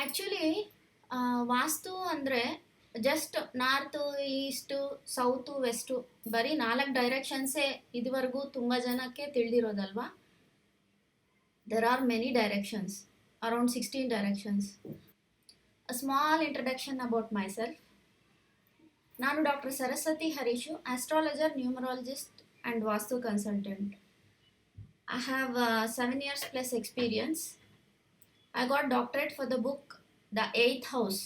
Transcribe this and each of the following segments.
Actually vastu ಅಂದರೆ just north east south west ಬರೀ 4 ಡೈರೆಕ್ಷನ್ಸೇ ಇದುವರೆಗೂ ತುಂಬ ಜನಕ್ಕೆ ತಿಳಿದಿರೋದಲ್ವಾ. There are many directions, around 16 directions. A small introduction about myself. ನಾನು doctor Saraswathi Harish, astrologer, numerologist and vastu consultant. I have 7 years plus experience. I got doctorate for the book The Eighth House.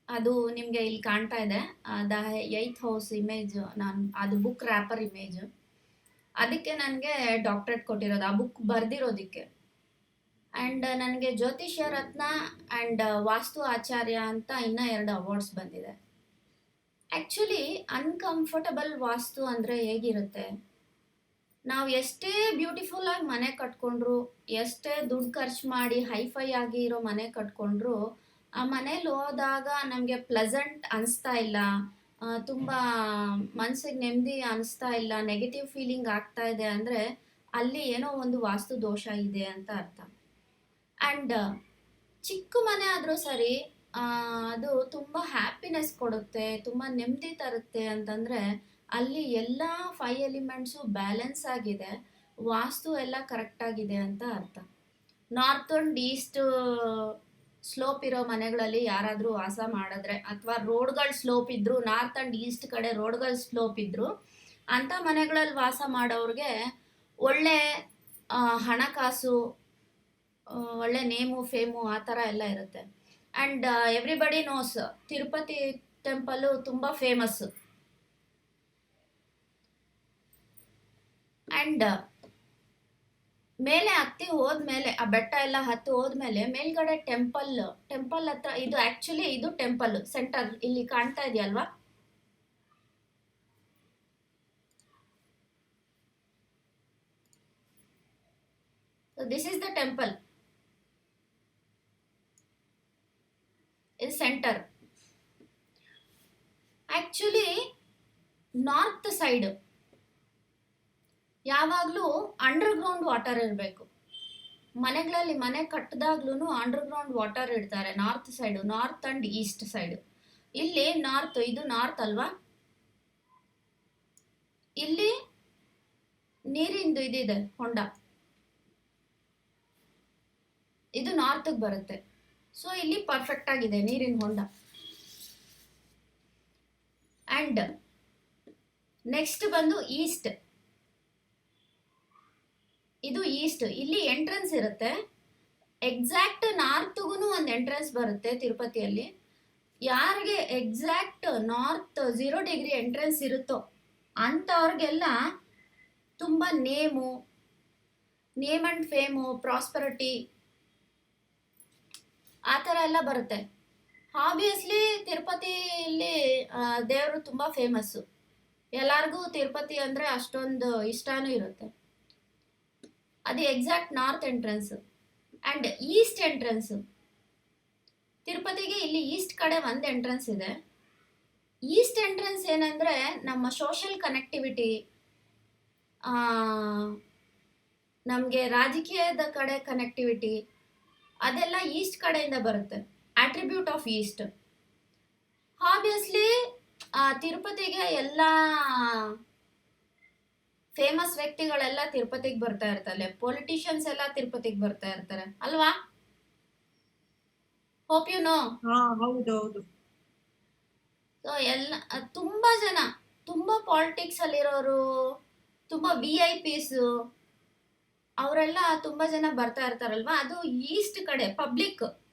ಅದು ನಿಮಗೆ ಇಲ್ಲಿ ಕಾಣ್ತಾ ಇದೆ, the eighth house image. ನಾನು ಅದು book wrapper image, ಅದಕ್ಕೆ ನನಗೆ ಡಾಕ್ಟ್ರೇಟ್ ಕೊಟ್ಟಿರೋದು, ಆ ಬುಕ್ ಬರೆದಿರೋದಕ್ಕೆ. ಆ್ಯಂಡ್ ನನಗೆ ಜ್ಯೋತಿಷ್ಯ ರತ್ನ ಆ್ಯಂಡ್ ವಾಸ್ತು ಆಚಾರ್ಯ ಅಂತ ಇನ್ನೂ 2 ಅವಾರ್ಡ್ಸ್ ಬಂದಿದೆ. ಆ್ಯಕ್ಚುಲಿ ಅನ್ಕಂಫರ್ಟಬಲ್ ವಾಸ್ತು ಅಂದರೆ ಹೇಗಿರುತ್ತೆ, ನಾವು ಎಷ್ಟೇ ಬ್ಯೂಟಿಫುಲ್ ಆಗಿ ಮನೆ ಕಟ್ಕೊಂಡ್ರು, ಎಷ್ಟೇ ದುಡ್ಡು ಖರ್ಚು ಮಾಡಿ ಹೈಫೈ ಆಗಿ ಇರೋ ಮನೆ ಕಟ್ಕೊಂಡ್ರು, ಆ ಮನೇಲಿ ಹೋದಾಗ ನಮಗೆ ಪ್ಲೆಸೆಂಟ್ ಅನಿಸ್ತಾ ಇಲ್ಲ, ತುಂಬ ಮನಸ್ಸಿಗೆ ನೆಮ್ಮದಿ ಅನಿಸ್ತಾ ಇಲ್ಲ, ನೆಗೆಟಿವ್ ಫೀಲಿಂಗ್ ಆಗ್ತಾ ಇದೆ ಅಂದರೆ ಅಲ್ಲಿ ಏನೋ ಒಂದು ವಾಸ್ತು ದೋಷ ಇದೆ ಅಂತ ಅರ್ಥ. ಆ್ಯಂಡ್ ಚಿಕ್ಕ ಮನೆ ಆದರೂ ಸರಿ, ಅದು ತುಂಬ ಹ್ಯಾಪಿನೆಸ್ ಕೊಡುತ್ತೆ, ತುಂಬ ನೆಮ್ಮದಿ ತರುತ್ತೆ ಅಂತಂದರೆ ಅಲ್ಲಿ ಎಲ್ಲ 5 ಎಲಿಮೆಂಟ್ಸು ಬ್ಯಾಲೆನ್ಸ್ ಆಗಿದೆ, ವಾಸ್ತು ಎಲ್ಲ ಕರೆಕ್ಟಾಗಿದೆ ಅಂತ ಅರ್ಥ. ನಾರ್ತ್ ಆ್ಯಂಡ್ ಈಸ್ಟ್ ಸ್ಲೋಪ್ ಇರೋ ಮನೆಗಳಲ್ಲಿ ಯಾರಾದರೂ ವಾಸ ಮಾಡಿದ್ರೆ, ಅಥವಾ ರೋಡ್ಗಳು ಸ್ಲೋಪ್ ಇದ್ದರು, ನಾರ್ತ್ ಆ್ಯಂಡ್ ಈಸ್ಟ್ ಕಡೆ ರೋಡ್ಗಳು ಸ್ಲೋಪ್ ಇದ್ದರು, ಅಂಥ ಮನೆಗಳಲ್ಲಿ ವಾಸ ಮಾಡೋರಿಗೆ ಒಳ್ಳೆ ಹಣಕಾಸು, ಒಳ್ಳೆ ನೇಮು ಫೇಮು ಆ ಥರ ಎಲ್ಲ ಇರುತ್ತೆ. And everybody knows Tirupati temple ತುಂಬ ಫೇಮಸ್ಸು. ಆ್ಯಂಡ್ ಮೇಲೆ ಹತ್ತಿ ಹೋದ್ಮೇಲೆ, ಆ ಬೆಟ್ಟ ಎಲ್ಲ ಹತ್ತಿ ಹೋದ್ಮೇಲೆ ಮೇಲ್ಗಡೆ ಟೆಂಪಲ್ ಹತ್ರ, ಇದು ಆ್ಯಕ್ಚುಲಿ ಇದು ಟೆಂಪಲ್ ಸೆಂಟರ್ ಇಲ್ಲಿ ಕಾಣ್ತಾ ಇದೆಯಲ್ವಾ, ದಿಸ್ ಈಸ್ ದ ಟೆಂಪಲ್, ಇದು ಸೆಂಟರ್. ಆ್ಯಕ್ಚುಲಿ ನಾರ್ತ್ ಸೈಡ್ ಯಾವಾಗಲೂ ಅಂಡರ್ಗ್ರೌಂಡ್ ವಾಟರ್ ಇರಬೇಕು. ಮನೆಗಳಲ್ಲಿ ಮನೆ ಕಟ್ಟಿದಾಗ್ಲೂ ಅಂಡರ್ಗ್ರೌಂಡ್ ವಾಟರ್ ಇಡ್ತಾರೆ north side, north and East side. ಇಲ್ಲಿ ನಾರ್ತ್, ಇದು ನಾರ್ತ್ ಅಲ್ವಾ, ಇಲ್ಲಿ ನೀರಿಂದು ಇದಿದೆ ಹೊಂಡ, ಇದು ನಾರ್ತ್ಗೆ ಬರುತ್ತೆ. ಸೊ ಇಲ್ಲಿ ಪರ್ಫೆಕ್ಟ್ ಆಗಿದೆ ನೀರಿನ ಹೊಂಡ. ಆ್ಯಂಡ್ ನೆಕ್ಸ್ಟ್ ಬಂದು ಈಸ್ಟ್, ಇದು ಈಸ್ಟ್. ಇಲ್ಲಿ ಎಂಟ್ರೆನ್ಸ್ ಇರುತ್ತೆ, ಎಕ್ಸಾಕ್ಟ್ ನಾರ್ತ್ಗೂ ಒಂದು ಎಂಟ್ರೆನ್ಸ್ ಬರುತ್ತೆ ತಿರುಪತಿಯಲ್ಲಿ. ಯಾರಿಗೆ ಎಕ್ಸಾಕ್ಟ್ ನಾರ್ತ್ 0 ಡಿಗ್ರಿ ಎಂಟ್ರೆನ್ಸ್ ಇರುತ್ತೋ ಅಂಥವ್ರಿಗೆಲ್ಲ ತುಂಬ ನೇಮ್ ಆ್ಯಂಡ್ ಫೇಮು, ಪ್ರಾಸ್ಪರಿಟಿ ಆ ಥರ ಎಲ್ಲ ಬರುತ್ತೆ. ಆಬ್ವಿಯಸ್ಲಿ ತಿರುಪತಿಯಲ್ಲಿ ದೇವರು ತುಂಬ ಫೇಮಸ್ಸು, ಎಲ್ಲರಿಗೂ ತಿರುಪತಿ ಅಂದರೆ ಅಷ್ಟೊಂದು ಇಷ್ಟನೂ ಇರುತ್ತೆ. ಅದು exact north entrance. And East entrance, ತಿರುಪತಿಗೆ ಇಲ್ಲಿ ಈಸ್ಟ್ ಕಡೆ ಒಂದು ಎಂಟ್ರೆನ್ಸ್ ಇದೆ. ಈಸ್ಟ್ ಎಂಟ್ರೆನ್ಸ್ ಏನಂದರೆ ನಮ್ಮ ಸೋಷಲ್ ಕನೆಕ್ಟಿವಿಟಿ, ನಮಗೆ ರಾಜಕೀಯದ ಕಡೆ ಕನೆಕ್ಟಿವಿಟಿ, ಅದೆಲ್ಲ ಈಸ್ಟ್ ಕಡೆಯಿಂದ ಬರುತ್ತೆ. Attribute of East. ಆಬ್ವಿಯಸ್ಲಿ ತಿರುಪತಿಗೆ ಎಲ್ಲ ಫೇಮಸ್ ವ್ಯಕ್ತಿಗಳೆಲ್ಲ ತಿರುಪತಿಗೆ ಬರ್ತಾ ಇರ್ತಾರೆ, ಪೊಲಿಟಿಷಿಯನ್ಸ್ ಎಲ್ಲ ತಿರುಪತಿಗೆ ಬರ್ತಾ ಇರ್ತಾರೆ ಅಲ್ವಾ? Hope you know. ಹೌದೌದು. ಸೊ ಎಲ್ಲ ತುಂಬ ಜನ, ತುಂಬ ಪಾಲಿಟಿಕ್ಸ್ ಅಲ್ಲಿರೋರು, ತುಂಬ VIP ಅವರೆಲ್ಲ ತುಂಬ ಜನ ಬರ್ತಾ ಇರ್ತಾರಲ್ವಾ. ಅದು ಈಸ್ಟ್ ಕಡೆ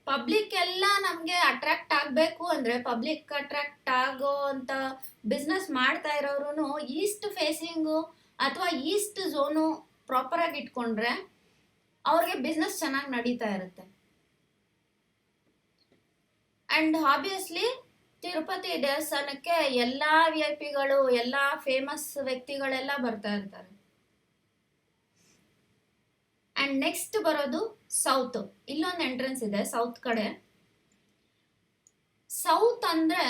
ಪಬ್ಲಿಕ್ ಎಲ್ಲ ನಮಗೆ ಅಟ್ರಾಕ್ಟ್ ಆಗಬೇಕು ಅಂದರೆ, ಪಬ್ಲಿಕ್ ಅಟ್ರಾಕ್ಟ್ ಆಗೋ ಅಂತ ಬಿಸ್ನೆಸ್ ಮಾಡ್ತಾ ಇರೋರು ಈಸ್ಟ್ ಫೇಸಿಂಗು ಅಥವಾ ಈಸ್ಟ್ ಝೋನು ಪ್ರಾಪರಾಗಿ ಇಟ್ಕೊಂಡ್ರೆ ಅವ್ರಿಗೆ ಬಿಸ್ನೆಸ್ ಚೆನ್ನಾಗಿ ನಡೀತಾ ಇರುತ್ತೆ. ಆ್ಯಂಡ್ ಆಬ್ವಿಯಸ್ಲಿ ತಿರುಪತಿ ದೇವಸ್ಥಾನಕ್ಕೆ ಎಲ್ಲ VIP ಎಲ್ಲ ಫೇಮಸ್ ವ್ಯಕ್ತಿಗಳೆಲ್ಲ ಬರ್ತಾ ಇರ್ತಾರೆ. ಆ್ಯಂಡ್ ನೆಕ್ಸ್ಟ್ ಬರೋದು ಸೌತ್. ಇಲ್ಲೊಂದು ಎಂಟ್ರೆನ್ಸ್ ಇದೆ ಸೌತ್ ಕಡೆ. ಸೌತ್ ಅಂದರೆ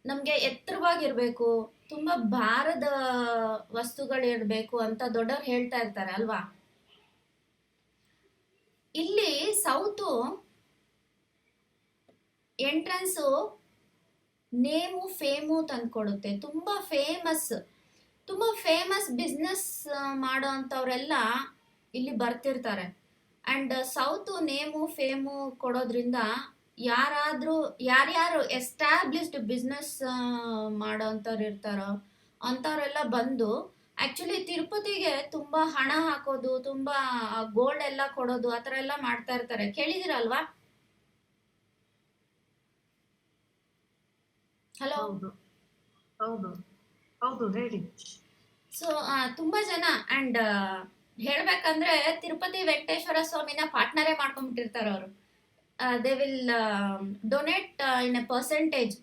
ನಮಗೆ ಎತ್ತರವಾಗಿರಬೇಕು, ತುಂಬ ಭಾರದ ವಸ್ತುಗಳಿರಬೇಕು ಅಂತ ದೊಡ್ಡವ್ರು ಹೇಳ್ತಾ ಇರ್ತಾರೆ ಅಲ್ವಾ. ಇಲ್ಲಿ ಸೌತು ಎಂಟ್ರೆನ್ಸು ನೇಮು ಫೇಮು ತಂದ್ಕೊಡುತ್ತೆ. ತುಂಬ ಫೇಮಸ್ ಬಿಸ್ನೆಸ್ ಮಾಡೋ ಅಂಥವರೆಲ್ಲ ಇಲ್ಲಿ ಬರ್ತಿರ್ತಾರೆ. ಆ್ಯಂಡ್ ಸೌತು ನೇಮು ಫೇಮು ಕೊಡೋದ್ರಿಂದ ಯಾರ್ಯಾರು ಎಸ್ಟಾಬ್ಲಿಷ್ಡ್ ಬಿಸ್ನೆಸ್ ಮಾಡೋ ಅಂಥವ್ರು ಇರ್ತಾರೋ ಅಂಥವರೆಲ್ಲ ಬಂದು ಆ್ಯಕ್ಚುಲಿ ತಿರುಪತಿಗೆ ತುಂಬ ಹಣ ಹಾಕೋದು, ತುಂಬ ಗೋಲ್ಡ್ ಎಲ್ಲ ಕೊಡೋದು, ಆ ಥರ ಎಲ್ಲ ಮಾಡ್ತಾ ಇರ್ತಾರೆ. ಕೇಳಿದಿರಲ್ವಾ? ಹಲೋ. ಹೌದು ಹೌದು ಹೌದು ಹೇಳಿ. ಸೊ ತುಂಬ ಜನ ಆ್ಯಂಡ್ ಹೇಳ್ಬೇಕಂದ್ರೆ ತಿರುಪತಿ ವೆಂಕಟೇಶ್ವರ ಸ್ವಾಮಿನ ಪಾರ್ಟ್ನರೇ ಮಾಡ್ಕೊಂಡ್ಬಿಟ್ಟಿರ್ತಾರೆ ಅವರು. They will donate in a percentage.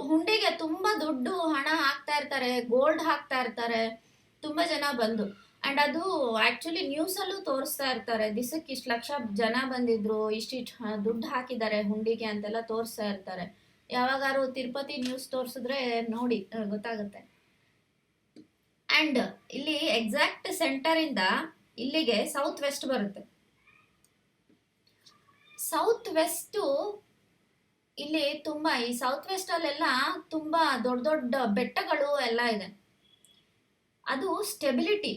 ಹುಂಡಿಗೆ ತುಂಬ ದುಡ್ಡು ಹಣ ಹಾಕ್ತಾ ಇರ್ತಾರೆ, ಗೋಲ್ಡ್ ಹಾಕ್ತಾ ಇರ್ತಾರೆ ತುಂಬ ಜನ ಬಂದು. ಆ್ಯಂಡ್ ಅದು ಆ್ಯಕ್ಚುಲಿ ನ್ಯೂಸಲ್ಲೂ ತೋರಿಸ್ತಾ ಇರ್ತಾರೆ, ದಿಸಕ್ಕೆ ಇಷ್ಟು ಲಕ್ಷ ಜನ ಬಂದಿದ್ರು, ಇಷ್ಟಿಷ್ಟು ದುಡ್ಡು ಹಾಕಿದ್ದಾರೆ ಹುಂಡಿಗೆ ಅಂತೆಲ್ಲ ತೋರಿಸ್ತಾ ಇರ್ತಾರೆ. ಯಾವಾಗಾರು ತಿರುಪತಿ ನ್ಯೂಸ್ ತೋರಿಸಿದ್ರೆ ನೋಡಿ ಗೊತ್ತಾಗುತ್ತೆ. ಆ್ಯಂಡ್ ಇಲ್ಲಿ ಎಕ್ಸಾಕ್ಟ್ ಸೆಂಟರಿಂದ ಇಲ್ಲಿಗೆ ಸೌತ್ ವೆಸ್ಟ್ ಬರುತ್ತೆ. ಸೌತ್ ವೆಸ್ಟು ಇಲ್ಲಿ ತುಂಬ, ಈ ಸೌತ್ ವೆಸ್ಟಲ್ಲೆಲ್ಲ ತುಂಬ ದೊಡ್ಡ ದೊಡ್ಡ ಬೆಟ್ಟಗಳು ಎಲ್ಲ ಇದೆ. ಅದು ಸ್ಟೆಬಿಲಿಟಿ.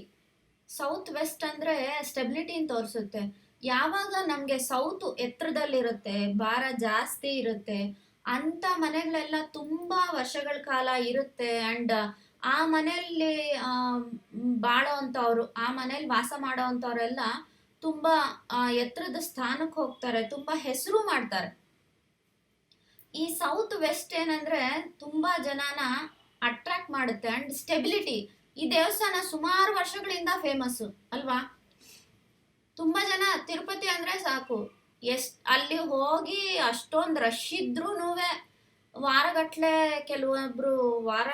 ಸೌತ್ ವೆಸ್ಟ್ ಅಂದರೆ ಸ್ಟೆಬಿಲಿಟಿನ ತೋರಿಸುತ್ತೆ. ಯಾವಾಗ ನಮಗೆ ಸೌತು ಎತ್ತರದಲ್ಲಿರುತ್ತೆ, ಭಾರ ಜಾಸ್ತಿ ಇರುತ್ತೆ, ಅಂಥ ಮನೆಗಳೆಲ್ಲ ತುಂಬ ವರ್ಷಗಳ ಕಾಲ ಇರುತ್ತೆ. ಆ್ಯಂಡ್ ಆ ಮನೆಯಲ್ಲಿ ಬಾಳೋ ಅಂಥವ್ರು, ಆ ಮನೇಲಿ ವಾಸ ಮಾಡೋ ಅಂಥವ್ರೆಲ್ಲ ತುಂಬ ಎತ್ತರದ ಸ್ಥಾನಕ್ಕೆ ಹೋಗ್ತಾರೆ, ತುಂಬ ಹೆಸರು ಮಾಡ್ತಾರೆ. ಈ ಸೌತ್ ವೆಸ್ಟ್ ಏನಂದ್ರೆ ತುಂಬಾ ಜನನ ಅಟ್ರಾಕ್ಟ್ ಮಾಡುತ್ತೆ. And stability. ಈ ದೇವಸ್ಥಾನ ಸುಮಾರು ವರ್ಷಗಳಿಂದ ಫೇಮಸ್ ಅಲ್ವಾ? ತುಂಬಾ ಜನ ತಿರುಪತಿ ಅಂದ್ರೆ ಸಾಕು, ಅಲ್ಲಿ ಹೋಗಿ ಅಷ್ಟೊಂದು ರಶ್ ಇದ್ರೂ ವಾರಗಟ್ಲೆ, ಕೆಲವೊಬ್ರು ವಾರ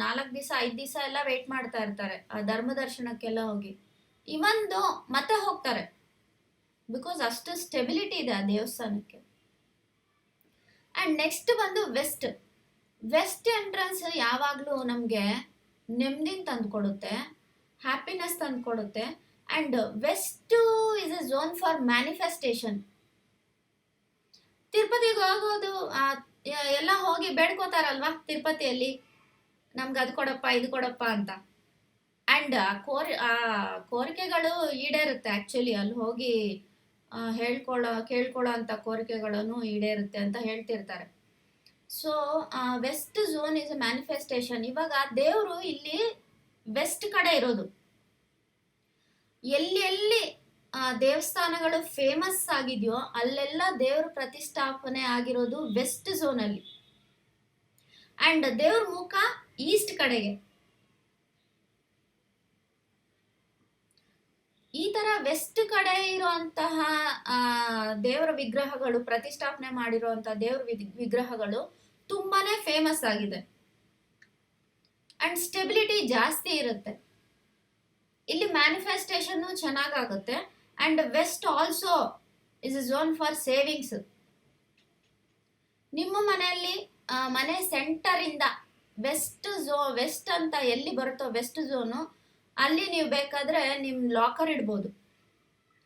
4 ದಿವಸ 5 ದಿವಸ ಎಲ್ಲ ವೇಟ್ ಮಾಡ್ತಾ ಇರ್ತಾರೆ ಆ ಧರ್ಮ ದರ್ಶನಕ್ಕೆಲ್ಲ ಹೋಗಿ. ಇವಂದು ಮತ್ತೆ ಹೋಗ್ತಾರೆ, ಬಿಕಾಸ್ ಅಷ್ಟು ಸ್ಟೆಬಿಲಿಟಿ ಇದೆ ಆ ದೇವಸ್ಥಾನಕ್ಕೆ. ಆ್ಯಂಡ್ ನೆಕ್ಸ್ಟ್ ಬಂದು ವೆಸ್ಟ್ ಎಂಟ್ರೆನ್ಸ್ ಯಾವಾಗಲೂ ನಮಗೆ ನೆಮ್ಮದಿನ ತಂದುಕೊಡುತ್ತೆ, ಹ್ಯಾಪಿನೆಸ್ ತಂದುಕೊಡುತ್ತೆ. And west is a zone for manifestation. ತಿರುಪತಿಗೆ ಹೋಗೋದು ಎಲ್ಲ ಹೋಗಿ ಬೇಡ್ಕೋತಾರಲ್ವಾ ತಿರುಪತಿಯಲ್ಲಿ, ನಮ್ಗೆ ಅದು ಕೊಡಪ್ಪ ಇದು ಕೊಡಪ್ಪ ಅಂತ. ಆ್ಯಂಡ್ ಕೋರಿಕೆಗಳು ಈಡೇರುತ್ತೆ. ಆ್ಯಕ್ಚುಲಿ ಅಲ್ಲಿ ಹೋಗಿ ಕೇಳ್ಕೊಳ್ಳೋ ಅಂಥ ಕೋರಿಕೆಗಳನ್ನು ಈಡೇರುತ್ತೆ ಅಂತ ಹೇಳ್ತಿರ್ತಾರೆ. So west zone is a manifestation. ಇವಾಗ ದೇವರು ಇಲ್ಲಿ ವೆಸ್ಟ್ ಕಡೆ ಇರೋದು. ಎಲ್ಲಿ ದೇವಸ್ಥಾನಗಳು ಫೇಮಸ್ ಆಗಿದೆಯೋ ಅಲ್ಲೆಲ್ಲ ದೇವ್ರ ಪ್ರತಿಷ್ಠಾಪನೆ ಆಗಿರೋದು ವೆಸ್ಟ್ ಝೋನಲ್ಲಿ. ಆ್ಯಂಡ್ ದೇವ್ರ ಮುಖ ಈಸ್ಟ್ ಕಡೆಗೆ. ಈ ತರ ವೆಸ್ಟ್ ಕಡೆ ಇರುವಂತಹ ದೇವರ ವಿಗ್ರಹಗಳು, ಪ್ರತಿಷ್ಠಾಪನೆ ಮಾಡಿರುವಂತಹ ದೇವರ ವಿಗ್ರಹಗಳು ತುಂಬಾನೇ ಫೇಮಸ್ ಆಗಿದೆ. ಅಂಡ್ ಸ್ಟೆಬಿಲಿಟಿ ಜಾಸ್ತಿ ಇರುತ್ತೆ ಇಲ್ಲಿ, ಮ್ಯಾನಿಫೆಸ್ಟೇಷನ್ ಚೆನ್ನಾಗಾಗುತ್ತೆ. And west also is a zone for savings. ನಿಮ್ಮ ಮನೆಯಲ್ಲಿ ಮನೆ ಸೆಂಟರ್ ಇಂದ ವೆಸ್ಟ್ ಅಂತ ಎಲ್ಲಿ ಬರುತ್ತೋ ವೆಸ್ಟ್ ಝೋನು, ಅಲ್ಲಿ ನೀವು ಬೇಕಾದ್ರೆ ನಿಮ್ಮ ಲಾಕರ್ ಇಡ್ಬೋದು.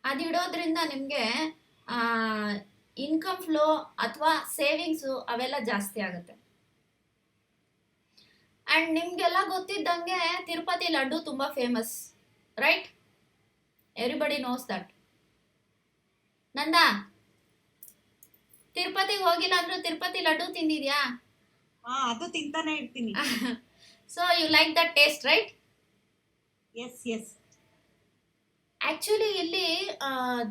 ಅದು ಇಡೋದ್ರಿಂದ ನಿಮಗೆ ಇನ್ಕಮ್ ಫ್ಲೋ ಅಥವಾ ಸೇವಿಂಗ್ಸು ಅವೆಲ್ಲ ಜಾಸ್ತಿ ಆಗುತ್ತೆ. ಆ್ಯಂಡ್ ನಿಮಗೆಲ್ಲ ಗೊತ್ತಿದ್ದಂಗೆ ತಿರುಪತಿ ಲಡ್ಡು ತುಂಬ famous, right? Everybody knows that. Nanda, ತಿರುಪತಿಗೆ ಹೋಗಿಲ್ಲ ಅಂದ್ರೂ ತಿರುಪತಿ ಲಡ್ಡು ತಿಂದಿದ್ಯಾ? ಅದು ತಿಂತಾನೆ ಇರ್ತೀನಿ. So you like that taste, right? Yes yes. Actually ಇಲ್ಲಿ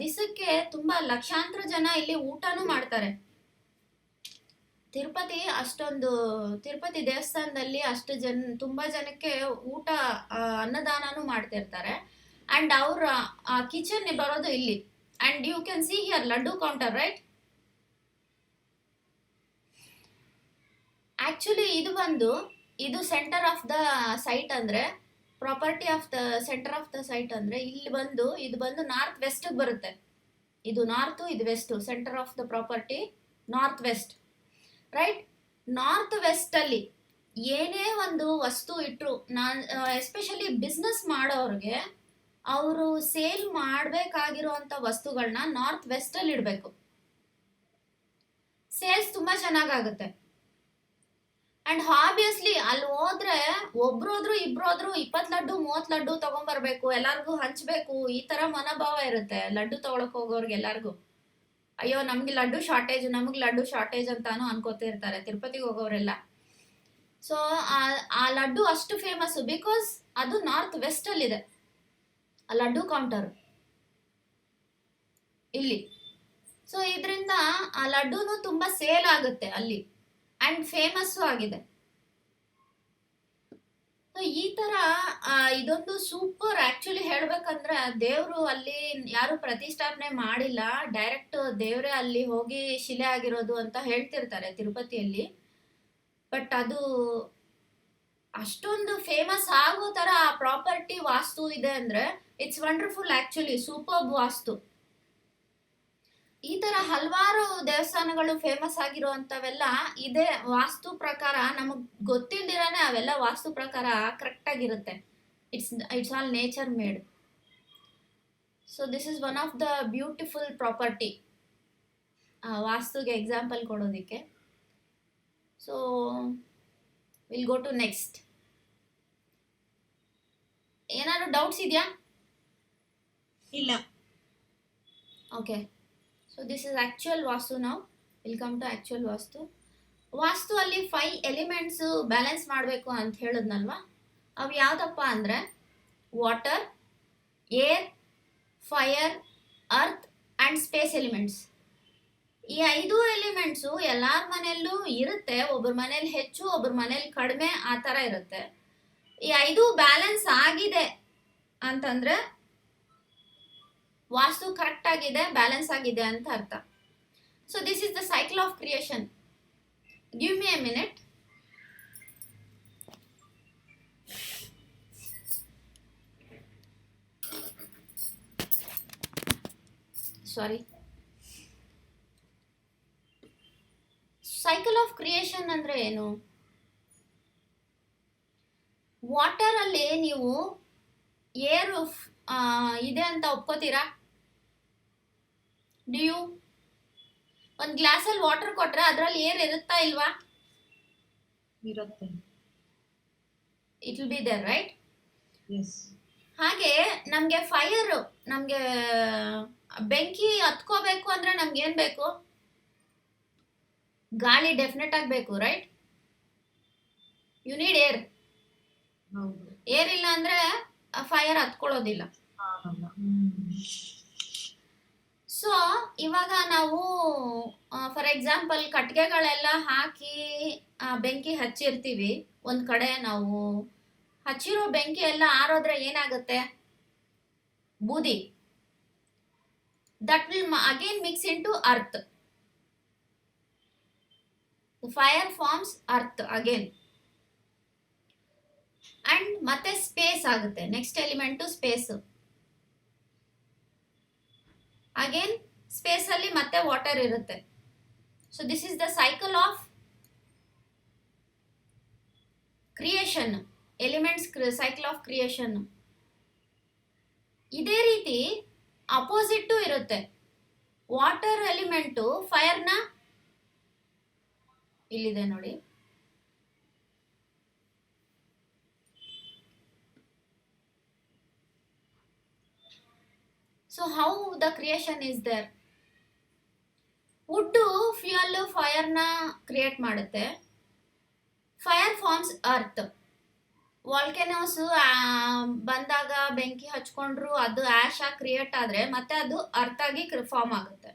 ದಿಸಕ್ಕೆ ತುಂಬಾ ಲಕ್ಷಾಂತರ ಜನ ಇಲ್ಲಿ ಊಟನೂ ಮಾಡ್ತಾರೆ. ತಿರುಪತಿ ದೇವಸ್ಥಾನದಲ್ಲಿ ತುಂಬಾ ಜನಕ್ಕೆ ಊಟ, ಅನ್ನದಾನನೂ ಮಾಡ್ತಿರ್ತಾರೆ. ಅಂಡ್ ಅವ್ರ ಕಿಚನ್ ಬರೋದು ಇಲ್ಲಿ. And you can see here laddu counter, right? Actually ಇದು ಸೆಂಟರ್ ಆಫ್ ದ ಸೈಟ್ ಅಂದ್ರೆ, property of the centre of the site ಅಂದ್ರೆ ಇದು ಬಂದು ನಾರ್ತ್ ವೆಸ್ಟ್ ಬರುತ್ತೆ. ಇದು ನಾರ್ತ್, ಇದು west. Centre of the property north west, right? North west ಅಲ್ಲಿ ಏನೇ ಒಂದು ವಸ್ತು ಇಟ್ಟರು, ಎಸ್ಪೆಷಲಿ ಬಿಸ್ನೆಸ್ ಮಾಡೋರಿಗೆ, ಅವರು ಸೇಲ್ ಮಾಡಬೇಕಾಗಿರುವಂಥ ವಸ್ತುಗಳನ್ನ ನಾರ್ತ್ ವೆಸ್ಟ್ ಅಲ್ಲಿ ಇಡಬೇಕು. ಸೇಲ್ಸ್ ತುಂಬ ಚೆನ್ನಾಗಾಗುತ್ತೆ. ಅಂಡ್ ಆಬ್ವಿಯಸ್ಲಿ ಅಲ್ಲಿ ಹೋದ್ರೆ ಒಬ್ರೋದ್ರು ಇಬ್ರೋದ್ರು 20 ಲಡ್ಡು 30 ಲಡ್ಡು ತಗೊಂಡ್ಬರ್ಬೇಕು, ಎಲ್ಲಾರ್ಗೂ ಹಂಚ್ಬೇಕು, ಈ ತರ ಮನೋಭಾವ ಇರುತ್ತೆ ಲಡ್ಡು ತಗೊಳಕ್ ಹೋಗೋರ್ಗೆ ಎಲ್ಲಾರ್ಗು. ಅಯ್ಯೋ ನಮ್ಗೆ ಲಡ್ಡು ಶಾರ್ಟೇಜ್, ನಮ್ಗೆ ಲಡ್ಡು ಶಾರ್ಟೇಜ್ ಅಂತಾನು ಅನ್ಕೋತಿರ್ತಾರೆ ತಿರುಪತಿಗೆ ಹೋಗೋರೆಲ್ಲ. ಸೊ ಆ ಲಡ್ಡು ಅಷ್ಟು ಫೇಮಸ್ ಬಿಕಾಸ್ ಅದು ನಾರ್ತ್ ವೆಸ್ಟ್ ಅಲ್ಲಿ ಇದೆ ಆ ಲಡ್ಡು ಕೌಂಟರ್ ಇಲ್ಲಿ. ಸೊ ಇದರಿಂದ ಆ ಲಡ್ಡುನು ತುಂಬಾ ಸೇಲ್ ಆಗುತ್ತೆ ಅಲ್ಲಿ ಅಂಡ್ ಫೇಮಸ್ಸು ಆಗಿದೆ. ಸೊ ಈ ತರ ಇದೊಂದು ಸೂಪರ್. ಆಕ್ಚುಲಿ ಹೇಳ್ಬೇಕಂದ್ರೆ ದೇವ್ರು ಅಲ್ಲಿ ಯಾರು ಪ್ರತಿಷ್ಠಾಪನೆ ಮಾಡಿಲ್ಲ, ಡೈರೆಕ್ಟ್ ದೇವ್ರೇ ಅಲ್ಲಿ ಹೋಗಿ ಶಿಲೆ ಆಗಿರೋದು ಅಂತ ಹೇಳ್ತಿರ್ತಾರೆ ತಿರುಪತಿಯಲ್ಲಿ. ಬಟ್ ಅದು ಅಷ್ಟೊಂದು ಫೇಮಸ್ ಆಗೋ ತರ ಆ ಪ್ರಾಪರ್ಟಿ ವಾಸ್ತು ಇದೆ ಅಂದ್ರೆ ಇಟ್ಸ್ ವಂಡರ್ಫುಲ್. ಆಕ್ಚುಲಿ ಸೂಪರ್ಬ್ ವಾಸ್ತು. ಈ ತರ ಹಲವಾರು ದೇವಸ್ಥಾನಗಳು ಫೇಮಸ್ ಆಗಿರುವಂತವೆಲ್ಲ ಇದೇ ವಾಸ್ತು ಪ್ರಕಾರ. ನಮಗ್ ಗೊತ್ತಿಲ್ದಿರಾನೆ ಅವೆಲ್ಲ ವಾಸ್ತು ಪ್ರಕಾರ ಕರೆಕ್ಟ್ ಆಗಿರುತ್ತೆ. It's all nature made. So this is one of the beautiful property ವಾಸ್ತುಗೆ ಎಕ್ಸಾಂಪಲ್ ಕೊಡೋದಿಕ್ಕೆ. So will go to next. ಏನಾದ್ರು ಡೌಟ್ಸ್ ಇದೆಯಾ? ಇಲ್ಲ. Okay. So this is actual vastu now. We'll come to actual vastu. ವಾಸ್ತು ಅಲ್ಲಿ 5 elements balance ಮಾಡಬೇಕು ಅಂತ ಹೇಳಿದ್ನಲ್ವಾ, ಅವು ಯಾವ್ದಪ್ಪ ಅಂದರೆ water, air, fire, earth and space elements. ಈ 5 ಎಲಿಮೆಂಟ್ಸು ಎಲ್ಲರ ಮನೆಯಲ್ಲೂ ಇರುತ್ತೆ. ಒಬ್ಬರ ಮನೇಲಿ ಹೆಚ್ಚು, ಒಬ್ಬರ ಮನೇಲಿ ಕಡಿಮೆ, ಆ ಥರ ಇರುತ್ತೆ. ಈ 5 ಬ್ಯಾಲೆನ್ಸ್ ಆಗಿದೆ ಅಂತಂದರೆ ವಾಸ್ತು ಕರೆಕ್ಟ್ ಆಗಿದೆ, ಬ್ಯಾಲೆನ್ಸ್ ಆಗಿದೆ ಅಂತ ಅರ್ಥ. So this is the cycle of creation. Give me a minute. Sorry. Cycle of creation ಅಂದ್ರೆ ಏನು? ವಾಟರ್ ಅಲ್ಲಿ ನೀವು ಏರ್ ಇದೆ ಅಂತ ಒಪ್ಕೋತೀರಾ? Do you? ಒಂದು ಗ್ಲಾಸಲ್ಲಿ ವಾಟರ್ ಕೊಟ್ರೆ ಅದರಲ್ಲಿ ಏರ್ ಇರುತ್ತಾ ಇಲ್ವಾ? ಇರುತ್ತೆ. It will be there, right? Yes. ಹಾಗೆ ನಮಗೆ ಫೈರ್, ನಮಗೆ ಬೆಂಕಿ ಹತ್ಕೋಬೇಕು ಅಂದ್ರೆ ನಮ್ಗೆ ಏನ್ ಬೇಕು? ಗಾಳಿ ಡೆಫಿನೆಟ್ ಆಗಿ ಬೇಕು, ರೈಟ್? You need air. ಹೌದು. ಏರ್ ಇಲ್ಲ ಅಂದ್ರೆ ಫೈರ್ ಹತ್ಕೊಳ್ಳೋದಿಲ್ಲ. ಸೊ ಇವಾಗ ನಾವು ಫಾರ್ ಎಕ್ಸಾಂಪಲ್ ಕಟ್ಟಿಗೆಗಳೆಲ್ಲ ಹಾಕಿ ಬೆಂಕಿ ಹಚ್ಚಿರ್ತೀವಿ ಒಂದ್ ಕಡೆ. ನಾವು ಹಚ್ಚಿರೋ ಬೆಂಕಿ ಎಲ್ಲ ಆರೋದ್ರೆ ಏನಾಗುತ್ತೆ? ಬೂದಿ. That will again mix into earth. Fire forms earth again. And ಮತ್ತೆ ಸ್ಪೇಸ್ ಆಗುತ್ತೆ. Next element space. Again space ಅಲ್ಲಿ ಮತ್ತೆ ವಾಟರ್ ಇರುತ್ತೆ. So this is the cycle of creation. Elements cycle of creation. ಇದೇ ರೀತಿ ಅಪೋಸಿಟ್ ಇರುತ್ತೆ. Water element ಫೈರ್ನ ಇಲ್ಲಿದೆ ನೋಡಿ. So how the creation is there? Wood fuel ಫೈರ್ನ ಕ್ರಿಯೇಟ್ ಮಾಡುತ್ತೆ. Fire forms earth. ವಾಲ್ಕೆನೋಸ್ ಬಂದಾಗ ಬೆಂಕಿ ಹಚ್ಕೊಂಡ್ರು ಅದು ಆಶ್ ಆಗಿ ಕ್ರಿಯೇಟ್ ಆದ್ರೆ ಮತ್ತೆ ಅದು ಅರ್ತ್ ಆಗಿ ಫಾರ್ಮ್ ಆಗುತ್ತೆ.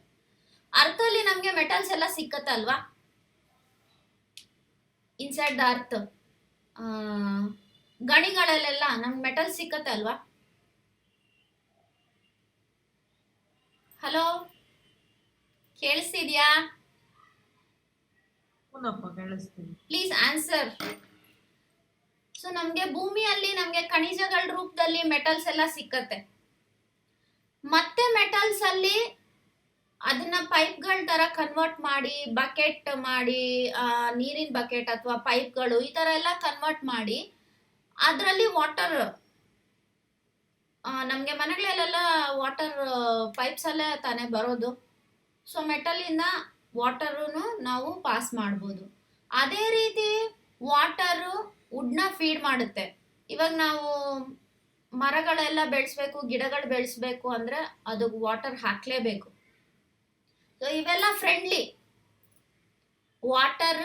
ಅರ್ಥಲ್ಲಿ ನಮಗೆ ಮೆಟಲ್ಸ್ ಎಲ್ಲ ಸಿಕ್ಕತ್ತಲ್ವಾ? ಇನ್ಸೈಡ್ ದ ಅರ್ತ್ ಗಣಿಗಳಲ್ಲೆಲ್ಲ ನಮ್ಗೆ ಮೆಟಲ್ಸ್ ಸಿಕ್ಕತ್ತೆ ಅಲ್ವಾ? ಹಲೋ, ಕೇಳಿಸ್ತಿದ್ಯಾ? Please answer. ಸೊ ನಮ್ಗೆ ಭೂಮಿಯಲ್ಲಿ ನಮ್ಗೆ ಖನಿಜಗಳ ರೂಪದಲ್ಲಿ ಮೆಟಲ್ಸ್ ಎಲ್ಲ ಸಿಕ್ಕತ್ತೆ. ಮತ್ತೆ ಮೆಟಲ್ಸ್ ಅಲ್ಲಿ ಅದನ್ನ ಪೈಪ್ಗಳ ತರ ಕನ್ವರ್ಟ್ ಮಾಡಿ, ಬಕೆಟ್ ಮಾಡಿ, ನೀರಿನ ಬಕೆಟ್ ಅಥವಾ ಪೈಪ್ಗಳು ಈ ತರ ಎಲ್ಲ ಕನ್ವರ್ಟ್ ಮಾಡಿ ಅದರಲ್ಲಿ ವಾಟರ್, ನಮಗೆ ಮನೆಗಳಲ್ಲೆಲ್ಲ ವಾಟರ್ ಪೈಪ್ಸ್ ಅಲ್ಲೇ ತಾನೇ ಬರೋದು. ಸೊ ಮೆಟಲಿಂದ ವಾಟರೂ ನಾವು ಪಾಸ್ ಮಾಡ್ಬೋದು. ಅದೇ ರೀತಿ ವಾಟರು ವುಡ್ನ ಫೀಡ್ ಮಾಡುತ್ತೆ. ಇವಾಗ ನಾವು ಮರಗಳೆಲ್ಲ ಬೆಳೆಸ್ಬೇಕು, ಗಿಡಗಳು ಬೆಳೆಸ್ಬೇಕು ಅಂದರೆ ಅದಕ್ಕೆ ವಾಟರ್ ಹಾಕಲೇಬೇಕು. ಸೊ ಇವೆಲ್ಲ friendly. Water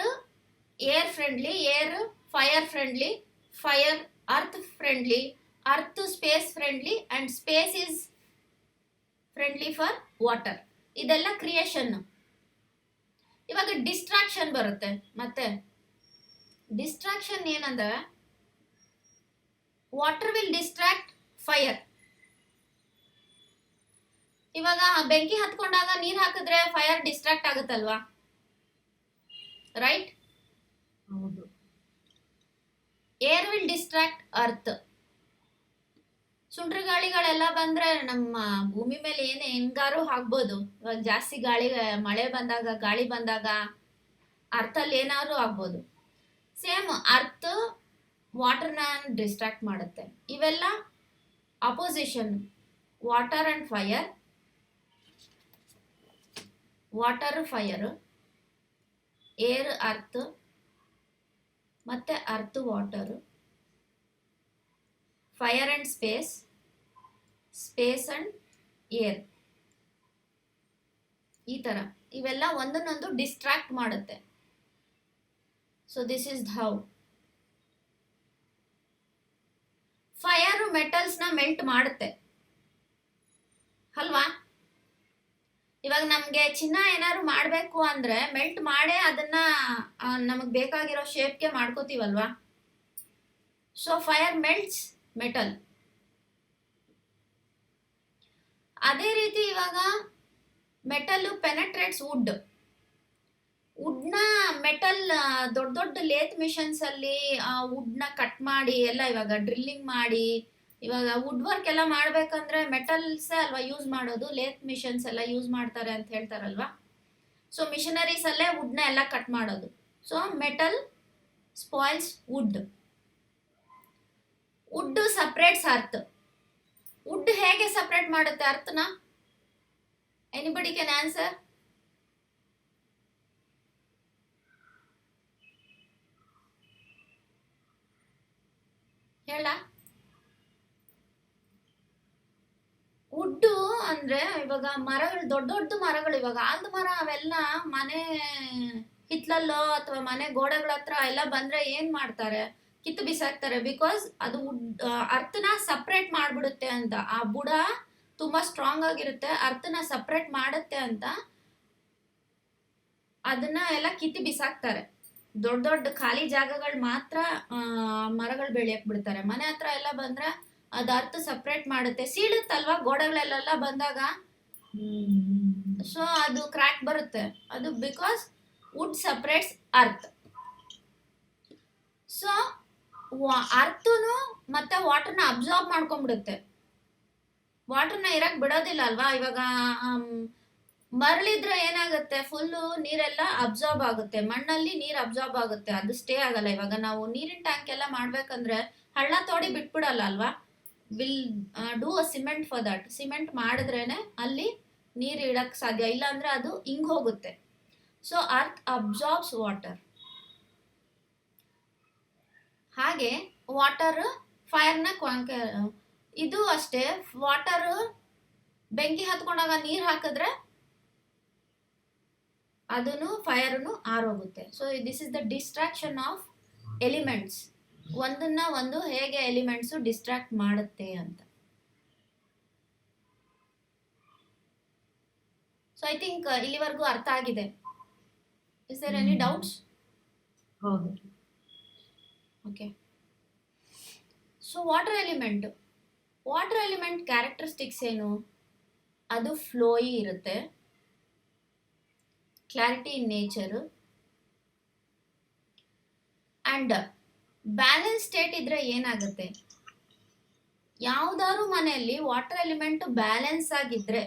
air friendly, air fire friendly, fire earth friendly, earth space friendly, and space is friendly for water. ಇದೆಲ್ಲ ಕ್ರಿಯೇಷನ್. ಇವಾಗ ಡಿಸ್ಟ್ರಾಕ್ಷನ್ ಬರುತ್ತೆ. ಮತ್ತೆ ಡಿಸ್ಟ್ರಾಕ್ಷನ್ ಏನಂದ್ರೆ ವಾಟರ್ ವಿಲ್ ಡಿಸ್ಟ್ರಾಕ್ಟ್ ಫೈರ್. ಇವಾಗ ಬೆಂಕಿ ಹತ್ಕೊಂಡಾಗ ನೀರ್ ಹಾಕಿದ್ರೆ ಫೈರ್ ಡಿಸ್ಟ್ರಾಕ್ಟ್ ಆಗುತ್ತಲ್ವಾ, ರೈಟ್? ಹೌದು. Air will distract earth. ಸುಂಟ್ರ ಗಾಳಿಗಳೆಲ್ಲ ಬಂದ್ರೆ ನಮ್ಮ ಭೂಮಿ ಮೇಲೆ ಹೆಂಗಾರು ಆಗ್ಬೋದು. ಇವಾಗ ಜಾಸ್ತಿ ಗಾಳಿ, ಮಳೆ ಬಂದಾಗ, ಗಾಳಿ ಬಂದಾಗ ಅರ್ಥಲ್ಲಿ ಏನಾದ್ರು ಆಗ್ಬೋದು. ಸೇಮ್ ಅರ್ತ್ ವಾಟರ್ನ ಡಿಸ್ಟ್ರಾಕ್ಟ್ ಮಾಡುತ್ತೆ. ಇವೆಲ್ಲ opposition. Water and fire, water fire, air earth, ಮತ್ತೆ earth water, fire and space, space and air. ಈ ತರ ಇವೆಲ್ಲ ಒಂದನ್ನೊಂದು ಡಿಸ್ಟ್ರಾಕ್ಟ್ ಮಾಡುತ್ತೆ. So this is how fire ಮೆಟಲ್ಸ್ನ ಮೆಲ್ಟ್ ಮಾಡುತ್ತೆ ಅಲ್ವಾ? ಇವಾಗ ನಮಗೆ ಚಿನ್ನ ಏನಾದ್ರು ಮಾಡಬೇಕು ಅಂದ್ರೆ ಮೆಲ್ಟ್ ಮಾಡೇ ಅದನ್ನ ನಮಗೆ ಬೇಕಾಗಿರೋ ಶೇಪ್ಗೆ ಮಾಡ್ಕೋತೀವಲ್ವಾ? So fire melts metal. ಅದೇ ರೀತಿ ಇವಾಗ ಮೆಟಲ್ ಪೆನೆಟ್ರೇಟ್ಸ್ ವುಡ್. ವುಡ್ನ ಮೆಟಲ್ ದೊಡ್ಡ ದೊಡ್ಡ ಲೇತ್ ಮಿಷನ್ಸ್ ಅಲ್ಲಿ ವುಡ್ನ ಕಟ್ ಮಾಡಿ ಎಲ್ಲ ಇವಾಗ ಡ್ರಿಲ್ಲಿಂಗ್ ಮಾಡಿ, ಇವಾಗ ವುಡ್ ವರ್ಕ್ ಎಲ್ಲ ಮಾಡ್ಬೇಕಂದ್ರೆ ಮೆಟಲ್ಸ್ ಅಲ್ವಾ ಯೂಸ್ ಮಾಡೋದು. ಲೇತ್ ಮಿಷನ್ಸ್ ಎಲ್ಲ ಯೂಸ್ ಮಾಡ್ತಾರೆ ಅಂತ ಹೇಳ್ತಾರಲ್ವಾ? ಸೊ ಮಿಷನರೀಸ್ ಅಲ್ಲೇ ವುಡ್ನ ಎಲ್ಲ ಕಟ್ ಮಾಡೋದು. So metal spoils wood. Wood separates earth. Wood ಹೇಗೆ ಸಪ್ರೇಟ್ ಮಾಡುತ್ತೆ ಅರ್ಥನ? Anybody can answer? ಹೇಳ. ವುಡ್ಡು ಅಂದ್ರೆ ಇವಾಗ ಮರಗಳು, ದೊಡ್ಡ ದೊಡ್ಡ ಮರಗಳು, ಇವಾಗ ಆಲ್ದ ಮರ ಅವೆಲ್ಲ ಮನೆ ಹಿತ್ಲಲ್ಲೋ ಅಥವಾ ಮನೆ ಗೋಡೆಗಳ ಹತ್ರ ಎಲ್ಲ ಬಂದ್ರೆ ಏನ್ ಮಾಡ್ತಾರೆ? ಕಿತ್ತು ಬಿಸಾಕ್ತಾರೆ. ಬಿಕಾಸ್ ಅದು ವುಡ್ ಅರ್ಥನ ಸಪ್ರೇಟ್ ಮಾಡ್ಬಿಡುತ್ತೆ ಅಂತ. ಆ ಬುಡ ತುಂಬಾ ಸ್ಟ್ರಾಂಗ್ ಆಗಿರುತ್ತೆ, ಅರ್ಥನ ಸಪ್ರೇಟ್ ಮಾಡುತ್ತೆ ಅಂತ ಅದನ್ನ ಎಲ್ಲ ಕಿತ್ತು ಬಿಸಾಕ್ತಾರೆ. ದೊಡ್ಡ ದೊಡ್ಡ ಖಾಲಿ ಜಾಗಗಳು ಮಾತ್ರ ಮರಗಳು ಬೆಳೆಯಕ್ ಬಿಡ್ತಾರೆ. ಮನೆ ಹತ್ರ ಎಲ್ಲ ಬಂದ್ರೆ ಅದು ಅರ್ಥ ಸಪ್ರೇಟ್ ಮಾಡುತ್ತೆ. ಸೀಳುತ್ತಲ್ವಾ ಗೋಡೆಗಳೆಲ್ಲ ಬಂದಾಗ, ಸೊ ಅದು ಕ್ರ್ಯಾಕ್ ಬರುತ್ತೆ. ಅದು because wood separates earth. So ಅರ್ಥನು ಮತ್ತೆ ವಾಟರ್ನ ಅಬ್ಸಾರ್ಬ್ ಮಾಡ್ಕೊಂಡ್ಬಿಡುತ್ತೆ. ವಾಟರ್ನ ಇರಕ್ ಬಿಡೋದಿಲ್ಲ ಅಲ್ವಾ? ಇವಾಗ ಮರಳಿದ್ರೆ ಏನಾಗುತ್ತೆ? ಫುಲ್ಲು ನೀರೆಲ್ಲ ಅಬ್ಸಾರ್ಬ್ ಆಗುತ್ತೆ, ಮಣ್ಣಲ್ಲಿ ನೀರು ಅಬ್ಸಾರ್ಬ್ ಆಗುತ್ತೆ, ಅದು ಸ್ಟೇ ಆಗಲ್ಲ. ಇವಾಗ ನಾವು ನೀರಿನ ಟ್ಯಾಂಕ್ ಎಲ್ಲ ಮಾಡ್ಬೇಕಂದ್ರೆ ಹಳ್ಳ ತೋಡಿ ಬಿಟ್ಬಿಡಲ್ಲ ಅಲ್ವಾ? Will do a cement for that. Cement ಮಾಡಿದ್ರೇನೆ ಅಲ್ಲಿ ನೀರು ಇಡಕ್ ಸಾಧ್ಯ, ಇಲ್ಲ ಅಂದ್ರೆ ಅದು ಹಿಂಗ್ ಹೋಗುತ್ತೆ. So earth absorbs water. ಹಾಗೆ ವಾಟರ್ ಫೈರ್ನ ಇದು ಅಷ್ಟೇ. ವಾಟರ್ ಬೆಂಕಿ ಹತ್ಕೊಂಡಾಗ ನೀರು ಹಾಕಿದ್ರೆ ಅದನ್ನು ಫೈರ್ನು ಆರೋಗುತ್ತೆ. So this is the destruction of elements. ಒಂದನ್ನ ಒಂದು ಹೇಗೆ ಎಲಿಮೆಂಟ್ಸು ಡಿಸ್ಟ್ರಾಕ್ಟ್ ಮಾಡುತ್ತೆ ಅಂತ. ಸೊ ಐ ಥಿಂಕ್ ಇಲ್ಲಿವರೆಗೂ ಅರ್ಥ ಆಗಿದೆ. Is there any doubts? ಹೌದು. Okay. So water element characteristics ಏನು? ಅದು ಫ್ಲೋಯಿ ಇರುತ್ತೆ, clarity in nature, and balance state ಇದ್ರೆ ಏನಾಗುತ್ತೆ? ಯಾವ್ದಾದ್ರು ಮನೆಯಲ್ಲಿ ವಾಟರ್ ಎಲಿಮೆಂಟ್ ಬ್ಯಾಲೆನ್ಸ್ ಆಗಿದ್ರೆ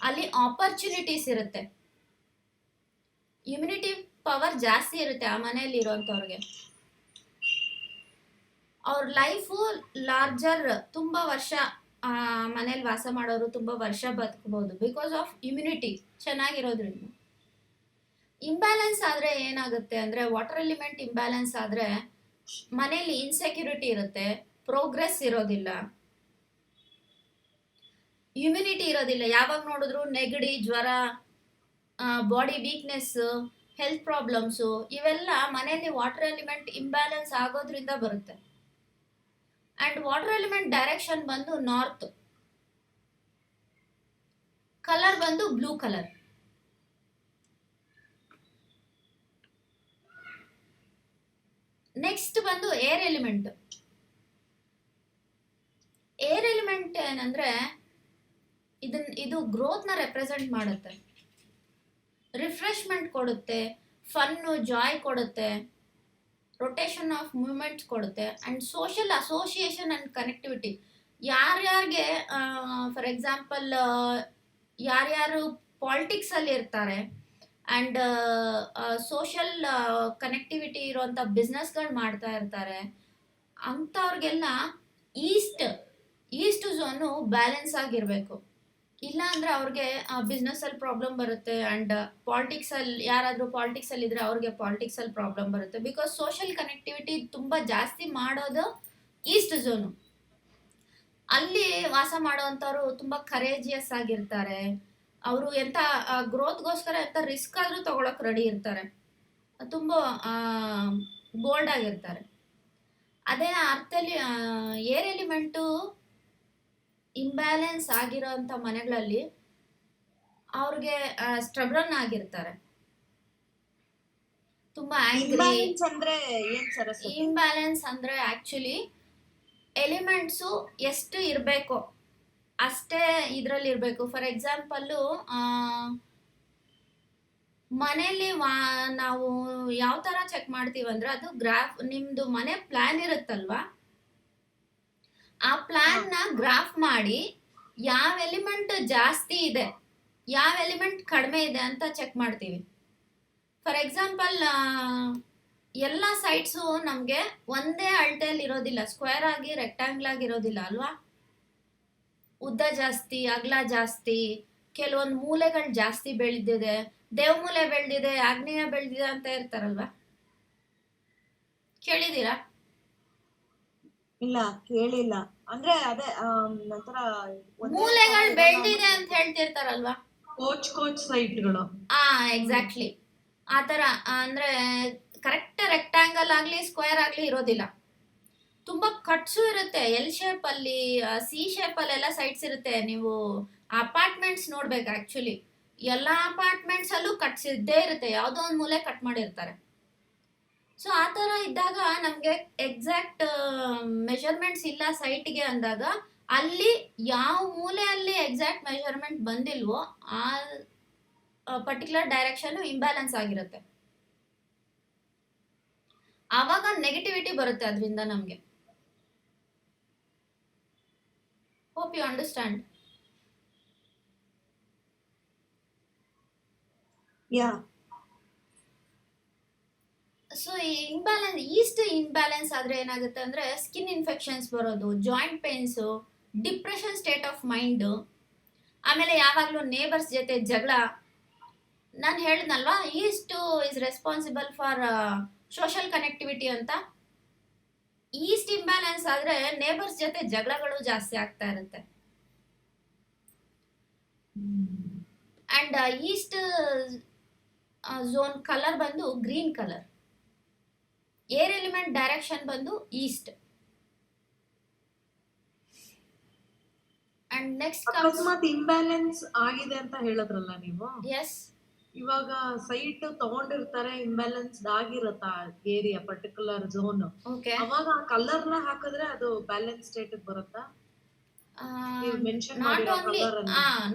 ಅಲ್ಲಿ ಆಪರ್ಚುನಿಟೀಸ್ ಇರುತ್ತೆ, ಇಮ್ಯುನಿಟಿ ಪವರ್ ಜಾಸ್ತಿ ಇರುತ್ತೆ ಆ ಮನೆಯಲ್ಲಿ ಇರೋಂಥವ್ರಿಗೆ. ಅವ್ರ ಲೈಫು ಲಾರ್ಜರ್, ತುಂಬ ವರ್ಷ ಮನೇಲಿ ವಾಸ ಮಾಡೋರು ತುಂಬ ವರ್ಷ ಬದುಕಬಹುದು ಬಿಕಾಸ್ ಆಫ್ ಇಮ್ಯುನಿಟಿ ಚೆನ್ನಾಗಿರೋದ್ರಿಂದ. ಇಂಬ್ಯಾಲೆನ್ಸ್ ಆದರೆ ಏನಾಗುತ್ತೆ ಅಂದರೆ ವಾಟರ್ ಎಲಿಮೆಂಟ್ ಇಂಬ್ಯಾಲೆನ್ಸ್ ಆದರೆ ಮನೇಲಿ ಇನ್ಸೆಕ್ಯೂರಿಟಿ ಇರುತ್ತೆ, ಪ್ರೋಗ್ರೆಸ್ ಇರೋದಿಲ್ಲ, ಇಮ್ಯುನಿಟಿ ಇರೋದಿಲ್ಲ. ಯಾವಾಗ ನೋಡಿದ್ರು ನೆಗಡಿ, ಜ್ವರ, ಬಾಡಿ ವೀಕ್ನೆಸ್, ಹೆಲ್ತ್ ಪ್ರಾಬ್ಲಮ್ಸು ಇವೆಲ್ಲ ಮನೆಯಲ್ಲಿ ವಾಟರ್ ಎಲಿಮೆಂಟ್ ಇಂಬ್ಯಾಲೆನ್ಸ್ ಆಗೋದ್ರಿಂದ ಬರುತ್ತೆ. ಆ್ಯಂಡ್ ವಾಟರ್ ಎಲಿಮೆಂಟ್ ಡೈರೆಕ್ಷನ್ ಬಂದು ನಾರ್ತ್, ಕಲರ್ ಬಂದು ಬ್ಲೂ ಕಲರ್. ನೆಕ್ಸ್ಟ್ ಬಂದು ಏರ್ ಎಲಿಮೆಂಟ್. ಏರ್ ಎಲಿಮೆಂಟ್ ಏನಂದ್ರೆ ಇದು ಗ್ರೋತ್ನ ರೆಪ್ರೆಸೆಂಟ್ ಮಾಡುತ್ತೆ, ರಿಫ್ರೆಶ್ಮೆಂಟ್ ಕೊಡುತ್ತೆ, ಫನ್ನು, ಜಾಯ್ ಕೊಡುತ್ತೆ, ರೊಟೇಷನ್ ಆಫ್ ಮೂವ್ಮೆಂಟ್ಸ್ ಕೊಡುತ್ತೆ, and social association and connectivity. ಯಾರ್ಯಾರಿಗೆ ಫಾರ್ ಎಕ್ಸಾಂಪಲ್ ಯಾರ್ಯಾರು ಪಾಲಿಟಿಕ್ಸಲ್ಲಿ ಇರ್ತಾರೆ ಆ್ಯಂಡ್ ಸೋಷಿಯಲ್ ಕನೆಕ್ಟಿವಿಟಿ ಇರುವಂಥ ಬಿಸ್ನೆಸ್ಗಳು ಮಾಡ್ತಾ ಇರ್ತಾರೆ ಅಂಥವ್ರಿಗೆಲ್ಲ ಈಸ್ಟ್ ಝೋನು ಬ್ಯಾಲೆನ್ಸ್ ಆಗಿರಬೇಕು. ಇಲ್ಲ ಅಂದರೆ ಅವ್ರಿಗೆ ಬಿಸ್ನೆಸ್ಸಲ್ಲಿ ಪ್ರಾಬ್ಲಮ್ ಬರುತ್ತೆ, ಆ್ಯಂಡ್ ಪಾಲಿಟಿಕ್ಸಲ್ಲಿ ಯಾರಾದರೂ ಪಾಲಿಟಿಕ್ಸಲ್ಲಿ ಇದ್ದರೆ ಅವ್ರಿಗೆ ಪಾಲಿಟಿಕ್ಸಲ್ಲಿ ಪ್ರಾಬ್ಲಮ್ ಬರುತ್ತೆ. ಬಿಕಾಸ್ ಸೋಷಿಯಲ್ ಕನೆಕ್ಟಿವಿಟಿ ತುಂಬ ಜಾಸ್ತಿ ಮಾಡೋದು ಈಸ್ಟ್ ಝೋನು. ಅಲ್ಲಿ ವಾಸ ಮಾಡೋವಂಥವ್ರು ತುಂಬ ಕರೇಜಿಯಸ್ ಆಗಿರ್ತಾರೆ. ಅವರು ಎಂಥ ಗ್ರೋತ್ಗೋಸ್ಕರ ಎಂಥ ರಿಸ್ಕ್ ಆದರೂ ತೊಗೊಳಕ್ಕೆ ರೆಡಿ ಇರ್ತಾರೆ, ತುಂಬ ಬೋಲ್ಡ್ ಆಗಿರ್ತಾರೆ. ಅದೇ ಅರ್ಥದಲ್ಲಿ ಏರ್ ಎಲಿಮೆಂಟು ಇಂಬ್ಯಾಲೆನ್ಸ್ ಆಗಿರೋಂಥ ಮನೆಗಳಲ್ಲಿ ಅವ್ರಿಗೆ ಸ್ಟ್ರಬನ್ ಆಗಿರ್ತಾರೆ, ತುಂಬ ಆಂಗ್ರಿ. ಇಂಬ್ಯಾಲೆನ್ಸ್ ಅಂದ್ರೆ ಏನ್ ಸರಸ್ವತಿ? ಇಂಬ್ಯಾಲೆನ್ಸ್ ಅಂದರೆ ಆ್ಯಕ್ಚುಲಿ ಎಲಿಮೆಂಟ್ಸು ಎಷ್ಟು ಇರಬೇಕು ಅಷ್ಟೇ ಇದರಲ್ಲಿ ಇರಬೇಕು. ಫಾರ್ ಎಕ್ಸಾಂಪಲ್ಲು ಮನೇಲಿ ನಾವು ಯಾವ ಥರ ಚೆಕ್ ಮಾಡ್ತೀವಂದ್ರೆ ಅದು ಗ್ರಾಫ್, ನಿಮ್ಮದು ಮನೆ ಪ್ಲ್ಯಾನ್ ಇರುತ್ತಲ್ವಾ, ಆ ಪ್ಲ್ಯಾನ್ನ ಗ್ರಾಫ್ ಮಾಡಿ ಯಾವ ಎಲಿಮೆಂಟ್ ಜಾಸ್ತಿ ಇದೆ, ಯಾವ ಎಲಿಮೆಂಟ್ ಕಡಿಮೆ ಇದೆ ಅಂತ ಚೆಕ್ ಮಾಡ್ತೀವಿ. ಫಾರ್ ಎಕ್ಸಾಂಪಲ್ ಎಲ್ಲ ಸೈಡ್ಸು ನಮಗೆ ಒಂದೇ ಅಳತೆಯಲ್ಲಿ ಇರೋದಿಲ್ಲ, ಸ್ಕ್ವೇರ್ ಆಗಿ ರೆಕ್ಟ್ಯಾಂಗ್ಲ್ ಆಗಿರೋದಿಲ್ಲ ಅಲ್ವಾ. ಉದ್ದ ಜಾಸ್ತಿ, ಅಗಲ ಜಾಸ್ತಿ, ಕೆಲವೊಂದು ಮೂಲೆಗಳು ಜಾಸ್ತಿ ಬೆಳೆದಿದೆ, ದೇವಮೂಲೆ ಬೆಳೆದಿದೆ, ಆಗ್ನೇಯ ಬೆಳೆದಿದೆ ಅಂತ ಇರ್ತಾರಲ್ವಾ, ಕೇಳಿದ್ದೀರಾ? ಇಲ್ಲ ಕೇಳಿಲ್ಲ. ಅಂದ್ರೆ ಅದೇ ನಂತರ ಮೂಲೆಗಳು ಬೆಳೆದಿದೆ ಅಂತ ಹೇಳ್ತಿರ್ತಾರಲ್ವಾ, ಕೋಚ್ ಸೈಟ್ಗಳು. ಎಕ್ಸಾಕ್ಟ್ಲಿ ಆ ಥರ. ಅಂದರೆ ಕರೆಕ್ಟ್ ರೆಕ್ಟ್ಯಾಂಗಲ್ ಆಗಲಿ ಸ್ಕ್ವೇರ್ ಆಗಲಿ ಇರೋದಿಲ್ಲ, ತುಂಬ ಕಟ್ಸು ಇರುತ್ತೆ. ಎಲ್ ಶೇಪಲ್ಲಿ, ಸಿ ಶೇಪಲ್ಲೆಲ್ಲ ಸೈಟ್ಸ್ ಇರುತ್ತೆ. ನೀವು ಅಪಾರ್ಟ್ಮೆಂಟ್ಸ್ ನೋಡ್ಬೇಕು, ಆ್ಯಕ್ಚುಲಿ ಎಲ್ಲ ಅಪಾರ್ಟ್ಮೆಂಟ್ಸಲ್ಲೂ ಕಟ್ಸಿದ್ದೇ ಇರುತ್ತೆ, ಯಾವುದೋ ಒಂದು ಮೂಲೆ ಕಟ್ ಮಾಡಿರ್ತಾರೆ. ಸೊ ಆ ಥರ ಇದ್ದಾಗ ನಮಗೆ ಎಕ್ಸಾಕ್ಟ್ ಮೆಷರ್ಮೆಂಟ್ಸ್ ಇಲ್ಲ ಸೈಟ್ಗೆ ಅಂದಾಗ ಅಲ್ಲಿ ಯಾವ ಮೂಲೆಯಲ್ಲಿ ಎಕ್ಸಾಕ್ಟ್ ಮೆಷರ್ಮೆಂಟ್ ಬಂದಿಲ್ವೋ ಆ ಪರ್ಟಿಕ್ಯುಲರ್ ಡೈರೆಕ್ಷನ್ ಇಂಬ್ಯಾಲೆನ್ಸ್ ಆಗಿರುತ್ತೆ. ಆವಾಗ ನೆಗೆಟಿವಿಟಿ ಬರುತ್ತೆ ಅದರಿಂದ ನಮಗೆ. Hope you understand. Yeah. So ಈ ಈಸ್ಟ್ ಇಂಬ್ಯಾಲೆನ್ಸ್ ಆದರೆ ಏನಾಗುತ್ತೆ ಅಂದರೆ ಸ್ಕಿನ್ ಇನ್ಫೆಕ್ಷನ್ಸ್ ಬರೋದು, joint pains, depression state of mind, ಆಮೇಲೆ ಯಾವಾಗಲೂ ನೇಬರ್ಸ್ ಜೊತೆ ಜಗಳ. ನಾನು ಹೇಳಿದ್ನಲ್ವಾ, east is responsible for social connectivity ಅಂತ. ಈಸ್ಟ್ ಇಂಬ್ಯಾಲೆನ್ಸ್ ಆದರೆ ನೇಬರ್ಸ್ ಜೊತೆ ಜಗಳಗಳು ಜಾಸ್ತಿ ಆಗ್ತಾ ಇರುತ್ತೆ. ಆ್ಯಂಡ್ ಈಸ್ಟ್ ಝೋನ್ ಕಲರ್ ಬಂದು green colour. Air element direction ಬಂದು ಈಸ್ಟ್. ಅಂಡ್ ನೆಕ್ಸ್ಟ್ ಅಕಸ್ಮಾತ್ ಇಂಬ್ಯಾಲೆನ್ಸ್ ಆಗಿದೆ ಅಂತ ಹೇಳಿದ್ರಲ್ಲ ನೀವು, ಎಸ್, ಇವಾಗ ಸೈಟ್ ತಗೊಂಡಿರ್ತಾರೆ, ಇಂಬ್ಯಾಲೆನ್ಸ್ ಆಗಿರತ್ತ ಏರಿಯಾ ಪರ್ಟಿಕ್ಯುಲರ್ ಝೋನ್, ಓಕೆ, ಅವಾಗ ಆ ಕಲರ್ ನ ಹಾಕಿದ್ರೆ ಅದು ಬ್ಯಾಲೆನ್ಸ್ ಸ್ಟೇಟ್ ಬರುತ್ತಾ? ಮೆನ್ಷನ್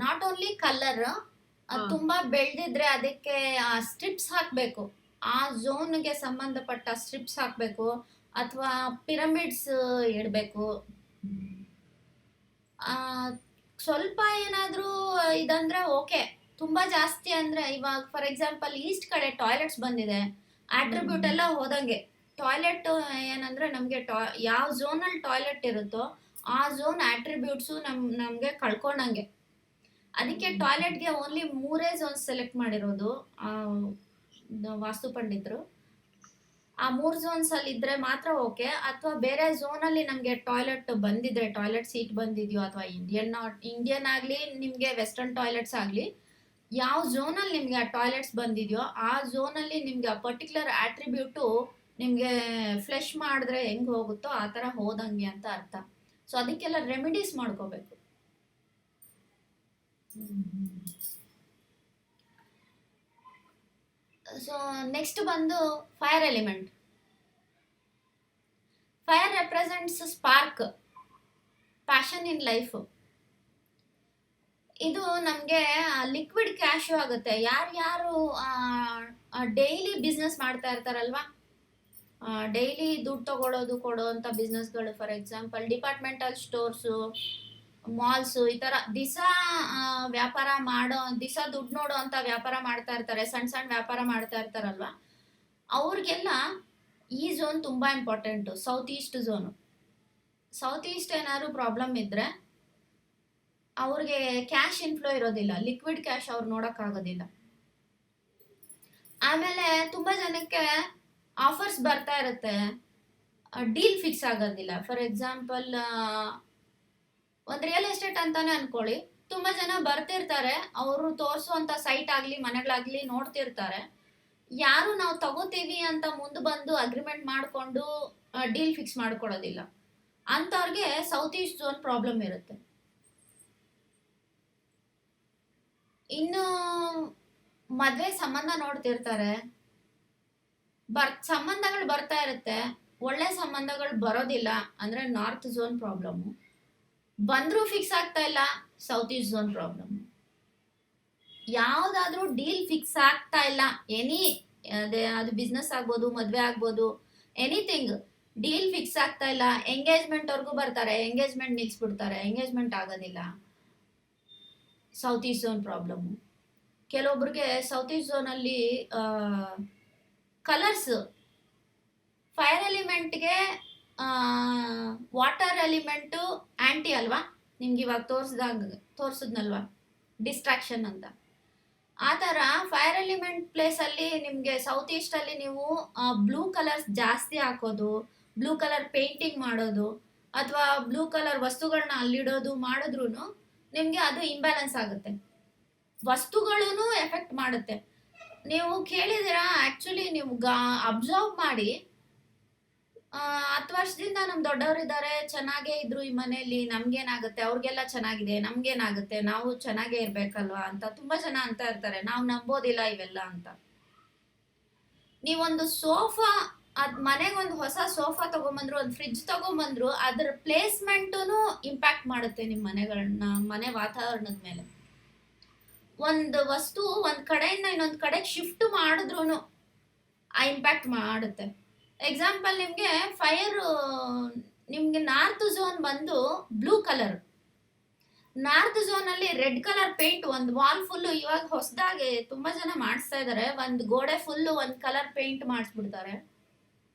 ನಾಟ್ ಓನ್ಲಿ ಕಲರ್, ತುಂಬಾ ಬೆಳೆದಿದ್ರೆ ಅದಕ್ಕೆ ಸ್ಟ್ರಿಪ್ಸ್ ಹಾಕಬೇಕು, ಆ ಝೋನ್ಗೆ ಸಂಬಂಧಪಟ್ಟ ಸ್ಟ್ರಿಪ್ಸ್ ಹಾಕಬೇಕು, ಅಥವಾ ಪಿರಮಿಡ್ಸ್ ಇಡಬೇಕು. ಸ್ವಲ್ಪ ಏನಾದರೂ ಇದಂದ್ರೆ ಓಕೆ. ತುಂಬ ಜಾಸ್ತಿ ಅಂದರೆ ಇವಾಗ ಫಾರ್ ಎಕ್ಸಾಂಪಲ್ ಈಸ್ಟ್ ಕಡೆ ಟಾಯ್ಲೆಟ್ಸ್ ಬಂದಿದೆ, ಆಟ್ರಿಬ್ಯೂಟ್ ಎಲ್ಲ ಹೋದಂಗೆ. ಟಾಯ್ಲೆಟ್ ಏನಂದರೆ ನಮಗೆ ಯಾವ ಝೋನಲ್ಲಿ ಟಾಯ್ಲೆಟ್ ಇರುತ್ತೋ ಆ ಝೋನ್ ಆಟ್ರಿಬ್ಯೂಟ್ಸು ನಮಗೆ ಕಳ್ಕೊಂಡಂಗೆ. ಅದಕ್ಕೆ ಟಾಯ್ಲೆಟ್ಗೆ ಓನ್ಲಿ 3 ಝೋನ್ಸ್ ಸೆಲೆಕ್ಟ್ ಮಾಡಿರೋದು. ವಾಸ್ತು ಪಂಡಿತರು. ಆ 3 ಝೋನ್ಸ್ ಅಲ್ಲಿ ಇದ್ರೆ ಮಾತ್ರ ಓಕೆ. ಅಥವಾ ಬೇರೆ ಝೋನ್ ಅಲ್ಲಿ ನಮ್ಗೆ ಟಾಯ್ಲೆಟ್ ಬಂದಿದ್ರೆ, ಟಾಯ್ಲೆಟ್ ಸೀಟ್ ಬಂದಿದ್ಯೋ, ಅಥವಾ ಇಂಡಿಯನ್ ಆಗ್ಲಿ ನಿಮ್ಗೆ ವೆಸ್ಟರ್ನ್ ಟಾಯ್ಲೆಟ್ಸ್ ಆಗ್ಲಿ, ಯಾವ ಝೋನ್ ಅಲ್ಲಿ ನಿಮ್ಗೆ ಆ ಟಾಯ್ಲೆಟ್ಸ್ ಬಂದಿದ್ಯೋ ಆ ಝೋನ್ ಅಲ್ಲಿ ನಿಮ್ಗೆ ಆ ಪರ್ಟಿಕ್ಯುಲರ್ ಆಟ್ರಿಬ್ಯೂಟು ನಿಮ್ಗೆ ಫ್ಲೆಶ್ ಮಾಡಿದ್ರೆ ಹೆಂಗ್ ಹೋಗುತ್ತೋ ಆ ತರ ಹೋದಂಗೆ ಅಂತ ಅರ್ಥ. ಸೊ ಅದಕ್ಕೆಲ್ಲ ರೆಮಿಡೀಸ್ ಮಾಡ್ಕೋಬೇಕು. ಸೊ ನೆಕ್ಸ್ಟ್ ಬಂದು fire element. Fire represents spark, passion in life. ಇದು ನಮಗೆ ಲಿಕ್ವಿಡ್ ಕ್ಯಾಶು ಆಗುತ್ತೆ. ಯಾರು ಡೈಲಿ ಬಿಸ್ನೆಸ್ ಮಾಡ್ತಾ ಇರ್ತಾರಲ್ವಾ, ಡೈಲಿ ದುಡ್ಡು ತಗೊಳ್ಳೋದು ಕೊಡೋಂಥ ಬಿಸ್ನೆಸ್ಗಳು, for example departmental stores, malls, ಈ ಥರ ದಿಸ ವ್ಯಾಪಾರ ಮಾಡೋ, ದಿಸ ದುಡ್ಡು ನೋಡೋ ಅಂತ ವ್ಯಾಪಾರ ಮಾಡ್ತಾ ಇರ್ತಾರೆ, ಸಣ್ಣ ಸಣ್ಣ ವ್ಯಾಪಾರ ಮಾಡ್ತಾ ಇರ್ತಾರಲ್ವಾ, ಅವ್ರಿಗೆಲ್ಲ ಈ ಝೋನ್ ತುಂಬ important. South East zone. South East ಏನಾದ್ರು ಪ್ರಾಬ್ಲಮ್ ಇದ್ದರೆ ಅವ್ರಿಗೆ ಕ್ಯಾಶ್ ಇನ್ಫ್ಲೋ ಇರೋದಿಲ್ಲ, ಲಿಕ್ವಿಡ್ ಕ್ಯಾಶ್ ಅವ್ರು ನೋಡೋಕ್ಕಾಗೋದಿಲ್ಲ. ಆಮೇಲೆ ತುಂಬ ಜನಕ್ಕೆ ಆಫರ್ಸ್ ಬರ್ತಾ ಇರುತ್ತೆ, ಡೀಲ್ ಫಿಕ್ಸ್ ಆಗೋದಿಲ್ಲ. ಫಾರ್ ಎಕ್ಸಾಂಪಲ್ ಒಂದು ರಿಯಲ್ ಎಸ್ಟೇಟ್ ಅಂತಾನೆ ಅನ್ಕೊಳ್ಳಿ, ತುಂಬ ಜನ ಬರ್ತಿರ್ತಾರೆ, ಅವರು ತೋರಿಸುವಂಥ ಸೈಟ್ ಆಗಲಿ ಮನೆಗಳಾಗಲಿ ನೋಡ್ತಿರ್ತಾರೆ, ಯಾರು ನಾವು ತಗೋತೀವಿ ಅಂತ ಮುಂದೆ ಬಂದು ಅಗ್ರಿಮೆಂಟ್ ಮಾಡಿಕೊಂಡು ಡೀಲ್ ಫಿಕ್ಸ್ ಮಾಡ್ಕೊಡೋದಿಲ್ಲ. ಅಂಥವ್ರಿಗೆ ಸೌತ್ ಈಸ್ಟ್ ಝೋನ್ ಪ್ರಾಬ್ಲಮ್ ಇರುತ್ತೆ. ಇನ್ನು ಮದುವೆ ಸಂಬಂಧ ನೋಡ್ತಿರ್ತಾರೆ, ಸಂಬಂಧಗಳು ಬರ್ತಾ ಇರುತ್ತೆ, ಒಳ್ಳೆ ಸಂಬಂಧಗಳು ಬರೋದಿಲ್ಲ ಅಂದರೆ ನಾರ್ತ್ ಝೋನ್ ಪ್ರಾಬ್ಲಮ್ಮು. ಬಂದರೂ ಫಿಕ್ಸ್ ಆಗ್ತಾ ಇಲ್ಲ, ಸೌತ್ ಈಸ್ಟ್ ಝೋನ್ ಪ್ರಾಬ್ಲಮ್. ಯಾವುದಾದ್ರೂ ಡೀಲ್ ಫಿಕ್ಸ್ ಆಗ್ತಾ ಇಲ್ಲ, ಅದು ಬಿಸ್ನೆಸ್ ಆಗ್ಬೋದು, ಮದುವೆ ಆಗ್ಬೋದು, ಎನಿಥಿಂಗ್ ಡೀಲ್ ಫಿಕ್ಸ್ ಆಗ್ತಾ ಇಲ್ಲ. ಎಂಗೇಜ್ಮೆಂಟ್ವರೆಗೂ ಬರ್ತಾರೆ, ಎಂಗೇಜ್ಮೆಂಟ್ ನಿಲ್ಲಿಸ್ಬಿಡ್ತಾರೆ, ಎಂಗೇಜ್ಮೆಂಟ್ ಆಗೋದಿಲ್ಲ, ಸೌತ್ ಈಸ್ಟ್ ಝೋನ್ ಪ್ರಾಬ್ಲಮ್ಮು. ಕೆಲವೊಬ್ರಿಗೆ ಸೌತ್ ಈಸ್ಟ್ ಝೋನಲ್ಲಿ ಕಲರ್ಸ್, ಫೈರ್ ಎಲಿಮೆಂಟ್ಗೆ ವಾಟರ್ ಎಲಿಮೆಂಟು ಆ್ಯಂಟಿ ಅಲ್ವಾ, ನಿಮ್ಗೆ ಇವಾಗ ತೋರಿಸಿದ್ನಲ್ವಾ ಡಿಸ್ಟ್ರಾಕ್ಷನ್ ಅಂತ. ಆ ಥರ ಫೈರ್ ಎಲಿಮೆಂಟ್ ಪ್ಲೇಸಲ್ಲಿ ನಿಮಗೆ ಸೌತ್ ಈಸ್ಟಲ್ಲಿ ನೀವು ಬ್ಲೂ ಕಲರ್ಸ್ ಜಾಸ್ತಿ ಹಾಕೋದು, ಬ್ಲೂ ಕಲರ್ ಪೇಂಟಿಂಗ್ ಮಾಡೋದು, ಅಥವಾ ಬ್ಲೂ ಕಲರ್ ವಸ್ತುಗಳನ್ನ ಅಲ್ಲಿಡೋದು ಮಾಡಿದ್ರೂ ನಿಮಗೆ ಅದು ಇಂಬ್ಯಾಲೆನ್ಸ್ ಆಗುತ್ತೆ. ವಸ್ತುಗಳೂ ಎಫೆಕ್ಟ್ ಮಾಡುತ್ತೆ. ನೀವು ಕೇಳಿದಿರಾ, ಆ್ಯಕ್ಚುಲಿ ನೀವು ಅಬ್ಸರ್ವ್ ಮಾಡಿ, 10 ವರ್ಷದಿಂದ ನಮ್ಮ ದೊಡ್ಡವರಿದ್ದಾರೆ, ಚೆನ್ನಾಗೇ ಇದ್ರು ಈ ಮನೆಯಲ್ಲಿ, ನಮ್ಗೇನಾಗುತ್ತೆ, ಅವ್ರಿಗೆಲ್ಲ ಚೆನ್ನಾಗಿದೆ, ನಮ್ಗೇನಾಗುತ್ತೆ, ನಾವು ಚೆನ್ನಾಗೇ ಇರಬೇಕಲ್ವಾ ಅಂತ ತುಂಬ ಜನ ಅಂತ ಇರ್ತಾರೆ. ನಾವು ನಂಬೋದಿಲ್ಲ ಇವೆಲ್ಲ ಅಂತ. ನೀವೊಂದು ಸೋಫಾ, ಮನೆಗೊಂದು ಹೊಸ ಸೋಫಾ ತಗೊಂಬಂದ್ರು, ಒಂದು ಫ್ರಿಡ್ಜ್ ತಗೊಂಬಂದ್ರು, ಅದ್ರ ಪ್ಲೇಸ್ಮೆಂಟೂ ಇಂಪ್ಯಾಕ್ಟ್ ಮಾಡುತ್ತೆ ನಿಮ್ಮ ಮನೆ ವಾತಾವರಣದ ಮೇಲೆ. ಒಂದು ವಸ್ತು ಒಂದು ಕಡೆಯಿಂದ ಇನ್ನೊಂದು ಕಡೆಗೆ ಶಿಫ್ಟ್ ಮಾಡಿದ್ರು ಆ ಇಂಪ್ಯಾಕ್ಟ್ ಮಾಡುತ್ತೆ. ಎಕ್ಸಾಂಪಲ್ ನಿಮಗೆ ನಿಮಗೆ ನಾರ್ತ್ ಝೋನ್ ಬಂದು ಬ್ಲೂ ಕಲರ್, ನಾರ್ತ್ ಝೋನಲ್ಲಿ ರೆಡ್ ಕಲರ್ ಪೇಂಟ್ ಒಂದು ವಾಲ್ ಫುಲ್ಲು, ಇವಾಗ ಹೊಸದಾಗಿ ತುಂಬ ಜನ ಮಾಡಿಸ್ತಾ ಇದ್ದಾರೆ, ಒಂದು ಗೋಡೆ ಫುಲ್ಲು ಒಂದು ಕಲರ್ ಪೇಂಟ್ ಮಾಡಿಸ್ಬಿಡ್ತಾರೆ.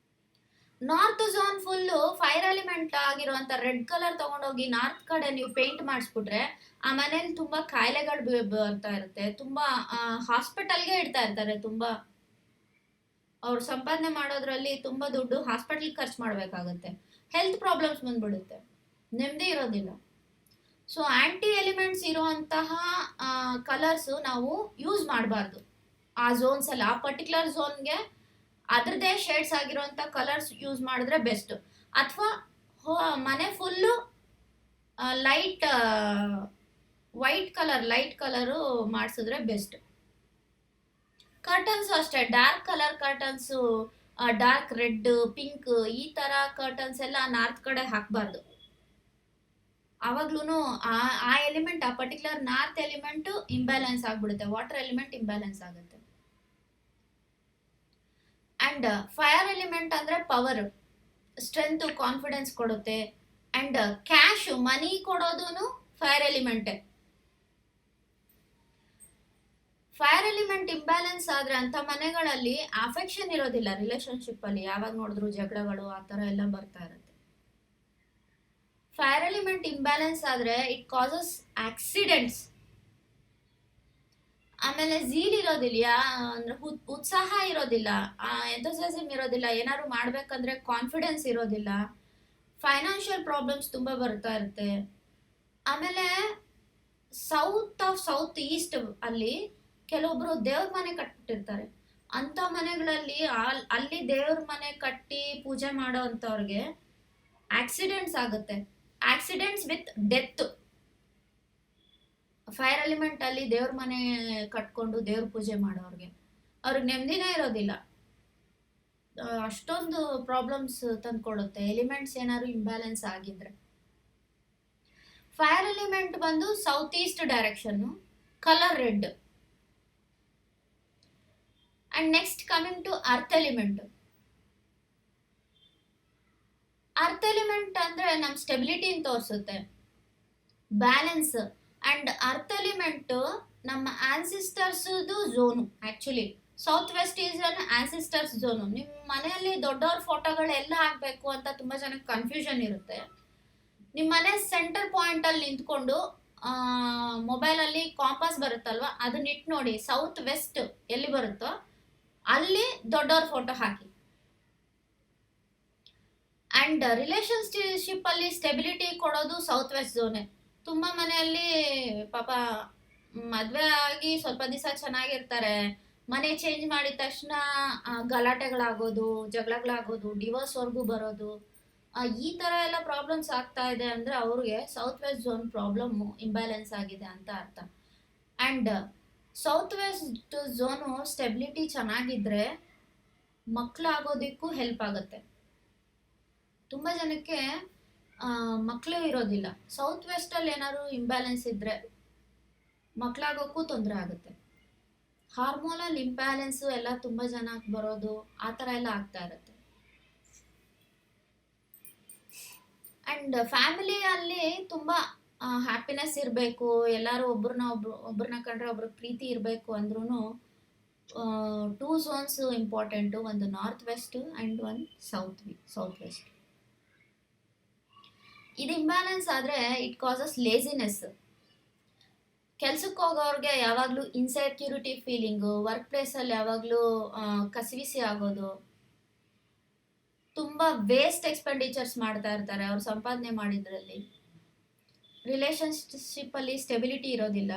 North zone full fire element ಆಗಿರುವಂಥ ರೆಡ್ ಕಲರ್ ತೊಗೊಂಡೋಗಿ ನಾರ್ತ್ ಕಡೆ ನೀವು ಪೇಂಟ್ ಮಾಡಿಸ್ಬಿಟ್ರೆ ಆ ಮನೇಲಿ ತುಂಬ ಕಾಯಿಲೆಗಳು ಬರ್ತಾ ಇರುತ್ತೆ, ತುಂಬ ಹಾಸ್ಪಿಟಲ್ಗೆ ಇಡ್ತಾ ಇರ್ತಾರೆ. ತುಂಬ ಅವ್ರು ಸಂಪಾದನೆ ಮಾಡೋದ್ರಲ್ಲಿ ತುಂಬ ದುಡ್ಡು ಹಾಸ್ಪಿಟಲ್ಗೆ ಖರ್ಚು ಮಾಡಬೇಕಾಗುತ್ತೆ, ಹೆಲ್ತ್ ಪ್ರಾಬ್ಲಮ್ಸ್ ಬಂದ್ಬಿಡುತ್ತೆ, ನೆಮ್ಮದಿ ಇರೋದಿಲ್ಲ. ಸೊ ಆ್ಯಂಟಿ ಎಲಿಮೆಂಟ್ಸ್ ಇರುವಂತಹ ಕಲರ್ಸು ನಾವು ಯೂಸ್ ಮಾಡಬಾರ್ದು ಆ ಝೋನ್ಸಲ್ಲಿ. ಆ ಪರ್ಟಿಕ್ಯುಲರ್ ಝೋನ್ಗೆ ಅದರದ್ದೇ ಶೇಡ್ಸ್ ಆಗಿರುವಂಥ ಕಲರ್ಸ್ ಯೂಸ್ ಮಾಡಿದ್ರೆ ಬೆಸ್ಟು. ಅಥವಾ ಮನೆ ಫುಲ್ಲು ಲೈಟ್ ಲೈಟ್ ಕಲರು ಮಾಡಿಸಿದ್ರೆ ಬೆಸ್ಟ್. ಕರ್ಟನ್ಸು ಅಷ್ಟೇ, dark colour curtains, dark red, pink, ಈ ಥರ ಕರ್ಟನ್ಸ್ ಎಲ್ಲ ನಾರ್ತ್ ಕಡೆ ಹಾಕಬಾರ್ದು. ಆವಾಗ್ಲೂ ಆ ಎಲಿಮೆಂಟ್, ಆ ಪರ್ಟಿಕ್ಯುಲರ್ ನಾರ್ತ್ ಎಲಿಮೆಂಟು ಇಂಬ್ಯಾಲೆನ್ಸ್ ಆಗಿಬಿಡುತ್ತೆ, ವಾಟರ್ ಎಲಿಮೆಂಟ್ ಇಂಬ್ಯಾಲೆನ್ಸ್ ಆಗುತ್ತೆ. ಆ್ಯಂಡ್ ಫೈರ್ ಎಲಿಮೆಂಟ್ ಅಂದರೆ ಪವರ್, ಸ್ಟ್ರೆಂತು, ಕಾನ್ಫಿಡೆನ್ಸ್ ಕೊಡುತ್ತೆ. ಆ್ಯಂಡ್ ಕ್ಯಾಶು, ಮನಿ ಕೊಡೋದು ಫೈರ್ ಎಲಿಮೆಂಟೇ. ಫೈರ್ ಎಲಿಮೆಂಟ್ ಇಂಬ್ಯಾಲೆನ್ಸ್ ಆದರೆ ಅಂಥ ಮನೆಗಳಲ್ಲಿ ಅಫೆಕ್ಷನ್ ಇರೋದಿಲ್ಲ, ರಿಲೇಶನ್ಶಿಪ್ಪಲ್ಲಿ ಯಾವಾಗ ನೋಡಿದ್ರು ಜಗಳಗಳು ಆ ಥರ ಎಲ್ಲ ಬರ್ತಾ ಇರುತ್ತೆ. ಫೈರ್ ಎಲಿಮೆಂಟ್ ಇಂಬ್ಯಾಲೆನ್ಸ್ ಆದರೆ ಇಟ್ ಕಾಸಸ್ ಆಕ್ಸಿಡೆಂಟ್ಸ್. ಆಮೇಲೆ ಝೀಲ್ ಇರೋದಿಲ್ಲ, ಅಂದ್ರೆ ಉತ್ಸಾಹ ಇರೋದಿಲ್ಲ, ಎಂಥೂಸಿಯಾಸಮ್ ಇರೋದಿಲ್ಲ, ಏನಾದ್ರು ಮಾಡ್ಬೇಕಂದ್ರೆ ಕಾನ್ಫಿಡೆನ್ಸ್ ಇರೋದಿಲ್ಲ, ಫೈನಾನ್ಷಿಯಲ್ ಪ್ರಾಬ್ಲಮ್ಸ್ ತುಂಬ ಬರ್ತಾ ಇರುತ್ತೆ. ಆಮೇಲೆ ಸೌತ್ ಈಸ್ಟ್ ಅಲ್ಲಿ ಕೆಲವೊಬ್ರು ದೇವ್ರ ಮನೆ ಕಟ್ಬಿಟ್ಟಿರ್ತಾರೆ. ಅಂತ ಮನೆಗಳಲ್ಲಿ ಅಲ್ಲಿ ದೇವ್ರ ಮನೆ ಕಟ್ಟಿ ಪೂಜೆ ಮಾಡೋ ಅಂಥವ್ರಿಗೆ ಆಕ್ಸಿಡೆಂಟ್ಸ್ ಆಗುತ್ತೆ, accidents with death. Fire element ಅಲ್ಲಿ ದೇವ್ರ ಮನೆ ಕಟ್ಕೊಂಡು ದೇವ್ರ ಪೂಜೆ ಮಾಡೋರ್ಗೆ ಅವ್ರಿಗೆ ನೆಮ್ಮದಿನೇ ಇರೋದಿಲ್ಲ. ಅಷ್ಟೊಂದು ಪ್ರಾಬ್ಲಮ್ಸ್ ತಂದ್ಕೊಡುತ್ತೆ ಎಲಿಮೆಂಟ್ಸ್ ಏನಾದ್ರು ಇಂಬ್ಯಾಲೆನ್ಸ್ ಆಗಿದ್ರೆ. ಫೈರ್ ಎಲಿಮೆಂಟ್ ಬಂದು south east direction, colour red. And next coming to earth element. Earth element ಅಂದ್ರೆ ನಮ್ ಸ್ಟೆಬಿಲಿಟಿನ ತೋರಿಸುತ್ತೆ, ಬ್ಯಾಲೆನ್ಸ್. ಅಂಡ್ ಅರ್ತ್ ಎಲಿಮೆಂಟ್ ನಮ್ಮ ancestors zone. Actually south west is an ancestors zone. ನಿಮ್ಮ ಮನೆಯಲ್ಲಿ ದೊಡ್ಡವ್ರ ಫೋಟೋಗಳೆಲ್ಲ ಹಾಕ್ಬೇಕು ಅಂತ ತುಂಬಾ ಜನಕ್ಕೆ ಕನ್ಫ್ಯೂಷನ್ ಇರುತ್ತೆ. ನಿಮ್ಮ ಮನೆ ಸೆಂಟರ್ ಪಾಯಿಂಟ್ ಅಲ್ಲಿ ನಿಂತ್ಕೊಂಡು ಮೊಬೈಲ್ ಅಲ್ಲಿ ಕಾಂಪಾಸ್ ಬರುತ್ತಲ್ವಾ, ಅದನ್ನ ಇಟ್ಟು ನೋಡಿ ಸೌತ್ ವೆಸ್ಟ್ ಎಲ್ಲಿ ಬರುತ್ತೋ ಅಲ್ಲಿ ದೊಡ್ಡವ್ರ ಫೋಟೋ ಹಾಕಿ. ಅಂಡ್ ರಿಲೇಶನ್ಶಿಪ್ ಅಲ್ಲಿ ಸ್ಟೆಬಿಲಿಟಿ ಕೊಡೋದು ಸೌತ್ ವೆಸ್ಟ್ ಝೋನೆ. ತುಂಬಾ ಮನೆಯಲ್ಲಿ ಪಾಪ ಮದ್ವೆ ಆಗಿ ಸ್ವಲ್ಪ ದಿವಸ ಚೆನ್ನಾಗಿರ್ತಾರೆ, ಮನೆ ಚೇಂಜ್ ಮಾಡಿದ ತಕ್ಷಣ ಗಲಾಟೆಗಳಾಗೋದು, ಜಗಳಗಳಾಗೋದು, ಡಿವೋರ್ಸ್ ವರ್ಗೂ ಬರೋದು, ಈ ತರ ಎಲ್ಲ ಪ್ರಾಬ್ಲಮ್ಸ್ ಆಗ್ತಾ ಇದೆ ಅಂದ್ರೆ ಅವ್ರಿಗೆ south west zone problem imbalance ಆಗಿದೆ ಅಂತ ಅರ್ಥ. And south west zone stability ಚೆನ್ನಾಗಿದ್ರೆ ಮಕ್ಕಳಾಗೋದಕ್ಕೂ ಹೆಲ್ಪ್ ಆಗುತ್ತೆ. ತುಂಬ ಜನಕ್ಕೆ ಮಕ್ಕಳು ಇರೋದಿಲ್ಲ. ಸೌತ್ ವೆಸ್ಟಲ್ಲಿ ಏನಾದ್ರು ಇಂಬ್ಯಾಲೆನ್ಸ್ ಇದ್ದರೆ ಮಕ್ಕಳಾಗೋಕ್ಕೂ ತೊಂದರೆ ಆಗುತ್ತೆ. ಹಾರ್ಮೋನಲ್ ಇಂಬ್ಯಾಲೆನ್ಸು ಎಲ್ಲ ತುಂಬ ಜನಕ್ಕೆ ಬರೋದು, ಆ ಥರ ಎಲ್ಲ ಆಗ್ತಾ ಇರುತ್ತೆ. ಆ್ಯಂಡ್ ಫ್ಯಾಮಿಲಿಯಲ್ಲಿ ತುಂಬ ಹ್ಯಾಪಿನೆಸ್ ಇರಬೇಕು, ಎಲ್ಲರೂ ಒಬ್ರನ್ನ ಕಂಡ್ರೆ ಒಬ್ರಿಗೆ ಪ್ರೀತಿ ಇರಬೇಕು ಅಂದ್ರೂ ಟೂ ಝೋನ್ಸ್ ಇಂಪಾರ್ಟೆಂಟು, ಒಂದು ನಾರ್ತ್ ವೆಸ್ಟ್ ಆ್ಯಂಡ್ ಒಂದು ಸೌತ್ ವೆಸ್ಟ್. ಇದು ಇಂಬ್ಯಾಲೆನ್ಸ್ ಆದರೆ ಇಟ್ ಕಾಸಸ್ ಲೇಸಿನೆಸ್. ಕೆಲ್ಸಕ್ಕೆ ಹೋಗೋರಿಗೆ ಯಾವಾಗಲೂ ಇನ್ಸೆಕ್ಯೂರಿಟಿ ಫೀಲಿಂಗು, ವರ್ಕ್ ಪ್ಲೇಸಲ್ಲಿ ಯಾವಾಗಲೂ ಕಸಿವಿಸಿ ಆಗೋದು, ತುಂಬ ವೇಸ್ಟ್ ಎಕ್ಸ್ಪೆಂಡಿಚರ್ಸ್ ಮಾಡ್ತಾ ಇರ್ತಾರೆ ಅವ್ರು ಸಂಪಾದನೆ ಮಾಡಿದ್ರಲ್ಲಿ. ರಿಲೇಶನ್ಶಿಪ್ಪಲ್ಲಿ ಸ್ಟೆಬಿಲಿಟಿ ಇರೋದಿಲ್ಲ.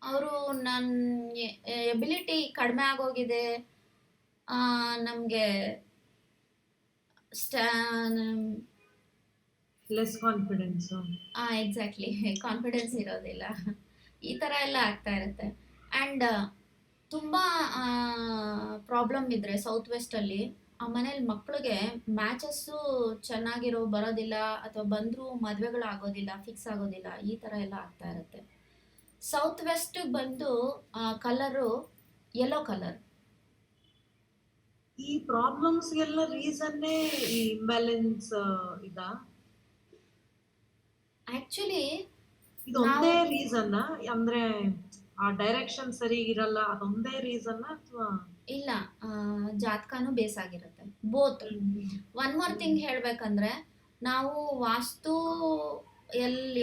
ಅವರು ನನ್ನ ಎಬಿಲಿಟಿ ಕಡಿಮೆ ಆಗೋಗಿದೆ, ನಮಗೆ ಲೆಸ್ ಕಾನ್ಫಿಡೆನ್ಸ್. ಎಕ್ಸಾಕ್ಟ್ಲಿ, ಕಾನ್ಫಿಡೆನ್ಸ್ ಇರೋದಿಲ್ಲ. ಈ ಥರ ಎಲ್ಲ ಆಗ್ತಾ ಇರುತ್ತೆ. ಆ್ಯಂಡ್ ತುಂಬ ಪ್ರಾಬ್ಲಮ್ ಇದ್ದರೆ ಸೌತ್ ವೆಸ್ಟಲ್ಲಿ ಆ ಮನೇಲಿ ಮಕ್ಕಳಿಗೆ ಮ್ಯಾಚಸ್ಸು ಚೆನ್ನಾಗಿರೋ ಬರೋದಿಲ್ಲ, ಅಥವಾ ಬಂದರೂ ಮದುವೆಗಳಾಗೋದಿಲ್ಲ, ಫಿಕ್ಸ್ ಆಗೋದಿಲ್ಲ, ಈ ಥರ ಎಲ್ಲ ಆಗ್ತಾ ಇರುತ್ತೆ. ಸೌತ್ ವೆಸ್ಟಿಗೆ ಬಂದು ಕಲರು ಯೆಲ್ಲೋ ಕಲರ್. ಈ ಪ್ರಾಬ್ಲಮ್ಸ್ಗೆಲ್ಲ ರೀಸನ್ನೇ ಈ ಇಂಬ್ಯಾಲೆನ್ಸ್ ಇದಾ? ಆಕ್ಚುಲಿ ಇದೊಂದೇ ರೀಸನ್ ಅಂದ್ರೆ ಆ ಡೈರೆಕ್ಷನ್ ಸರಿ ಇರಲ್ಲ, ಅದೊಂದೇ ರೀಸನ್ ಅಥವಾ? ಇಲ್ಲ, ಜಾತಕನೂ ಬೇಸ್ ಆಗಿರುತ್ತೆ, ಬೋತ್. ಒನ್ ಮೋರ್ ಥಿಂಗ್ ಹೇಳ್ಬೇಕಂದ್ರೆ, ನಾವು ವಾಸ್ತು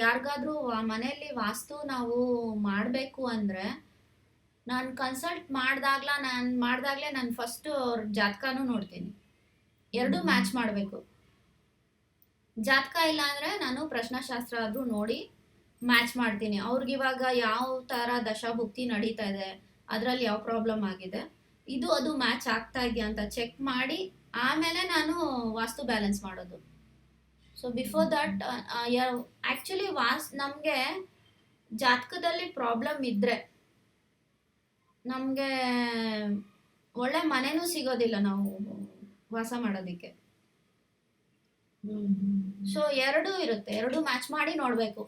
ಯಾರಿಗಾದ್ರೂ ಮನೆಯಲ್ಲಿ ವಾಸ್ತು ನಾವು ಮಾಡಬೇಕು ಅಂದರೆ ನಾನು ಕನ್ಸಲ್ಟ್ ಮಾಡಿದಾಗಲೇ ನಾನು ಫಸ್ಟು ಅವ್ರ ಜಾತಕನೂ ನೋಡ್ತೀನಿ. ಎರಡೂ ಮ್ಯಾಚ್ ಮಾಡಬೇಕು. ಜಾತಕ ಇಲ್ಲ ಅಂದರೆ ನಾನು ಪ್ರಶ್ನಾಶಾಸ್ತ್ರ ಆದರೂ ನೋಡಿ ಮ್ಯಾಚ್ ಮಾಡ್ತೀನಿ. ಅವ್ರಿಗಿವಾಗ ಯಾವ ಥರ ದಶಾಭುಕ್ತಿ ನಡೀತಾ ಇದೆ, ಅದರಲ್ಲಿ ಯಾವ ಪ್ರಾಬ್ಲಮ್ ಆಗಿದೆ, ಅದು ಮ್ಯಾಚ್ ಆಗ್ತಾ ಇದೆಯಾ ಅಂತ ಚೆಕ್ ಮಾಡಿ ಆಮೇಲೆ ನಾನು ವಾಸ್ತು ಬ್ಯಾಲೆನ್ಸ್ ಮಾಡೋದು. ಸೊ ಬಿಫೋರ್ ದಟ್ ಆ್ಯಕ್ಚುಲಿ ನಮಗೆ ಜಾತಕದಲ್ಲಿ ಪ್ರಾಬ್ಲಮ್ ಇದ್ದರೆ ನಮಗೆ ಒಳ್ಳೆ ಮನೆನೂ ಸಿಗೋದಿಲ್ಲ ನಾವು ವಾಸ ಮಾಡೋದಕ್ಕೆ. ಸೊ ಎರಡೂ ಇರುತ್ತೆ, ಎರಡೂ ಮ್ಯಾಚ್ ಮಾಡಿ ನೋಡಬೇಕು.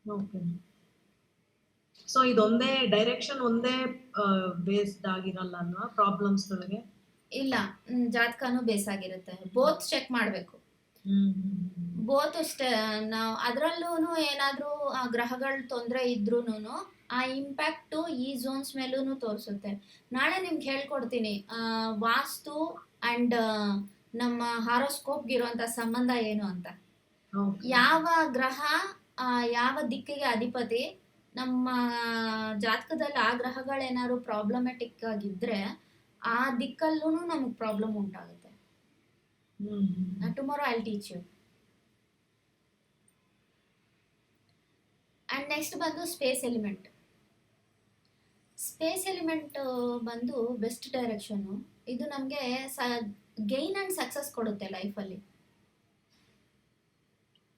ಓಕೆ. ಸೊ ಇದೊಂದೇ ಡೈರೆಕ್ಷನ್ ಒಂದೇ ಬೇಸ್ಡ್ ಆಗಿರಲ್ಲ ಅನ್ನೋ ಪ್ರಾಬ್ಲಮ್ಸ್ಗಳಿಗೆ? ಇಲ್ಲ, ಜಾತಕನೂ ಬೇಸ್ ಆಗಿರುತ್ತೆ, ಬೋತ್ ಚೆಕ್ ಮಾಡಬೇಕು. ಬೋತ್ ಅಷ್ಟೇ. ನಾವು ಅದರಲ್ಲೂ ಏನಾದರೂ ಗ್ರಹಗಳ ತೊಂದರೆ ಇದ್ರೂ ಆ ಇಂಪ್ಯಾಕ್ಟು ಈ ಝೋನ್ಸ್ ಮೇಲೂ ತೋರಿಸುತ್ತೆ. ನಾಳೆ ನಿಮ್ಗೆ ಹೇಳ್ಕೊಡ್ತೀನಿ ವಾಸ್ತು ಆ್ಯಂಡ್ ನಮ್ಮ ಹಾರೋಸ್ಕೋಪ್ಗಿರುವಂಥ ಸಂಬಂಧ ಏನು ಅಂತ. ಯಾವ ಗ್ರಹ ಯಾವ ದಿಕ್ಕಿಗೆ ಅಧಿಪತಿ ನಮ್ಮ ಜಾತಕದಲ್ಲಿ ಆ ಗ್ರಹಗಳೇನಾದ್ರು ಪ್ರಾಬ್ಲಮೆಟಿಕ್ ಆಗಿದ್ರೆ ಆ ದಿಕ್ಕಲ್ಲೂ ನಮಗೆ ಪ್ರಾಬ್ಲಮ್ ಉಂಟಾಗುತ್ತೆ. Tomorrow I teach you. And next ಬಂದು ಸ್ಪೇಸ್ ಎಲಿಮೆಂಟ್. ಸ್ಪೇಸ್ ಎಲಿಮೆಂಟ್ ಬಂದು ಬೆಸ್ಟ್ ಡೈರೆಕ್ಷನ್ನು. ಇದು ನಮಗೆ ಗೈನ್ ಆ್ಯಂಡ್ ಸಕ್ಸಸ್ ಕೊಡುತ್ತೆ ಲೈಫಲ್ಲಿ.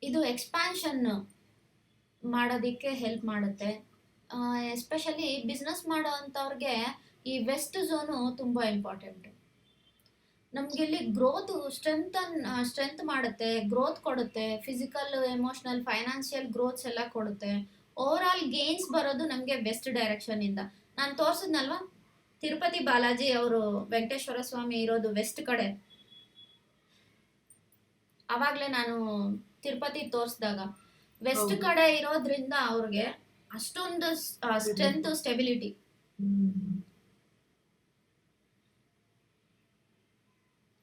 ಇದು ಎಕ್ಸ್ಪ್ಯಾನ್ಷನ್ ಮಾಡೋದಕ್ಕೆ ಹೆಲ್ಪ್ ಮಾಡುತ್ತೆ. ಎಸ್ಪೆಷಲಿ ಬಿಸ್ನೆಸ್ ಮಾಡೋ ಅಂಥವ್ರಿಗೆ ಈ ವೆಸ್ಟ್ ಝೋನು ತುಂಬ ಇಂಪಾರ್ಟೆಂಟು. ನಮಗಿಲ್ಲಿ ಗ್ರೋತ್ ಸ್ಟ್ರೆಂತ್ ಮಾಡುತ್ತೆ, ಗ್ರೋತ್ ಕೊಡುತ್ತೆ, ಫಿಸಿಕಲ್, ಎಮೋಷ್ನಲ್, ಫೈನಾನ್ಷಿಯಲ್ ಗ್ರೋತ್ಸ್ ಎಲ್ಲ ಕೊಡುತ್ತೆ. ಓವರ್ ಆಲ್ ಗೇನ್ಸ್ ಬರೋದು ನಮಗೆ ವೆಸ್ಟ್ ಡೈರೆಕ್ಷನಿಂದ. ನಾನು ತೋರಿಸಿದ್ನಲ್ವ ತಿರುಪತಿ ಬಾಲಾಜಿ ಅವರು ವೆಂಕಟೇಶ್ವರ ಸ್ವಾಮಿ ಇರೋದು ವೆಸ್ಟ್ ಕಡೆ. ಆವಾಗಲೇ ನಾನು ತಿರುಪತಿ ತೋರಿಸಿದಾಗ ವೆಸ್ಟ್ ಕಡೆ ಇರೋದ್ರಿಂದ ಅವ್ರಿಗೆ ಅಷ್ಟೊಂದು ಸ್ಟ್ರೆಂತ್, ಸ್ಟೆಬಿಲಿಟಿ.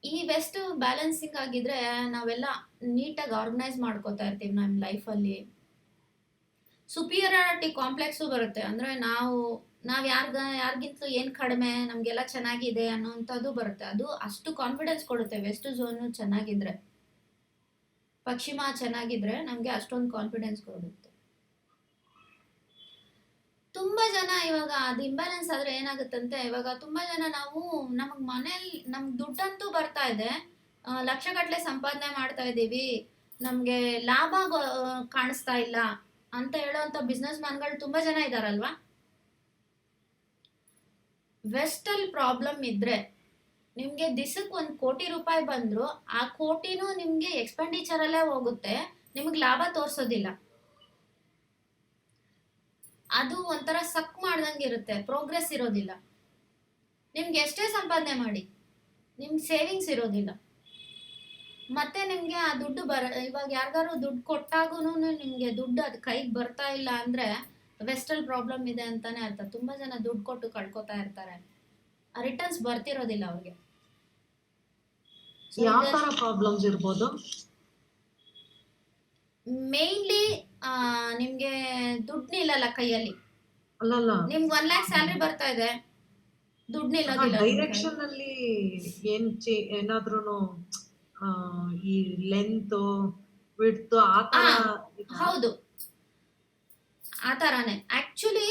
ಈ ವೆಸ್ಟ್ ಬ್ಯಾಲೆನ್ಸಿಂಗ್ ಆಗಿದ್ರೆ ನಾವೆಲ್ಲ ನೀಟಾಗಿ ಆರ್ಗನೈಸ್ ಮಾಡ್ಕೋತಾ ಇರ್ತೀವಿ ನಮ್ಮ ಲೈಫಲ್ಲಿ. ಸುಪೀರಿಯಾರಿಟಿ ಕಾಂಪ್ಲೆಕ್ಸು ಬರುತ್ತೆ. ಅಂದರೆ ನಾವು ಯಾರಿಗಿಂತಲೂ ಏನು ಕಡಿಮೆ, ನಮಗೆಲ್ಲ ಚೆನ್ನಾಗಿದೆ ಅನ್ನೋಂಥದ್ದು ಬರುತ್ತೆ. ಅದು ಅಷ್ಟು ಕಾನ್ಫಿಡೆನ್ಸ್ ಕೊಡುತ್ತೆ ವೆಸ್ಟ್ ಝೋನು ಚೆನ್ನಾಗಿದ್ರೆ. ಪಶ್ಚಿಮ ಚೆನ್ನಾಗಿದ್ರೆ ನಮಗೆ ಅಷ್ಟೊಂದು ಕಾನ್ಫಿಡೆನ್ಸ್ ಕೊಡುತ್ತೆ. ತುಂಬ ಜನ ಇವಾಗ ಅದು ಇಂಬ್ಯಾಲೆನ್ಸ್ ಆದರೆ ಏನಾಗುತ್ತಂತೆ, ಇವಾಗ ತುಂಬ ಜನ ನಮಗೆ ಮನೇಲಿ ನಮ್ಗೆ ದುಡ್ಡಂತೂ ಬರ್ತಾ ಇದೆ, ಲಕ್ಷಗಟ್ಟಲೆ ಸಂಪಾದನೆ ಮಾಡ್ತಾ ಇದ್ದೀವಿ, ನಮಗೆ ಲಾಭ ಕಾಣಿಸ್ತಾ ಇಲ್ಲ ಅಂತ ಹೇಳೋವಂಥ ಬಿಸ್ನೆಸ್ ಮ್ಯಾನ್ಗಳು ತುಂಬ ಜನ ಇದ್ದಾರಲ್ವಾ. ವೆಸ್ಟಲ್ಲಿ ಪ್ರಾಬ್ಲಮ್ ಇದ್ದರೆ ನಿಮಗೆ ದಿಸಕ್ಕೆ 1 ಕೋಟಿ ರೂಪಾಯಿ ಬಂದರೂ ಆ ಕೋಟಿನೂ ನಿಮಗೆ ಎಕ್ಸ್ಪೆಂಡಿಚರಲ್ಲೇ ಹೋಗುತ್ತೆ, ನಿಮಗೆ ಲಾಭ ತೋರಿಸೋದಿಲ್ಲ. ಅದು ಒಂಥರ ಸಕ್ ಮಾಡ್ದಂಗೆ ಇರುತ್ತೆ, ಪ್ರೋಗ್ರೆಸ್ ಇರೋದಿಲ್ಲ. ನಿಮ್ಗೆ ಎಷ್ಟೇ ಸಂಪಾದನೆ ಮಾಡಿ ನಿಮ್ಗೆ ಸೇವಿಂಗ್ಸ್ ಇರೋದಿಲ್ಲ. ಮತ್ತೆ ನಿಮಗೆ ಆ ದುಡ್ಡು ಇವಾಗ ಯಾರಿಗಾರು ದುಡ್ಡು ಕೊಟ್ಟಾಗೂ ನಿಮಗೆ ದುಡ್ಡು ಅದು ಕೈಗೆ ಬರ್ತಾ ಇಲ್ಲ ಅಂದರೆ ವೆಸ್ಟಲ್ ಪ್ರಾಬ್ಲಮ್ ಇದೆ ಅಂತಾನೆ ಅರ್ಥ. ತುಂಬ ಜನ ದುಡ್ಡು ಕೊಟ್ಟು ಕಳ್ಕೊತಾ ಇರ್ತಾರೆ, ರಿಟರ್ನ್ಸ್ ಬರ್ತಿರೋದಿಲ್ಲ ಅವ್ರಿಗೆ. ಯಾವ ತರ ಪ್ರಾಬ್ಲಮ್ಸ್ ಇರ್ಬೋದು? ಮೇನ್ಲಿ ನಿಮ್ಗೆ ದುಡ್ಡು ನಿಲ್ಲಲ್ಲ ಕೈಯಲ್ಲಿ. ಅಲ್ಲಲ್ಲ, ನಿಮ್ಗೆ 1 lakh ಸ್ಯಾಲ್ರಿ ಬರ್ತಾ ಇದೆ, ದುಡ್ಡು ನಿಲ್ಲೋದಿಲ್ಲ. ಡೈರೆಕ್ಷನ್ ಅಲ್ಲಿ ಏನಾದ್ರೂ ಈ ಲೆಂತ್ ವಿಡ್ತ್ ಆ ತರ? ಹೌದು, ಆ ಥರನೇ. ಆ್ಯಕ್ಚುಲಿ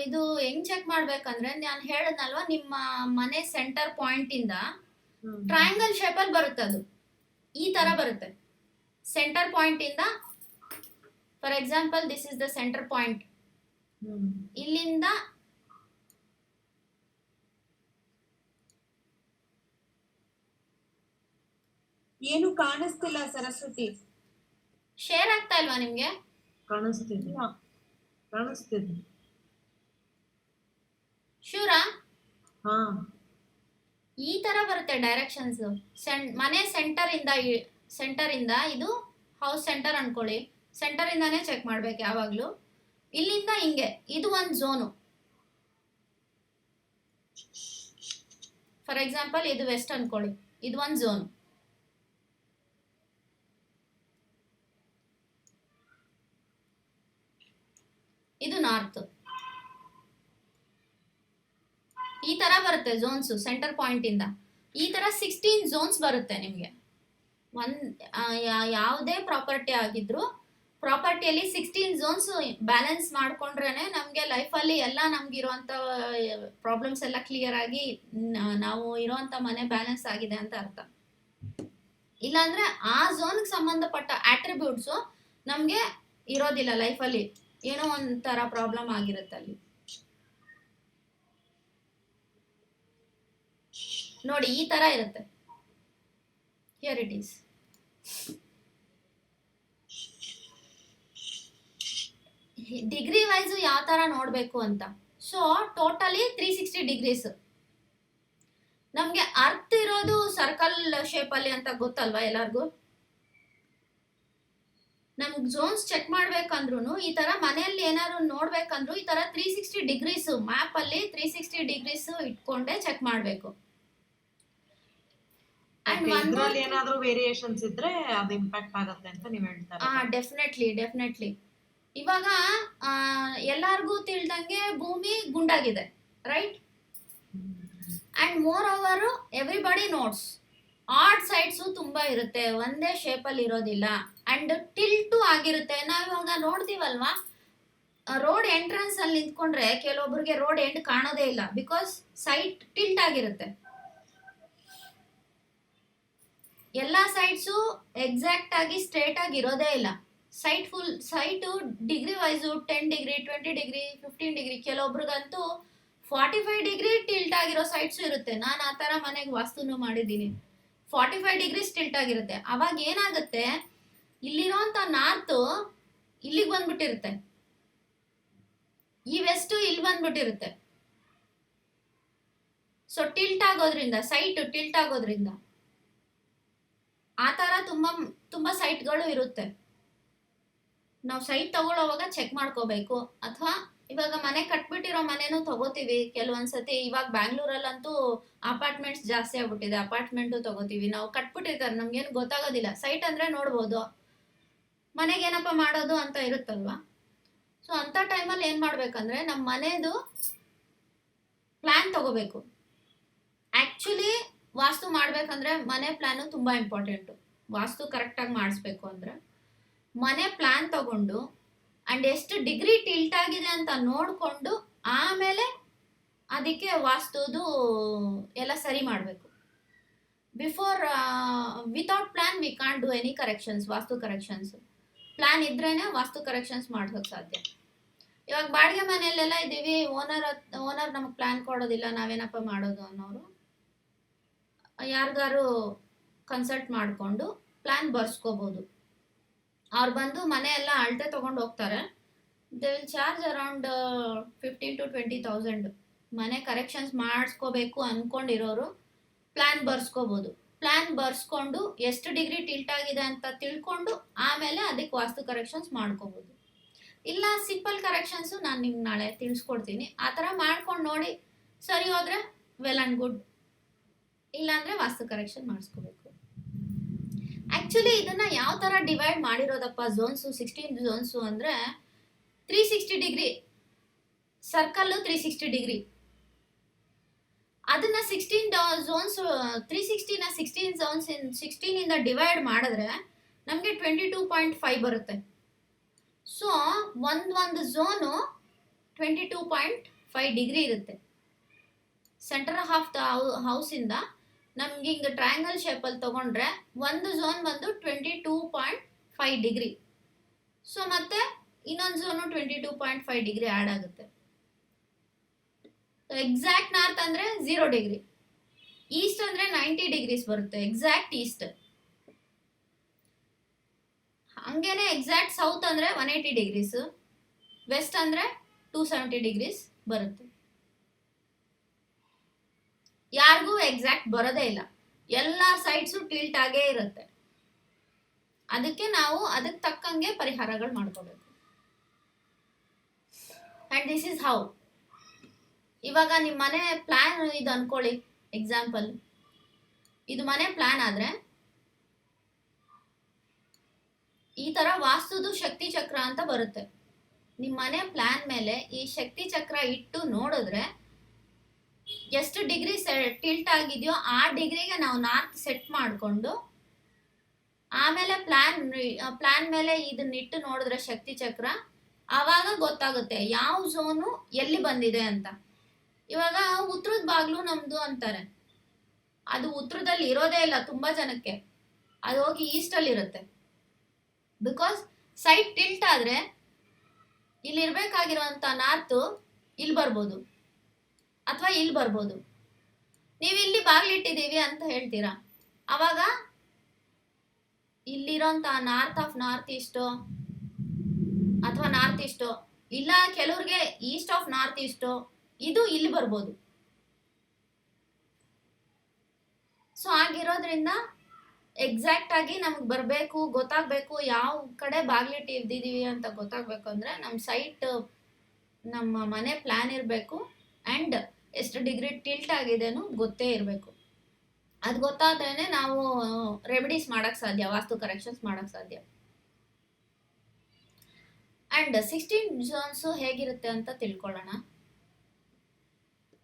ಇದು ಹೆಂಗ್ ಚೆಕ್ ಮಾಡ್ಬೇಕಂದ್ರೆ, ನಾನು ಹೇಳದ್ನಲ್ವ ನಿಮ್ಮ ಮನೆ ಸೆಂಟರ್ ಪಾಯಿಂಟಿಂದ ಟ್ರಯಾಂಗಲ್ ಶೇಪಲ್ಲಿ ಬರುತ್ತೆ. ಅದು ಈ ಥರ ಬರುತ್ತೆ. ಸೆಂಟರ್ ಪಾಯಿಂಟಿಂದ, for example this is the centre point. ಇಲ್ಲಿಂದ ಏನು ಕಾಣಿಸ್ತಿಲ್ಲ ಸರಸ್ವತಿ. ಶೇರ್ ಆಗ್ತಾ ಇಲ್ವಾ ನಿಮ್ಗೆ? ಕಾಣಿಸ್ತಿದೆ. ಶೂರಾ? ಹಾ, ಈ ತರ ಬರುತ್ತೆ ಡೈರೆಕ್ಷನ್ಸ್. ಮನೆ ಸೆಂಟರ್ ಇಂದ ಇದು ಹೌಸ್ ಸೆಂಟರ್ ಅನ್ಕೊಳ್ಳಿ, ಸೆಂಟರ್ ಇಂದಾನೇ ಚೆಕ್ ಮಾಡ್ಬೇಕು ಯಾವಾಗ್ಲೂ. ಇಲ್ಲಿಂದ ಹಿಂಗೆ ಇದು ಒಂದು ಝೋನು. ಫಾರ್ ಎಕ್ಸಾಂಪಲ್ ಇದು ವೆಸ್ಟ್ ಅನ್ಕೊಳ್ಳಿ, ಇದು ಒಂದು ಝೋನ್. ಇದು ನಾರ್ತ್. ಈ ತರ ಬರುತ್ತೆ ಝೋನ್ಸ್ ಸೆಂಟರ್ ಪಾಯಿಂಟ್ ಇಂದ. ಈ ತರ 16 ಝೋನ್ಸ್ ಬರುತ್ತೆ ನಿಮಗೆ. ಯಾವುದೇ ಪ್ರಾಪರ್ಟಿ ಆಗಿದ್ರು ಪ್ರಾಪರ್ಟಿಯಲ್ಲಿ 16 ಝೋನ್ಸ್ ಬ್ಯಾಲೆನ್ಸ್ ಮಾಡ್ಕೊಂಡ್ರೇನೆ ನಮಗೆ ಲೈಫಲ್ಲಿ ಎಲ್ಲ ನಮ್ಗಿರುವಂಥ ಪ್ರಾಬ್ಲಮ್ಸ್ ಎಲ್ಲ ಕ್ಲಿಯರ್ ಆಗಿ ನಾವು ಇರೋವಂಥ ಮನೆ ಬ್ಯಾಲೆನ್ಸ್ ಆಗಿದೆ ಅಂತ ಅರ್ಥ. ಇಲ್ಲಾಂದ್ರೆ ಆ ಝೋನ್ಗೆ ಸಂಬಂಧಪಟ್ಟ ಆಟ್ರಿಬ್ಯೂಟ್ಸು ನಮಗೆ ಇರೋದಿಲ್ಲ ಲೈಫಲ್ಲಿ, ಏನೋ ಒಂಥರ ಪ್ರಾಬ್ಲಮ್ ಆಗಿರುತ್ತೆ ಅಲ್ಲಿ. ನೋಡಿ ಈ ತರ ಇರುತ್ತೆ. Here it is. Degree wise ಯಾವ ತರ ನೋಡ್ಬೇಕು ಅಂತ. So totally 360 degrees. ನಮ್ಗೆ ಅರ್ತ್ ಇರೋದು ಸರ್ಕಲ್ ಶೇಪ್ ಅಲ್ಲಿ ಅಂತ ಗೊತ್ತಲ್ವಾ ಎಲ್ಲರಿಗೂ. ನಮ್ಗೆ ಝೋನ್ಸ್ ಚೆಕ್ ಮಾಡ್ಬೇಕಂದ್ರು ಈ ತರ ಮನೆಯಲ್ಲಿ ಏನಾದ್ರು ನೋಡ್ಬೇಕಂದ್ರು ಈ ತರ 360 ಡಿಗ್ರೀಸ್ ಮ್ಯಾಪ್ ಅಲ್ಲಿ 360 ಡಿಗ್ರೀಸ್ ಇಟ್ಕೊಂಡೆ ಚೆಕ್ ಮಾಡ್ಬೇಕು. ಏನಾದ್ರೂ ವೇರಿಯೇಷನ್ಸ್ ಇದ್ರೆ ಅದು ಇಂಪ್ಯಾಕ್ಟ್ ಆಗುತ್ತೆ ಅಂತ ನೀವು ಹೇಳ್ತಾರೆ. ಡೆಫಿನೆಟ್ಲಿ. ಇವಾಗ ಎಲ್ಲಾರ್ಗೂ ತಿಳ್ದಂಗೆ ಭೂಮಿ ಗುಂಡಾಗಿದೆ, right? And moreover everybody notes odd sides ತುಂಬ ಇರುತ್ತೆ, ಒಂದೇ ಶೇಪಲ್ಲಿ ಇರೋದಿಲ್ಲ. ಅಂಡ್ ಟಿಲ್ಟು ಆಗಿರುತ್ತೆ. ನಾವಿವಾಗ ನೋಡ್ತೀವಲ್ವಾ, ರೋಡ್ ಎಂಟ್ರೆನ್ಸ್ ಅಲ್ಲಿ ನಿಂತ್ಕೊಂಡ್ರೆ ಕೆಲವೊಬ್ರಿಗೆ ರೋಡ್ ಎಂಡ್ ಕಾಣೋದೇ ಇಲ್ಲ, ಬಿಕಾಸ್ ಸೈಟ್ ಟಿಲ್ಟ್ ಆಗಿರುತ್ತೆ. ಎಲ್ಲ ಸೈಡ್ಸು ಎಕ್ಸಾಕ್ಟ್ ಆಗಿ ಸ್ಟ್ರೇಟ್ ಆಗಿ ಇರೋದೇ ಇಲ್ಲ. Site degree wise 10 degree, 20 degree, 15 degree, ಕೆಲವೊಬ್ರಿಗಂತೂ 45 ಡಿಗ್ರಿ ಟಿಲ್ಟ್ ಆಗಿರೋ ಸೈಟ್ಸು ಇರುತ್ತೆ. ನಾನು ಆ ಥರ ಮನೆಗೆ ವಾಸ್ತುನು ಮಾಡಿದ್ದೀನಿ. 45 ಡಿಗ್ರೀಸ್ ಟಿಲ್ಟ್ ಆಗಿರುತ್ತೆ. ಅವಾಗ ಏನಾಗುತ್ತೆ, ಇಲ್ಲಿರೋಂಥ ನಾರ್ತು ಇಲ್ಲಿಗೆ ಬಂದ್ಬಿಟ್ಟಿರುತ್ತೆ, ಈ ವೆಸ್ಟು ಇಲ್ಲಿ ಬಂದ್ಬಿಟ್ಟಿರುತ್ತೆ. ಸೊ ಟಿಲ್ಟ್ ಆಗೋದ್ರಿಂದ, ಸೈಟ್ ಟಿಲ್ಟ್ ಆಗೋದ್ರಿಂದ ಆ ಥರ ತುಂಬ ಸೈಟ್ಗಳು ಇರುತ್ತೆ. ನಾವು ಸೈಟ್ ತಗೊಳ್ಳೋವಾಗ ಚೆಕ್ ಮಾಡ್ಕೋಬೇಕು. ಅಥವಾ ಇವಾಗ ಮನೆ ಕಟ್ಬಿಟ್ಟಿರೋ ಮನೆನೂ ತಗೋತೀವಿ ಕೆಲವೊಂದ್ಸತಿ. ಇವಾಗ ಬ್ಯಾಂಗ್ಳೂರಲ್ಲಂತೂ ಅಪಾರ್ಟ್ಮೆಂಟ್ಸ್ ಜಾಸ್ತಿ ಆಗ್ಬಿಟ್ಟಿದೆ, ಅಪಾರ್ಟ್ಮೆಂಟು ತಗೋತೀವಿ. ನಾವು ಕಟ್ಬಿಟ್ಟಿರ್ತಾರೆ, ನಮ್ಗೇನು ಗೊತ್ತಾಗೋದಿಲ್ಲ. ಸೈಟ್ ಅಂದರೆ ನೋಡ್ಬೋದು, ಮನೆಗೇನಪ್ಪ ಮಾಡೋದು ಅಂತ ಇರುತ್ತಲ್ವಾ. ಸೊ ಅಂಥ ಟೈಮಲ್ಲಿ ಏನು ಮಾಡ್ಬೇಕಂದ್ರೆ ನಮ್ಮ ಮನೆದು ಪ್ಲ್ಯಾನ್ ತಗೋಬೇಕು. ಆ್ಯಕ್ಚುಲಿ ವಾಸ್ತು ಮಾಡ್ಬೇಕಂದ್ರೆ ಮನೆ ಪ್ಲ್ಯಾನು ತುಂಬ ಇಂಪಾರ್ಟೆಂಟು. ವಾಸ್ತು ಕರೆಕ್ಟಾಗಿ ಮಾಡಿಸ್ಬೇಕು ಅಂದರೆ ಮನೆ ಪ್ಲ್ಯಾನ್ ತಗೊಂಡು ಆ್ಯಂಡ್ ಎಷ್ಟು ಡಿಗ್ರಿ ಟಿಲ್ಟ್ ಆಗಿದೆ ಅಂತ ನೋಡಿಕೊಂಡು ಆಮೇಲೆ ಅದಕ್ಕೆ ವಾಸ್ತುದು ಎಲ್ಲ ಸರಿ ಮಾಡಬೇಕು. Before without plan we can't do any corrections, vastu corrections. Plan ಇದ್ರೇ ವಾಸ್ತು ಕರೆಕ್ಷನ್ಸ್ ಮಾಡೋಕ್ಕೆ ಸಾಧ್ಯ. ಇವಾಗ ಬಾಡಿಗೆ ಮನೆಯಲ್ಲೆಲ್ಲ ಇದ್ದೀವಿ, ಓನರ್ ನಮಗೆ ಪ್ಲ್ಯಾನ್ ಕೊಡೋದಿಲ್ಲ, ನಾವೇನಪ್ಪ ಮಾಡೋದು ಅನ್ನೋರು ಯಾರಿಗಾರು ಕನ್ಸಲ್ಟ್ ಮಾಡಿಕೊಂಡು ಪ್ಲ್ಯಾನ್ ಬರ್ಸ್ಕೋಬೋದು. ಅವ್ರು ಬಂದು ಮನೆ ಎಲ್ಲ ಅಳತೆ ತೊಗೊಂಡು ಹೋಗ್ತಾರೆ. They will charge around 15,000 to 20,000. ಮನೆ ಕರೆಕ್ಷನ್ಸ್ ಮಾಡಿಸ್ಕೋಬೇಕು ಅಂದ್ಕೊಂಡಿರೋರು ಪ್ಲ್ಯಾನ್ ಬರ್ಸ್ಕೋಬೋದು. ಪ್ಲ್ಯಾನ್ ಬರ್ಸ್ಕೊಂಡು ಎಷ್ಟು ಡಿಗ್ರಿ ಟಿಲ್ಟ್ ಆಗಿದೆ ಅಂತ ತಿಳ್ಕೊಂಡು ಆಮೇಲೆ ಅದಕ್ಕೆ ವಾಸ್ತು ಕರೆಕ್ಷನ್ಸ್ ಮಾಡ್ಕೋಬೋದು. ಇಲ್ಲ ಸಿಂಪಲ್ ಕರೆಕ್ಷನ್ಸು ನಾನು ನಿಮ್ಗೆ ನಾಳೆ ತಿಳಿಸ್ಕೊಡ್ತೀನಿ. ಆ ಥರ ಮಾಡ್ಕೊಂಡು ನೋಡಿ ಸರಿ ಹೋದರೆ ವೆಲ್ ಆ್ಯಂಡ್ ಗುಡ್, ಇಲ್ಲಾಂದರೆ ವಾಸ್ತು ಕರೆಕ್ಷನ್ ಮಾಡಿಸ್ಕೋಬೇಕು. ಆ್ಯಕ್ಚುಲಿ ಇದನ್ನು ಯಾವ ಥರ ಡಿವೈಡ್ ಮಾಡಿರೋದಪ್ಪ ಝೋನ್ಸು, 16 ಝೋನ್ಸು ಅಂದರೆ 360 ಡಿಗ್ರಿ ಸರ್ಕಲ್ಲು, 360 ಡಿಗ್ರಿ. ಅದನ್ನು 16 ಝೋನ್ಸ್, 360ನ 16 ಝೋನ್ಸ್ 16ಇಂದ ಡಿವೈಡ್ ಮಾಡಿದ್ರೆ ನಮಗೆ 22.5 ಬರುತ್ತೆ. ಸೊ ಒಂದು ಝೋನು 22.5 ಡಿಗ್ರಿ ಇರುತ್ತೆ. ಸೆಂಟರ್ ಆಫ್ ದ ಹೌಸಿಂದ ನಮ್ಗೆ ಹಿಂಗೆ ಟ್ರಯಾಂಗಲ್ ಶೇಪಲ್ಲಿ ತೊಗೊಂಡ್ರೆ ಒಂದು ಝೋನ್ ಬಂದು 22.5 ಡಿಗ್ರಿ. ಸೊ ಮತ್ತೆ ಇನ್ನೊಂದು ಝೋನು 22.5 ಡಿಗ್ರಿ ಆ್ಯಡ್ ಆಗುತ್ತೆ. ಎಕ್ಸಾಕ್ಟ್ ನಾರ್ತ್ ಅಂದರೆ 0 ಡಿಗ್ರಿ, ಈಸ್ಟ್ ಅಂದರೆ 90 ಡಿಗ್ರೀಸ್ ಬರುತ್ತೆ, ಎಕ್ಸಾಕ್ಟ್ ಈಸ್ಟ್. ಹಂಗೇನೆ ಎಕ್ಸಾಕ್ಟ್ ಸೌತ್ ಅಂದರೆ 180 ಡಿಗ್ರೀಸ್, ವೆಸ್ಟ್ ಅಂದರೆ 270 ಡಿಗ್ರೀಸ್ ಬರುತ್ತೆ. ಯಾರಿಗೂ ಎಕ್ಸಾಕ್ಟ್ ಬರೋದೇ ಇಲ್ಲ, ಎಲ್ಲ ಸೈಡ್ಸು ಟಿಲ್ಟ್ ಆಗೇ ಇರುತ್ತೆ. ಅದಕ್ಕೆ ನಾವು ಅದಕ್ಕೆ ತಕ್ಕಂಗೆ ಪರಿಹಾರಗಳು ಮಾಡ್ಕೋಬೇಕು. And this is how. ಇವಾಗ ನಿಮ್ಮ ಮನೆ ಪ್ಲ್ಯಾನ್ ಇದು ಅಂದ್ಕೊಳ್ಳಿ, ಎಕ್ಸಾಂಪಲ್ ಇದು ಮನೆ ಪ್ಲ್ಯಾನ್ ಆದರೆ ಈ ಥರ ವಾಸ್ತುದು ಶಕ್ತಿ ಚಕ್ರ ಅಂತ ಬರುತ್ತೆ. ನಿಮ್ಮ ಮನೆ ಪ್ಲ್ಯಾನ್ ಮೇಲೆ ಈ ಶಕ್ತಿ ಚಕ್ರ ಇಟ್ಟು ನೋಡಿದ್ರೆ ಎಷ್ಟು ಡಿಗ್ರಿ ಟಿಲ್ಟ್ ಆಗಿದೆಯೋ ಆ ಡಿಗ್ರಿಗೆ ನಾವು ನಾರ್ತ್ ಸೆಟ್ ಮಾಡಿಕೊಂಡು ಆಮೇಲೆ ಪ್ಲ್ಯಾನ್ ಮೇಲೆ ಇದನ್ನಿಟ್ಟು ನೋಡಿದ್ರೆ ಶಕ್ತಿ ಚಕ್ರ, ಆವಾಗ ಗೊತ್ತಾಗುತ್ತೆ ಯಾವ ಝೋನು ಎಲ್ಲಿ ಬಂದಿದೆ ಅಂತ. ಇವಾಗ ಉತ್ತರದ ಬಾಗ್ಲು ನಮ್ಮದು ಅಂತಾರೆ, ಅದು ಉತ್ತರದಲ್ಲಿ ಇರೋದೇ ಇಲ್ಲ ತುಂಬ ಜನಕ್ಕೆ, ಅದು ಹೋಗಿ ಈಸ್ಟಲ್ಲಿ ಇರುತ್ತೆ. ಬಿಕಾಸ್ ಸೈಡ್ ಟಿಲ್ಟ್ ಆದರೆ ಇಲ್ಲಿರ್ಬೇಕಾಗಿರೋಂಥ ನಾರ್ತು ಇಲ್ಲಿ ಬರ್ಬೋದು ಅಥವಾ ಇಲ್ಲಿ ಬರ್ಬೋದು. ನೀವು ಇಲ್ಲಿ ಬಾಗಿಲಿಟ್ಟಿದ್ದೀವಿ ಅಂತ ಹೇಳ್ತೀರಾ, ಆವಾಗ ಇಲ್ಲಿರೋಂಥ ನಾರ್ತ್ ಆಫ್ ನಾರ್ತ್ ಈಸ್ಟು ಅಥವಾ ನಾರ್ತ್ ಈಸ್ಟು, ಇಲ್ಲ ಕೆಲವ್ರಿಗೆ ಈಸ್ಟ್ ಆಫ್ ನಾರ್ತ್ ಈಸ್ಟು, ಇದು ಇಲ್ಲಿ ಬರ್ಬೋದು. ಸೊ ಆಗಿರೋದ್ರಿಂದ ಎಕ್ಸಾಕ್ಟ್ ಆಗಿ ನಮ್ಗೆ ಬರಬೇಕು, ಗೊತ್ತಾಗಬೇಕು ಯಾವ ಕಡೆ ಬಾಗಿಲಿಟ್ಟಿದ್ದೀವಿ ಅಂತ ಗೊತ್ತಾಗಬೇಕು ಅಂದರೆ ನಮ್ಮ ಸೈಟ್, ನಮ್ಮ ಮನೆ ಪ್ಲ್ಯಾನ್ ಇರಬೇಕು. ಆ್ಯಂಡ್ ಎಷ್ಟು ಡಿಗ್ರಿ ಟಿಲ್ಟ್ ಆಗಿದೆನೂ ಗೊತ್ತೇ ಇರಬೇಕು. ಅದು ಗೊತ್ತಾದ್ರೇ ನಾವು ರೆಮಿಡೀಸ್ ಮಾಡೋಕ್ಕೆ ಸಾಧ್ಯ, ವಾಸ್ತು ಕರೆಕ್ಷನ್ಸ್ ಮಾಡೋಕ್ಕೆ ಸಾಧ್ಯ. ಅಂಡ್ 16 ಝೋನ್ಸ್ ಹೇಗಿರುತ್ತೆ ಅಂತ ತಿಳ್ಕೊಳ್ಳೋಣ.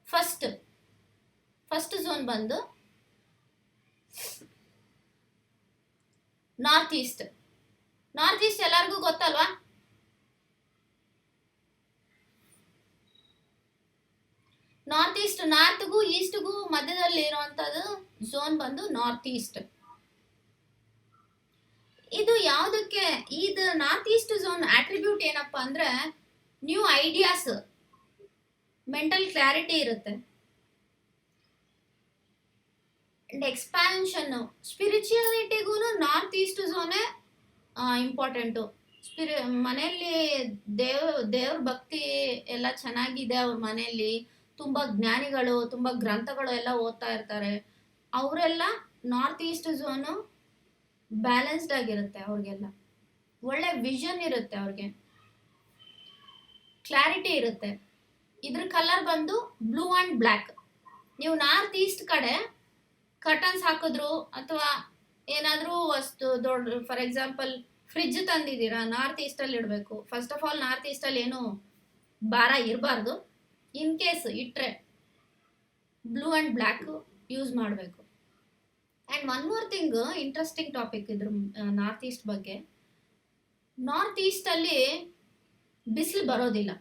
ಫಸ್ಟ್ ಝೋನ್ ಬಂದು ನಾರ್ತ್ ಈಸ್ಟ್ ಎಲ್ಲರಿಗೂ ಗೊತ್ತಲ್ವಾ? ನಾರ್ತ್ಗೂ ಈಸ್ಟ್ಗೂ ಮಧ್ಯದಲ್ಲಿ ಇರುವಂತದ್ದು ಝೋನ್ ಬಂದು ನಾರ್ತ್ ಈಸ್ಟ್. ಇದು ಯಾವುದಕ್ಕೆ, ಇದು ನಾರ್ತ್ ಈಸ್ಟ್ ಝೋನ್ ಆಟ್ರಿಬ್ಯೂಟ್ ಏನಪ್ಪಾ ಅಂದ್ರೆ ನ್ಯೂ ಐಡಿಯಾಸ್, ಮೆಂಟಲ್ ಕ್ಲಾರಿಟಿ ಇರುತ್ತೆ ಅಂಡ್ ಎಕ್ಸ್ಪಾನ್ಷನ್. ಸ್ಪಿರಿಚುಯಾಲಿಟಿಗೂ ನಾರ್ತ್ ಈಸ್ಟ್ ಝೋನೇ ಇಂಪಾರ್ಟೆಂಟು. ಮನೆಯಲ್ಲಿ ದೇವ್ರ ಭಕ್ತಿ ಎಲ್ಲ ಚೆನ್ನಾಗಿದೆ. ಅವ್ರ ಮನೆಯಲ್ಲಿ ತುಂಬಾ ಜ್ಞಾನಿಗಳು, ತುಂಬಾ ಗ್ರಂಥಗಳು ಎಲ್ಲ ಓದ್ತಾ ಇರ್ತಾರೆ. ಅವರೆಲ್ಲ ನಾರ್ತ್ ಈಸ್ಟ್ ಝೋನು ಬ್ಯಾಲೆನ್ಸ್ಡ್ ಆಗಿರುತ್ತೆ. ಅವ್ರಿಗೆಲ್ಲ ಒಳ್ಳೆ ವಿಷನ್ ಇರುತ್ತೆ, ಅವ್ರಿಗೆ ಕ್ಲಾರಿಟಿ ಇರುತ್ತೆ. ಇದ್ರ ಕಲರ್ ಬಂದು ಬ್ಲೂ ಅಂಡ್ ಬ್ಲ್ಯಾಕ್. ನೀವು ನಾರ್ತ್ ಈಸ್ಟ್ ಕಡೆ ಕರ್ಟನ್ಸ್ ಹಾಕಿದ್ರು ಅಥವಾ ಏನಾದರೂ ವಸ್ತು ದೊಡ್ಡ, ಫಾರ್ ಎಕ್ಸಾಂಪಲ್ ಫ್ರಿಡ್ಜ್ ತಂದಿದ್ದೀರಾ, ನಾರ್ತ್ ಈಸ್ಟಲ್ಲಿ ಇಡಬೇಕು. ಫಸ್ಟ್ ಆಫ್ ಆಲ್ ನಾರ್ತ್ ಈಸ್ಟಲ್ಲಿ ಏನು ಭಾರ ಇರಬಾರ್ದು. ಇನ್ ಕೇಸ್ ಇಟ್ಟರೆ ಬ್ಲೂ ಆ್ಯಂಡ್ ಬ್ಲ್ಯಾಕ್ ಯೂಸ್ ಮಾಡಬೇಕು. And one more thing, interesting topic ಇದ್ರ ನಾರ್ತ್ ಈಸ್ಟ್ ಬಗ್ಗೆ. ನಾರ್ತ್ ಈಸ್ಟಲ್ಲಿ ಬಿಸಿಲು ಬರೋದಿಲ್ಲ,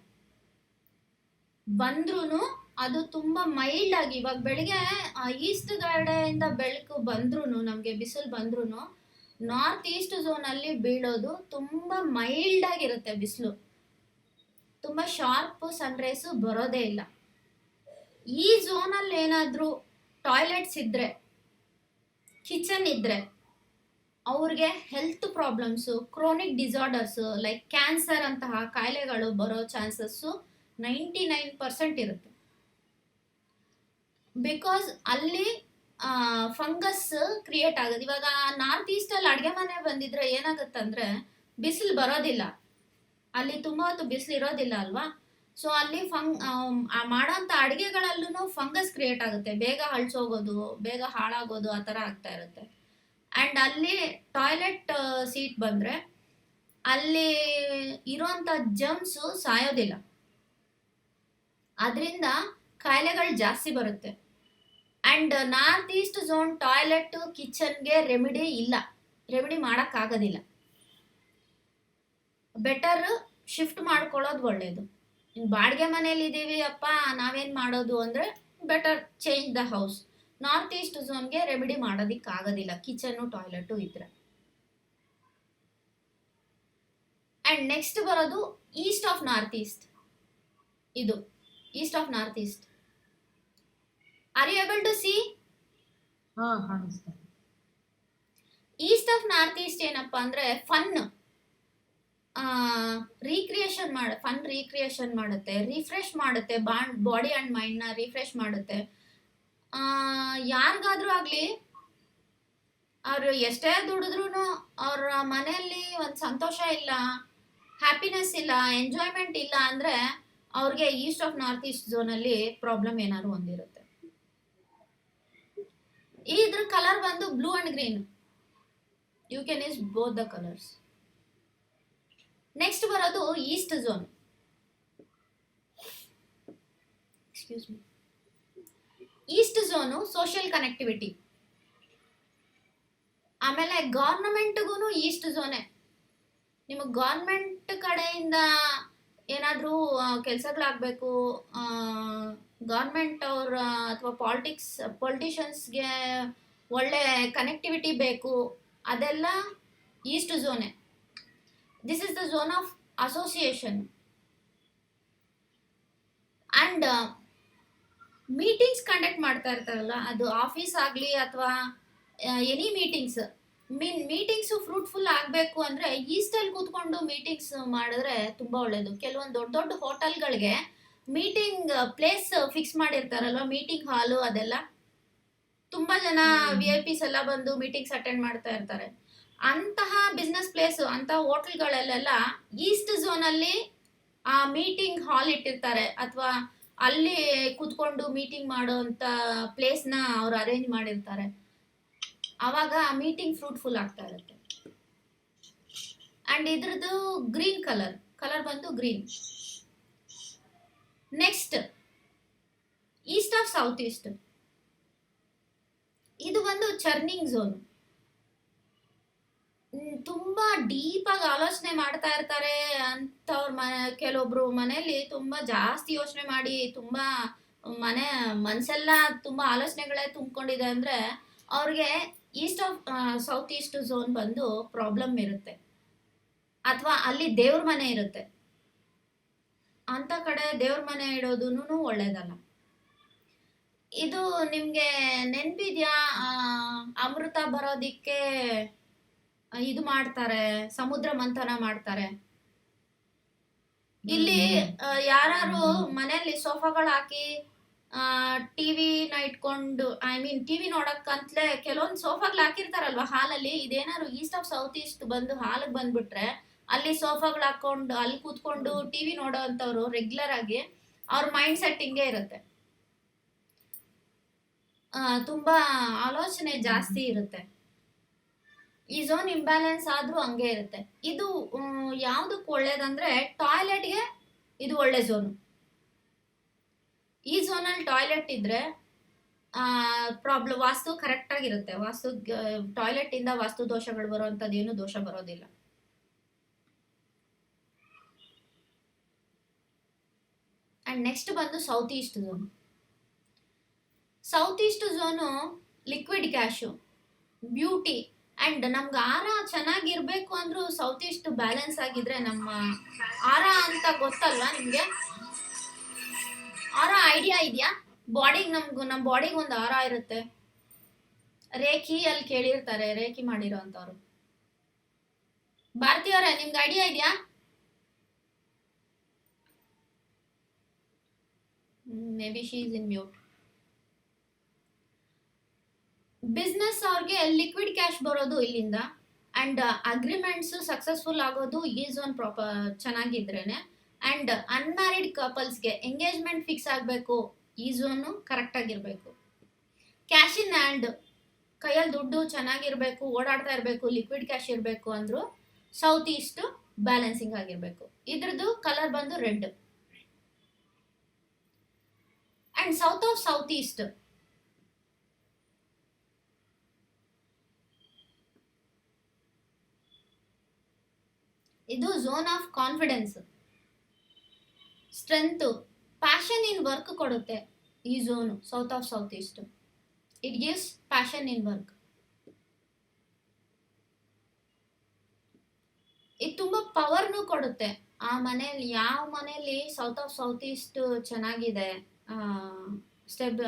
ಬಂದ್ರೂ ಅದು ತುಂಬ ಮೈಲ್ಡ್ ಆಗಿ. ಇವಾಗ ಬೆಳಿಗ್ಗೆ ಈಸ್ಟ್ ಕಡೆಯಿಂದ ಬೆಳಕು ಬಂದ್ರೂ, ನಮಗೆ ಬಿಸಿಲು ಬಂದ್ರೂ ನಾರ್ತ್ ಈಸ್ಟ್ ಝೋನಲ್ಲಿ ಬೀಳೋದು ತುಂಬ ಮೈಲ್ಡ್ ಆಗಿರುತ್ತೆ. ಬಿಸಿಲು ತುಂಬ ಶಾರ್ಪ್ ಸನ್ರೈಸು ಬರೋದೇ ಇಲ್ಲ. ಈ ಝೋನಲ್ಲಿ ಏನಾದರೂ ಟಾಯ್ಲೆಟ್ಸ್ ಇದ್ದರೆ, ಕಿಚನ್ ಇದ್ದರೆ ಅವ್ರಿಗೆ health problems, chronic disorders like cancer ಅಂತಹ ಕಾಯಿಲೆಗಳು ಬರೋ ಚಾನ್ಸಸ್ಸು 99% ಇರುತ್ತೆ. ಬಿಕಾಸ್ ಅಲ್ಲಿ ಫಂಗಸ್ ಕ್ರಿಯೇಟ್ ಆಗೋದು. ಇವಾಗ ನಾರ್ತ್ ಈಸ್ಟಲ್ಲಿ ಅಡುಗೆ ಮನೆ ಬಂದಿದ್ರೆ ಏನಾಗುತ್ತಂದ್ರೆ ಬಿಸಿಲು ಬರೋದಿಲ್ಲ, ಅಲ್ಲಿ ತುಂಬ ಹೊತ್ತು ಬಿಸಿಲು ಇರೋದಿಲ್ಲ ಅಲ್ವಾ. ಸೊ ಅಲ್ಲಿ ಮಾಡೋಂಥ ಅಡುಗೆಗಳಲ್ಲೂ ಫಂಗಸ್ ಕ್ರಿಯೇಟ್ ಆಗುತ್ತೆ, ಬೇಗ ಹಳ್ಸೋಗೋದು, ಬೇಗ ಹಾಳಾಗೋದು, ಆ ಥರ ಆಗ್ತಾ ಇರುತ್ತೆ. ಆ್ಯಂಡ್ ಅಲ್ಲಿ ಟಾಯ್ಲೆಟ್ ಸೀಟ್ ಬಂದರೆ ಅಲ್ಲಿ ಇರೋಂಥ ಜಮ್ಸು ಸಾಯೋದಿಲ್ಲ, ಅದರಿಂದ ಕಾಯಿಲೆಗಳು ಜಾಸ್ತಿ ಬರುತ್ತೆ. And north east zone toilet ಕಿಚನ್ಗೆ ರೆಮಿಡಿ ಇಲ್ಲ, ರೆಮಿಡಿ ಮಾಡೋಕ್ಕಾಗೋದಿಲ್ಲ. ಬೆಟರ್ ಶಿಫ್ಟ್ ಮಾಡ್ಕೊಳ್ಳೋದು ಒಳ್ಳೆಯದು. ಬಾಡಿಗೆ ಮನೇಲಿ ಇದ್ದೀವಿ ಅಪ್ಪ, ನಾವೇನು ಮಾಡೋದು ಅಂದರೆ better change the house. North east ಝೋನ್ಗೆ ರೆಮಿಡಿ ಮಾಡೋದಕ್ಕಾಗೋದಿಲ್ಲ ಕಿಚನ್ನು ಟಾಯ್ಲೆಟು ಇದ್ರೆ. ಆ್ಯಂಡ್ ನೆಕ್ಸ್ಟ್ ಬರೋದು ಈಸ್ಟ್ ಆಫ್ ನಾರ್ತ್ ಈಸ್ಟ್. ಇದು east of north east. Are you able to see? ಕಾಣಿಸ್ತಾ. ಈಸ್ಟ್ ಆಫ್ ನಾರ್ತ್ ಈಸ್ಟ್ ಏನಪ್ಪ ಅಂದರೆ ಫನ್ ರೀಕ್ರಿಯೇಷನ್ ಮಾಡುತ್ತೆ, ರಿಫ್ರೆಶ್ ಮಾಡುತ್ತೆ, ಬಾಡಿ ಆ್ಯಂಡ್ ಮೈಂಡ್ನ ರಿಫ್ರೆಶ್ ಮಾಡುತ್ತೆ. ಯಾರಿಗಾದ್ರೂ ಆಗಲಿ, ಅವರು ಎಷ್ಟೇ ದುಡಿದ್ರೂ ಅವ್ರ ಮನೆಯಲ್ಲಿ ಒಂದು ಸಂತೋಷ ಇಲ್ಲ, ಹ್ಯಾಪಿನೆಸ್ ಇಲ್ಲ, ಎಂಜಾಯ್ಮೆಂಟ್ ಇಲ್ಲ ಅಂದರೆ ಅವ್ರಿಗೆ ಈಸ್ಟ್ ಆಫ್ ನಾರ್ತ್ ಈಸ್ಟ್ ಝೋನಲ್ಲಿ ಪ್ರಾಬ್ಲಮ್ ಏನಾದ್ರು ಹೊಂದಿರುತ್ತೆ. ಇದ್ರ ಕಲರ್ ಬಂದು blue and green. You can use both the colours. Next ಬರೋದು east zone. Excuse me. East zone social connectivity. ಆಮೇಲೆ ಗೌರ್ನಮೆಂಟ್ಗೂ ಈಸ್ಟ್ ಝೋನೇ. ನಿಮಗೆ ಗೌರ್ಮೆಂಟ್ ಕಡೆಯಿಂದ ಏನಾದರೂ ಕೆಲಸಗಳಾಗಬೇಕು, ಗೌರ್ಮೆಂಟ್ ಅವ್ರ ಅಥವಾ ಪೊಲಿಟಿಷನ್ಸ್ಗೆ ಒಳ್ಳೆ ಕನೆಕ್ಟಿವಿಟಿ ಬೇಕು, ಅದೆಲ್ಲ ಈಸ್ಟ್ ಝೋನೇ. This is the zone of association. And meetings conduct ಮಾಡ್ತಾ ಇರ್ತಾರಲ್ಲ, ಅದು ಆಫೀಸ್ ಆಗಲಿ ಅಥವಾ ಎನಿ ಮೀಟಿಂಗ್ಸು ಫ್ರೂಟ್ಫುಲ್ ಆಗಬೇಕು ಅಂದರೆ ಈಸ್ಟಲ್ಲಿ ಕೂತ್ಕೊಂಡು ಮೀಟಿಂಗ್ಸ್ ಮಾಡಿದ್ರೆ ತುಂಬ ಒಳ್ಳೆಯದು. ಕೆಲವೊಂದು ದೊಡ್ಡ ದೊಡ್ಡ ಹೋಟೆಲ್ಗಳಿಗೆ ಮೀಟಿಂಗ್ ಪ್ಲೇಸ್ ಫಿಕ್ಸ್ ಮಾಡಿರ್ತಾರಲ್ವ, ಮೀಟಿಂಗ್ ಹಾಲು, ಅದೆಲ್ಲ ತುಂಬ ಜನ VIP ಎಲ್ಲ ಬಂದು ಮೀಟಿಂಗ್ಸ್ ಅಟೆಂಡ್ ಮಾಡ್ತಾ ಇರ್ತಾರೆ. ಅಂತಹ ಬಿಸ್ನೆಸ್ ಪ್ಲೇಸು, ಅಂತಹ ಹೋಟೆಲ್ಗಳಲ್ಲೆಲ್ಲ ಈಸ್ಟ್ ಝೋನಲ್ಲಿ ಆ ಮೀಟಿಂಗ್ ಹಾಲ್ ಇಟ್ಟಿರ್ತಾರೆ, ಅಥವಾ ಅಲ್ಲಿ ಕೂತ್ಕೊಂಡು ಮೀಟಿಂಗ್ ಮಾಡೋಂಥ ಪ್ಲೇಸ್ನ ಅವ್ರು ಅರೇಂಜ್ ಮಾಡಿರ್ತಾರೆ. ಆವಾಗ ಮೀಟಿಂಗ್ ಫ್ರೂಟ್ಫುಲ್ ಆಗ್ತಾ ಇರುತ್ತೆ. ಆ್ಯಂಡ್ ಇದ್ರದ್ದು ಗ್ರೀನ್ ಕಲರ್ ಬಂದು green. Next East of south east, ಇದು ಬಂದು ಚರ್ನಿಂಗ್ ಝೋನ್. ತುಂಬಾ ಡೀಪ್ ಆಗಿ ಆಲೋಚನೆ ಮಾಡ್ತಾ ಇರ್ತಾರೆ ಅಂತವ್ರ ಕೆಲವೊಬ್ರು ಮನೆಯಲ್ಲಿ ತುಂಬಾ ಜಾಸ್ತಿ ಯೋಚನೆ ಮಾಡಿ ತುಂಬಾ ಮನ್ಸೆಲ್ಲ ತುಂಬಾ ಆಲೋಚನೆಗಳೇ ತುಂಬಿಕೊಂಡಿದೆ ಅಂದ್ರೆ ಅವ್ರಿಗೆ east of south east zone ಬಂದು ಪ್ರಾಬ್ಲಮ್ ಇರುತ್ತೆ, ಅಥವಾ ಅಲ್ಲಿ ದೇವ್ರ ಮನೆ ಇರುತ್ತೆ. ಅಂತ ಕಡೆ ದೇವ್ರ ಮನೆ ಇಡೋದೂ ಒಳ್ಳೇದಲ್ಲ. ಇದು ನಿಮ್ಗೆ ನೆನ್ಪಿದ್ಯಾ? ಅಮೃತ ಬರೋದಿಕ್ಕೆ ಇದು ಮಾಡ್ತಾರೆ, ಸಮುದ್ರ ಮಂಥನ ಮಾಡ್ತಾರೆ. ಇಲ್ಲಿ ಯಾರು ಮನೆಯಲ್ಲಿ ಸೋಫಾಗಳು ಹಾಕಿ ಟಿವಿನ ಇಟ್ಕೊಂಡು, ಐ ಮೀನ್ ಟಿವಿ ನೋಡಕ್ಕಂತಲೇ ಕೆಲವೊಂದು ಸೋಫಾಗಳು ಹಾಕಿರ್ತಾರಲ್ವಾ ಹಾಲಲ್ಲಿ, ಇದೇನಾದ್ರು ಈಸ್ಟ್ ಆಫ್ ಸೌತ್ ಈಸ್ಟ್ ಬಂದು ಹಾಲಿಗೆ ಬಂದ್ಬಿಟ್ರೆ ಅಲ್ಲಿ ಸೋಫಾಗಳು ಹಾಕೊಂಡು ಅಲ್ಲಿ ಕೂತ್ಕೊಂಡು ಟಿವಿ ನೋಡೋ ಅಂತವ್ರು ರೆಗ್ಯುಲರ್ ಆಗಿ ಅವ್ರ ಮೈಂಡ್ ಸೆಟ್ ಹಿಂಗೆ ಇರುತ್ತೆ, ತುಂಬಾ ಆಲೋಚನೆ ಜಾಸ್ತಿ ಇರುತ್ತೆ. ಈ ಝೋನ್ ಇಂಬ್ಯಾಲೆನ್ಸ್ ಆದ್ರೂ ಹಂಗೆ ಇರುತ್ತೆ. ಇದು ಯಾವ್ದಕ್ ಒಳ್ಳೇದಂದ್ರೆ ಟಾಯ್ಲೆಟ್ಗೆ ಇದು ಒಳ್ಳೆ ಝೋನು. ಈ ಝೋನಲ್ಲಿ ಟಾಯ್ಲೆಟ್ ಇದ್ರೆ ವಾಸ್ತು ಕರೆಕ್ಟ್ ಆಗಿರುತ್ತೆ. ಟಾಯ್ಲೆಟ್ ಇಂದ ವಾಸ್ತು ದೋಷಗಳು ಬರುವಂತದ್ದು ಏನು ದೋಷ ಬರೋದಿಲ್ಲ. ಅಂಡ್ ನೆಕ್ಸ್ಟ್ ಬಂದು south east zone. South East zone liquid cash, beauty, and ನಮ್ಗೆ ಆರ ಚೆನ್ನಾಗಿರ್ಬೇಕು ಅಂದ್ರೂ ಸೌತ್ ಈಸ್ಟ್ ಬ್ಯಾಲೆನ್ಸ್ ಆಗಿದ್ರೆ ನಮ್ಮ ಆರ ಅಂತ ಗೊತ್ತಲ್ವಾ ನಿಮ್ಗೆ? ಆರ ಐಡಿಯಾ ಇದೆಯಾ? ನಮ್ಮ ಬಾಡಿಗೆ ಒಂದು ಆರ ಇರುತ್ತೆ. ರೇಖಿ ಅಲ್ಲಿ ಕೇಳಿರ್ತಾರೆ, ರೇಖಿ ಮಾಡಿರೋ ಅಂತವ್ರು. ಭಾರತೀಯವರೇ, ನಿಮ್ಗೆ ಐಡಿಯಾ ಇದೆಯಾ? Maybe she is in mute. Business ಅವ್ರಿಗೆ ಲಿಕ್ವಿಡ್ ಕ್ಯಾಶ್ ಬರೋದು ಇಲ್ಲಿಂದ, ಅಂಡ್ ಅಗ್ರಿಮೆಂಟ್ಸ್ ಸಕ್ಸಸ್ಫುಲ್ ಆಗೋದು ಈ ಝೋನ್ ಚೆನ್ನಾಗಿದ್ರೇನೆ. ಅಂಡ್ ಅನ್ಮ್ಯಾರಿಡ್ ಕಪಲ್ಸ್ಗೆ ಎಂಗೇಜ್ಮೆಂಟ್ ಫಿಕ್ಸ್ ಆಗಬೇಕು, ಈ ಝೋನು ಕರೆಕ್ಟ್ ಆಗಿರ್ಬೇಕು. ಕ್ಯಾಶ್ ಇನ್ ಹ್ಯಾಂಡ್, ಕೈಯಲ್ಲಿ ದುಡ್ಡು ಚೆನ್ನಾಗಿರ್ಬೇಕು, ಓಡಾಡ್ತಾ ಇರಬೇಕು, ಲಿಕ್ವಿಡ್ ಕ್ಯಾಶ್ ಇರಬೇಕು ಅಂದ್ರು ಸೌತ್ ಈಸ್ಟ್ ಬ್ಯಾಲೆನ್ಸಿಂಗ್ ಆಗಿರ್ಬೇಕು. ಇದ್ರದ್ದು ಕಲರ್ ಬಂದು red. And south of south east, ಇದು zone of confidence, strength, passion in work ಕೊಡುತ್ತೆ. ಈ zone south of south east, it gives passion in work. ಇದು ತುಂಬಾ ಪವರ್ನು ಕೊಡುತ್ತೆ. ಆ ಮನೆಯಲ್ಲಿ, ಯಾವ ಮನೆಯಲ್ಲಿ ಸೌತ್ ಆಫ್ ಸೌತ್ ಈಸ್ಟ್ ಚೆನ್ನಾಗಿದೆ, ಸ್ಟೆಪ್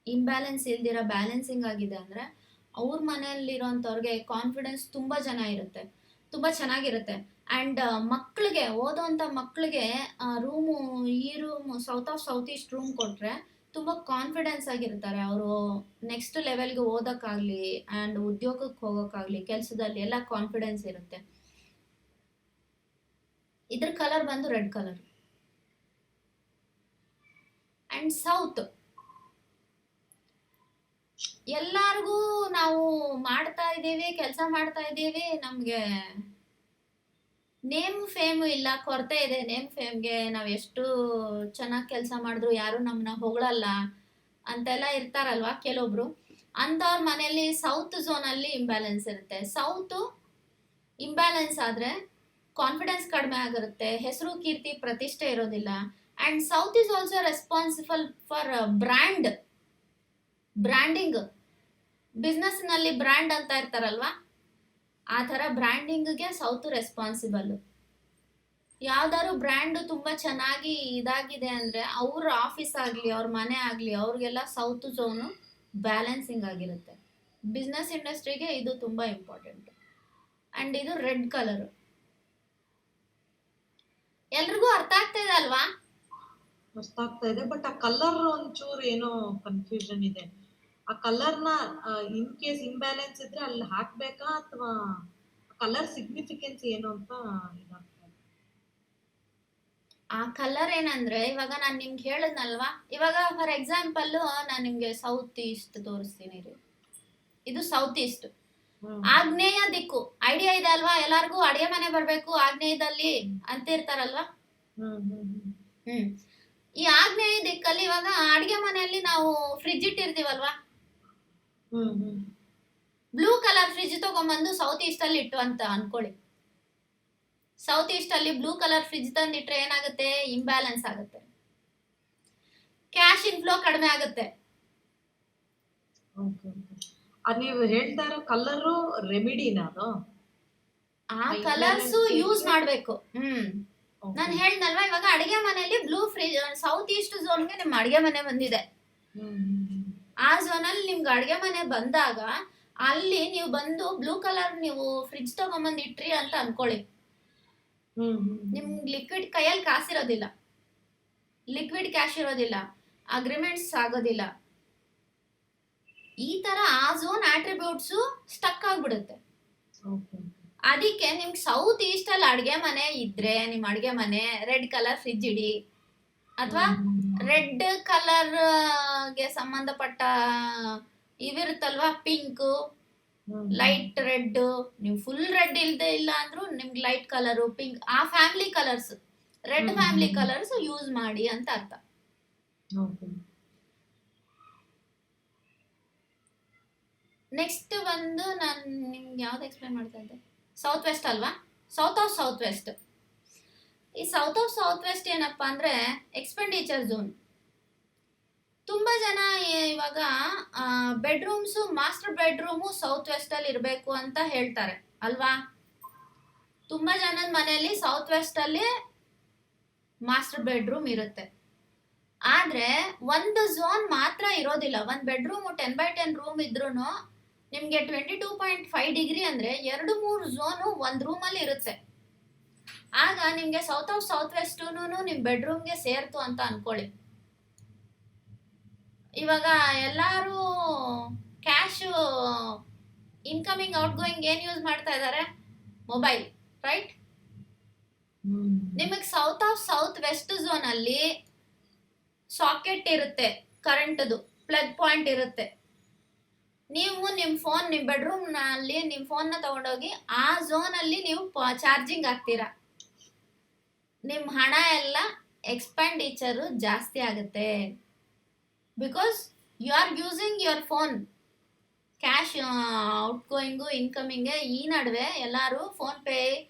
ಇಂಬ್ಯಾಲೆನ್ಸ್ ಇಲ್ದಿರ ಬ್ಯಾಲೆನ್ಸಿಂಗ್ ಆಗಿದೆ ಅಂದ್ರೆ ಅವ್ರ ಮನೆಯಲ್ಲಿರೋಂಥವ್ರಿಗೆ ಕಾನ್ಫಿಡೆನ್ಸ್ ತುಂಬಾ ಚೆನ್ನಾಗಿರುತ್ತೆ. ಅಂಡ್ ಮಕ್ಕಳಿಗೆ, ಓದೋಂಥ ಮಕ್ಕಳಿಗೆ ಈ room south of south East room ಕೊಟ್ರೆ ತುಂಬಾ ಕಾನ್ಫಿಡೆನ್ಸ್ ಆಗಿರ್ತಾರೆ. ಅವರು ನೆಕ್ಸ್ಟ್ ಲೆವೆಲ್ಗೆ ಓದಕ್ಕಾಗ್ಲಿ ಅಂಡ್ ಉದ್ಯೋಗಕ್ಕೆ ಹೋಗೋಕ್ಕಾಗ್ಲಿ, ಕೆಲಸದಲ್ಲಿ ಎಲ್ಲ ಕಾನ್ಫಿಡೆನ್ಸ್ ಇರುತ್ತೆ. ಇದ್ರ ಕಲರ್ ಬಂದು ರೆಡ್ ಕಲರ್. ಅಂಡ್ ಸೌತ್, ಎಲ್ಲಾರ್ಗೂ ನಾವು ಮಾಡ್ತಾ ಇದ್ದೀವಿ, ಕೆಲಸ ಮಾಡ್ತಾ ಇದ್ದೀವಿ, ನಮ್ಗೆ ನೇಮ್ ಫೇಮ್ ಇಲ್ಲ, ಕೊರತೆ ಇದೆ ನೇಮ್ ಫೇಮ್ಗೆ. ನಾವು ಎಷ್ಟು ಚೆನ್ನಾಗಿ ಕೆಲಸ ಮಾಡಿದ್ರು ಯಾರು ನಮ್ಮನ್ನ ಹೊಗಳಲ್ಲ ಅಂತೆಲ್ಲ ಇರ್ತಾರಲ್ವಾ ಕೆಲವೊಬ್ರು. ಅಂಥವ್ರ ಮನೆಯಲ್ಲಿ ಸೌತ್ ಝೋನಲ್ಲಿ ಇಂಬ್ಯಾಲೆನ್ಸ್ ಇರುತ್ತೆ. ಸೌತ್ ಇಂಬ್ಯಾಲೆನ್ಸ್ ಆದ್ರೆ ಕಾನ್ಫಿಡೆನ್ಸ್ ಕಡಿಮೆ ಆಗಿರುತ್ತೆ, ಹೆಸರು ಕೀರ್ತಿ ಪ್ರತಿಷ್ಠೆ ಇರೋದಿಲ್ಲ. And south is also responsible for branding. Business ನಲ್ಲಿ ಬ್ರ್ಯಾಂಡ್ ಅಂತ ಇರ್ತಾರಲ್ವಾ, ಆ ಥರ ಬ್ರ್ಯಾಂಡಿಂಗ್ಗೆ ಸೌತ್ ರೆಸ್ಪಾನ್ಸಿಬಲ್. ಯಾವ್ದಾದ್ರು ಬ್ರ್ಯಾಂಡ್ ತುಂಬಾ ಚೆನ್ನಾಗಿ ಇದಾಗಿದೆ ಅಂದ್ರೆ ಅವ್ರ ಆಫೀಸ್ ಆಗ್ಲಿ ಅವ್ರ ಮನೆ ಆಗ್ಲಿ ಅವ್ರಿಗೆಲ್ಲ ಸೌತ್ ಝೋನು ಬ್ಯಾಲೆನ್ಸಿಂಗ್ ಆಗಿರುತ್ತೆ. ಬಿಸ್ನೆಸ್ ಇಂಡಸ್ಟ್ರಿಗೆ ಇದು ತುಂಬಾ ಇಂಪಾರ್ಟೆಂಟ್. ಅಂಡ್ ಇದು ರೆಡ್ ಕಲರ್. ಎಲ್ರಿಗೂ ಅರ್ಥ ಆಗ್ತಾ ಇದೆ ಅಲ್ವಾ? ಅರ್ಥ ಆಗ್ತಾ ಇದೆ, ಬಟ್ ಆ ಕಲರ್ ಒಂಚೂರು ಏನೋ ಕನ್ಫ್ಯೂಷನ್ ಇದೆ. ಆ ಕಲರ್ನ ಇನ್ ಕೇಸ್ ಇಂಬ್ಯಾಲೆನ್ಸ್ ಇದ್ರೆ ಅಲ್ಲಿ ಹಾಕ್ಬೇಕಾ ಅಥವಾ ಕಲರ್ ಸಿಗ್ನಿಫಿಕೆನ್ಸ್ ಏನು ಅಂತ ಇದಾಗ್ತಾ ಇದೆ. ಆ ಕಲರ್ ಏನಂದ್ರೆ, ಇವಾಗ ನಾನು ನಿಮ್ಗೆ ಹೇಳಿದ್ನಲ್ವಾ, ಇವಾಗ ಫಾರ್ ಎಕ್ಸಾಂಪಲ್ ನಾನು ನಿಮ್ಗೆ ಸೌತ್ ಈಸ್ಟ್ ತೋರಿಸ್ತೀನಿ ರೀ. ಇದು ಸೌತ್ ಈಸ್ಟ್. ಹ್ಮ್ ಆಗ್ನೇಯ ದಿಕ್ಕು ಐಡಿಯಾ ಇದೆ ಅಲ್ವಾ, ಎಲ್ಲಾರ್ಗೂ ಅಡಿಗೆ ಮನೆ ಬರ್ಬೇಕು ಆಗ್ನೇಯದಲ್ಲಿ ಅಂತ ಇರ್ತಾರಲ್ವಾ. ಹ್ಮ್ ಹ್ಮ್ ಹ್ಮ್ ಈ ಆಗ್ನೇಯ ದಿಕ್ಕಲ್ಲಿ ಇವಾಗ ಅಡಿಗೆ ಮನೆಯಲ್ಲಿ ನಾವು ಫ್ರಿಡ್ಜ್ ಇಟ್ಟಿರ್ತೀವಲ್ವಾ, ಹ್ಮ್ ಹ್ಮ್ ಬ್ಲೂ ಕಲರ್ ಫ್ರಿಡ್ಜ್ ತಗೊಂಡ್ಬಂದು ಸೌತ್ ಈಸ್ಟ್ ಅಲ್ಲಿ ಇಟ್ಟು ಅಂತ ಅನ್ಕೊಳ್ಳಿ. ಸೌತ್ ಈಸ್ಟ್ ಅಲ್ಲಿ ಬ್ಲೂ ಕಲರ್ ಫ್ರಿಡ್ಜ್ ತಂದಿಟ್ರೆ ಏನಾಗುತ್ತೆ, ಇಂಬ್ಯಾಲೆನ್ಸ್ ಆಗುತ್ತೆ, ಕ್ಯಾಶ್ ಇನ್ಫ್ಲೋ ಕಡಿಮೆ ಆಗುತ್ತೆ. Okay okay. ಅದ್ ನೀವು ಹೇಳ್ತಾ ಇರೋ ಕಲರು ರೆಮಿಡಿನ ಅದು? ಆ ಆ ಕಲರ್ಸ್ imbalance ಯೂಸ್ ಗೆ? ಮಾಡ್ಬೇಕು. ಓಕೆ. ನಾನು ಹೇಳ್ದಲ್ವಾ, ಇವಾಗ ಅಡಿಗೆ ಮನೆಯಲ್ಲಿ ಬ್ಲೂ ಫ್ರಿಡ್ಜ್, ಸೌತ್ ಈಸ್ಟ್ ಝೋನ್ಗೆ ನಿಮ್ ಅಡಿಗೆ ಮನೆ ಬಂದಿದೆ. ಹ್ಮ್ ಹ್ಮ್ ಆ ಝೋನಲ್ಲಿ ನಿಮ್ಗೆ ಅಡಿಗೆ ಮನೆ ಬಂದಾಗ ಅಲ್ಲಿ ನೀವು ಬಂದು ಬ್ಲೂ ಕಲರ್ ನೀವು ಫ್ರಿಡ್ಜ್ ತಗೊಂಬಂದು ಇಟ್ರಿ ಅಂತ ಅನ್ಕೊಳ್ಳಿ. ಹ್ಮ್ ಹ್ಮ್ ನಿಮ್ಗೆ ಲಿಕ್ವಿಡ್ ಕೈಯಲ್ಲಿ ಕಾಸಿರೋದಿಲ್ಲ, ಲಿಕ್ವಿಡ್ ಕ್ಯಾಶ್ ಇರೋದಿಲ್ಲ, ಅಗ್ರಿಮೆಂಟ್ಸ್ ಆಗೋದಿಲ್ಲ. ಈ ತರ ಆ ಝೋನ್ ಆಟ್ರಿಬ್ಯೂಟ್ಸು ಸ್ಟಕ್ ಆಗ್ಬಿಡುತ್ತೆ. ಓಕೆ. ಅದಕ್ಕೆ ನಿಮ್ಗೆ ಸೌತ್ ಈಸ್ಟ್ ಅಲ್ಲಿ ಅಡಿಗೆ ಮನೆ ಇದ್ರೆ ನಿಮ್ ಅಡಿಗೆ ಮನೆ ರೆಡ್ ಕಲರ್ ಫ್ರಿಡ್ಜ್ ಇಡಿ, ಅಥವಾ ರೆಡ್ ಕಲರ್ ಗೆ ಸಂಬಂಧಪಟ್ಟ ಇವಿರುತ್ತಲ್ವಾ, ಪಿಂಕ್, ಲೈಟ್ ರೆಡ್, ನೀವು ಫುಲ್ ರೆಡ್ ಇಲ್ದೆ ಇಲ್ಲ ಅಂದ್ರೂ ನಿಮ್ಗೆ ಲೈಟ್ ಕಲರು, ಪಿಂಕ್, ಆ family colours, red family colours use ಮಾಡಿ ಅಂತ ಅರ್ಥ. ಓಕೆ. ನೆಕ್ಸ್ಟ್ ಬಂದು ನಾನು ನಿಮ್ಗೆ ಯಾವ್ದು ಎಕ್ಸ್ಪ್ಲೈನ್ ಮಾಡ್ತಾ ಇದ್ದೆ, ಸೌತ್ ವೆಸ್ಟ್ ಅಲ್ವಾ, ಸೌತ್ ಆಫ್ ಸೌತ್ ವೆಸ್ಟ್. ಈ ಸೌತ್ ಆಫ್ ಸೌತ್ ವೆಸ್ಟ್ ಏನಪ್ಪಾ ಅಂದ್ರೆ ಎಕ್ಸ್ಪೆಂಡಿಚರ್ ಝೋನ್. ತುಂಬಾ ಜನ ಇವಾಗ bedrooms, master bedroom south west ಅಲ್ಲಿ ಇರಬೇಕು ಅಂತ ಹೇಳ್ತಾರೆ ಅಲ್ವಾ. ತುಂಬಾ ಜನದ ಮನೆಯಲ್ಲಿ ಸೌತ್ ವೆಸ್ಟ್ ಅಲ್ಲಿ ಮಾಸ್ಟರ್ ಬೆಡ್ರೂಮ್ ಇರುತ್ತೆ. ಆದ್ರೆ ಒಂದು ಝೋನ್ ಮಾತ್ರ ಇರೋದಿಲ್ಲ. ಒಂದ್ ಬೆಡ್ರೂಮ್ 10x10 ರೂಮ್ ಇದ್ರೂ ನಿಮ್ಗೆ 22.5 ಡಿಗ್ರಿ ಅಂದ್ರೆ 2-3 ಝೋನು ಒಂದ್ ರೂಮ್ ಅಲ್ಲಿ ಇರುತ್ತೆ. ಆಗ ನಿಮ್ಗೆ ಸೌತ್ ಆಫ್ ಸೌತ್ ವೆಸ್ಟ್ ನಿಮ್ ಬೆಡ್ರೂಮ್ಗೆ ಸೇರ್ತು ಅಂತ ಅನ್ಕೊಳ್ಳಿ. ಇವಾಗ ಎಲ್ಲಾರು ಕ್ಯಾಶ್ ಇನ್ಕಮಿಂಗ್ ಔಟ್ ಗೋಯಿಂಗ್ ಏನ್ ಯೂಸ್ ಮಾಡ್ತಾ ಇದ್ದಾರೆ, ಮೊಬೈಲ್, ರೈಟ್. ನಿಮಗೆ south of south west zone ಅಲ್ಲಿ ಸಾಕೆಟ್ ಇರುತ್ತೆ, ಕರೆಂಟ್ದು ಪ್ಲಗ್ ಪಾಯಿಂಟ್ ಇರುತ್ತೆ. ನೀವು ನಿಮ್ ಫೋನ್, ನಿಮ್ ಬೆಡ್ರೂಮ್ ನಲ್ಲಿ ನಿಮ್ ಫೋನ್ ನ ತಗೊಂಡೋಗಿ ಆ ಝೋನ್ ಅಲ್ಲಿ ನೀವು ಚಾರ್ಜಿಂಗ್ ಹಾಕ್ತೀರಾ. ನಿಮ್ ಹಣ ಎಲ್ಲ ಎಕ್ಸ್ಪೆಂಡಿಚರ್ ಜಾಸ್ತಿ ಆಗುತ್ತೆ. Because you are using your phone. Cash out going incoming ಈ ನಡುವೆ ಎಲ್ಲಾರು ಫೋನ್ ಪೇ,